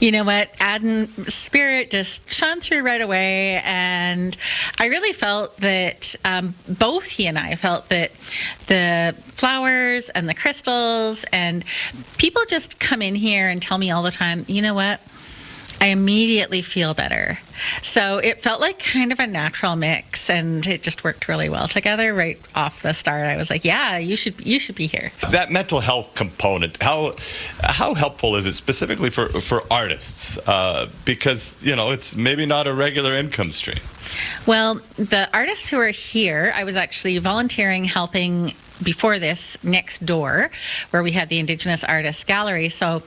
S5: You know what? Adam's spirit just shone through right away, and I really felt that both he and I felt that the flowers and the crystals, and people just come in here and tell me all the time, you know what? I immediately feel better. So it felt like kind of a natural mix, and it just worked really well together right off the start. I was like, yeah, you should be here.
S3: That mental health component, how helpful is it specifically for artists? Because, you know, it's maybe not a regular income stream.
S5: Well, the artists who are here, I was actually volunteering, helping before this next door, where we had the Indigenous Artists Gallery. So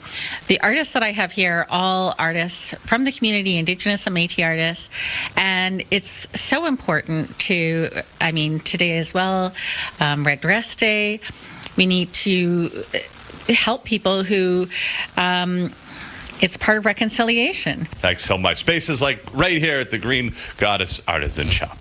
S5: the artists that I have here are all artists from the community, Indigenous and Métis artists, and it's so important to, I mean, today as well, Red Dress Day, we need to help people who it's part of reconciliation.
S3: Thanks so much. Spaces like right here at the Green Goddess Artisan Shop.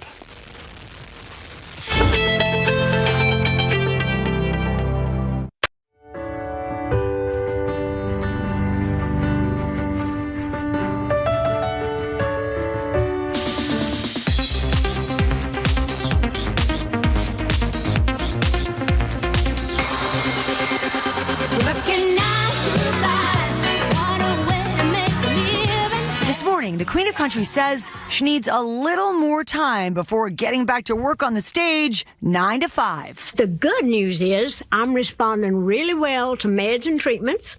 S11: The Queen of Country says she needs a little more time before getting back to work on the stage 9 to 5.
S13: The good news is I'm responding really well to meds and treatments,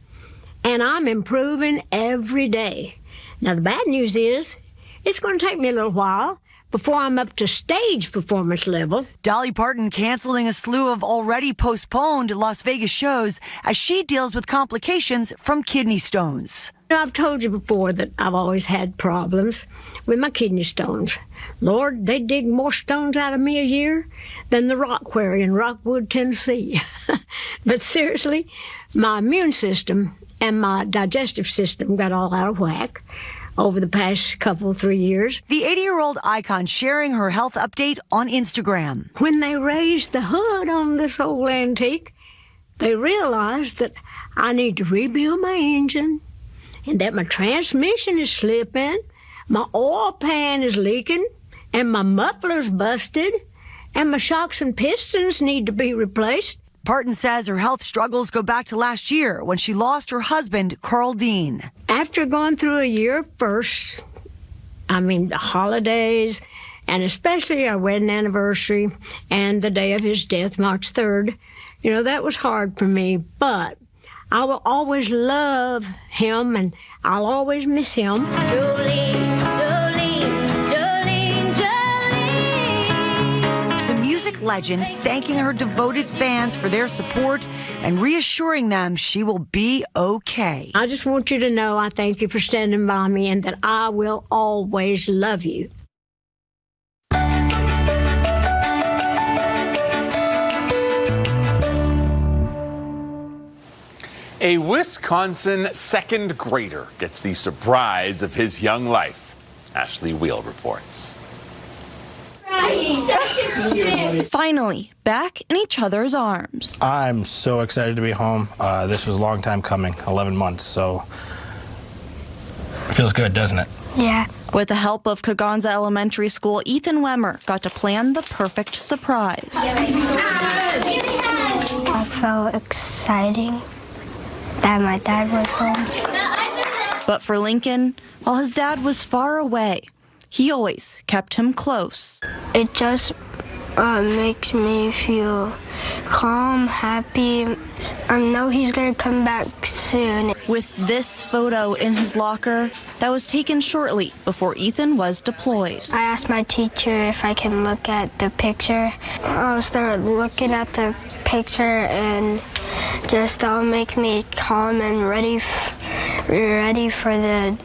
S13: and I'm improving every day. Now, the bad news is it's going to take me a little while before I'm up to stage performance level.
S11: Dolly Parton canceling a slew of already postponed Las Vegas shows as she deals with complications from kidney stones.
S13: I've told you before that I've always had problems with my kidney stones. Lord, they dig more stones out of me a year than the rock quarry in Rockwood, Tennessee. But seriously, my immune system and my digestive system got all out of whack over the past 3 years.
S11: The 80-year-old icon sharing her health update on Instagram.
S13: When they raised the hood on this old antique, they realized that I need to rebuild my engine, and that my transmission is slipping, my oil pan is leaking, and my muffler's busted, and my shocks and pistons need to be replaced.
S11: Parton says her health struggles go back to last year when she lost her husband, Carl Dean.
S13: After going through a year of firsts, the holidays and especially our wedding anniversary and the day of his death, March 3rd. You know, that was hard for me, but I will always love him, and I'll always miss him. Jolene, Jolene, Jolene, Jolene.
S11: The music legend thanking her devoted fans for their support and reassuring them she will be okay.
S13: I just want you to know I thank you for standing by me and that I will always love you.
S8: A Wisconsin second grader gets the surprise of his young life. Ashley Wheel reports.
S11: Finally, back in each other's arms.
S6: I'm so excited to be home. This was a long time coming, 11 months, so it feels good, doesn't it?
S11: Yeah. With the help of Kaganza Elementary School, Ethan Wemmer got to plan the perfect surprise.
S9: I felt exciting that my dad was home.
S11: But for Lincoln, while his dad was far away, he always kept him close.
S9: It just makes me feel calm, happy. I know he's going to come back soon.
S11: With this photo in his locker that was taken shortly before Ethan was deployed.
S9: I asked my teacher if I can look at the picture. I'll start looking at the picture and just that'll make me calm and ready for the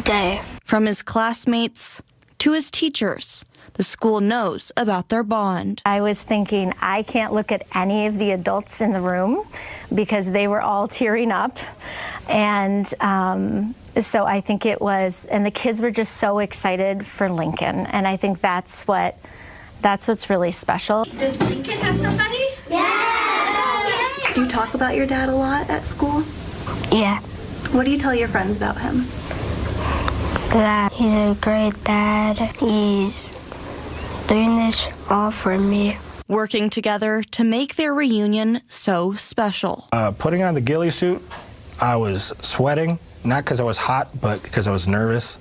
S9: day.
S11: From his classmates to his teachers, the school knows about their bond.
S15: I was thinking, I can't look at any of the adults in the room because they were all tearing up. And so I think it was, and the kids were just so excited for Lincoln. And I think that's what's really special.
S19: Does Lincoln have somebody?
S9: Yeah!
S19: Do you talk about your dad a lot at school?
S9: Yeah.
S19: What do you tell your friends about him?
S9: That he's a great dad. He's doing this all for me.
S11: Working together to make their reunion so special.
S6: Putting on the ghillie suit, I was sweating, not because I was hot, but because I was nervous,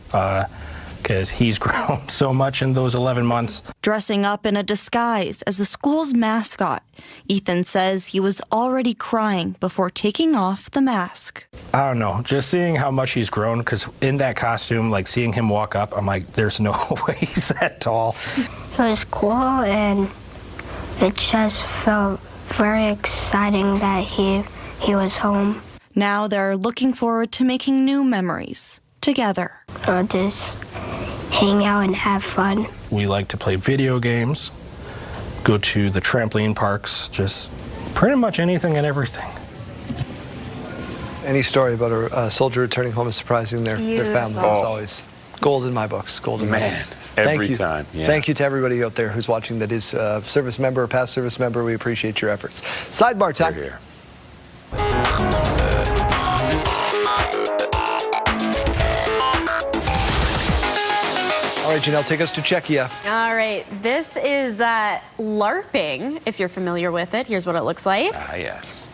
S6: because he's grown so much in those 11 months.
S11: Dressing up in a disguise as the school's mascot, Ethan says he was already crying before taking off the mask.
S6: I don't know, just seeing how much he's grown, because in that costume, like seeing him walk up, I'm like, there's no way he's that tall.
S9: It was cool, and it just felt very exciting that he was home.
S11: Now they're looking forward to making new memories together.
S9: Just hang out and have fun.
S6: We like to play video games, go to the trampoline parks, just pretty much anything and everything.
S1: Any story about a soldier returning home and surprising their family is always gold in my books. Gold in my books.
S8: Every time. Yeah.
S1: Thank you to everybody out there who's watching that is a service member or past service member. We appreciate your efforts. Sidebar time.
S8: Here.
S1: All right, Janelle, take us to Czechia.
S4: All right, this is LARPing, if you're familiar with it. Here's what it looks like.
S8: Ah, yes.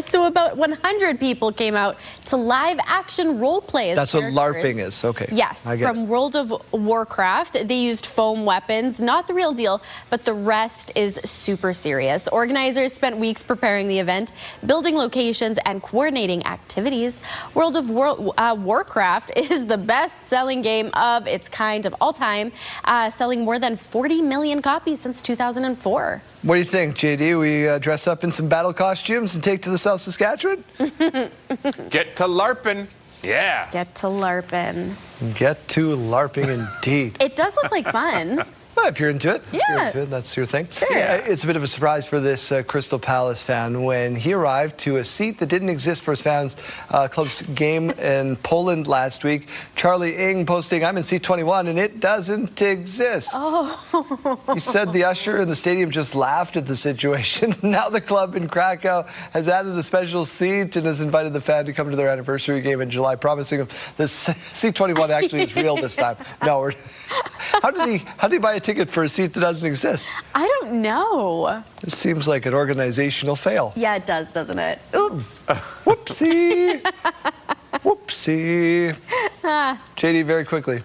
S4: So about 100 people came out to live action role play as
S1: That's what
S4: characters.
S1: LARPing is, okay.
S4: Yes, from World of Warcraft. They used foam weapons, not the real deal, but the rest is super serious. Organizers spent weeks preparing the event, building locations and coordinating activities. World of Warcraft is the best-selling game of its kind of all time, selling more than 40 million copies since 2004.
S1: What do you think, JD? We dress up in some battle costumes and take to the South Saskatchewan?
S8: Get to LARPing. Yeah.
S4: Get to LARPing.
S1: Get to LARPing indeed.
S4: It does look like fun.
S1: Well, if you're into it,
S4: Yeah.
S1: if you're into it, that's your thing.
S4: Sure.
S1: It's a bit of a surprise for this Crystal Palace fan when he arrived to a seat that didn't exist for his fans' club's game in Poland last week. Charlie Ing posting, "I'm in seat 21 and it doesn't exist."
S4: Oh.
S1: He said the usher in the stadium just laughed at the situation. Now the club in Krakow has added a special seat and has invited the fan to come to their anniversary game in July, promising him the seat 21 actually is real this time. No, how did he buy a ticket for a seat that doesn't exist?
S4: I don't know.
S1: This seems like an organizational fail.
S4: Yeah, it does, doesn't it? Oops.
S1: Whoopsie. Whoopsie. JD, very quickly.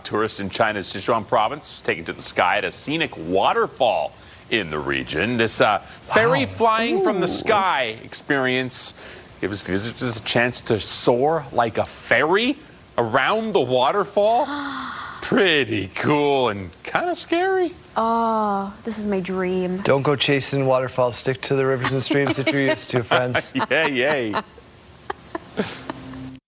S8: Tourists in China's Sichuan province taken to the sky at a scenic waterfall in the region. This ferry flying from the sky experience gives visitors a chance to soar like a ferry around the waterfall. Pretty cool and kind of scary.
S4: Oh, this is my dream.
S1: Don't go chasing waterfalls. Stick to the rivers and streams that you're used to, friends.
S8: Yay.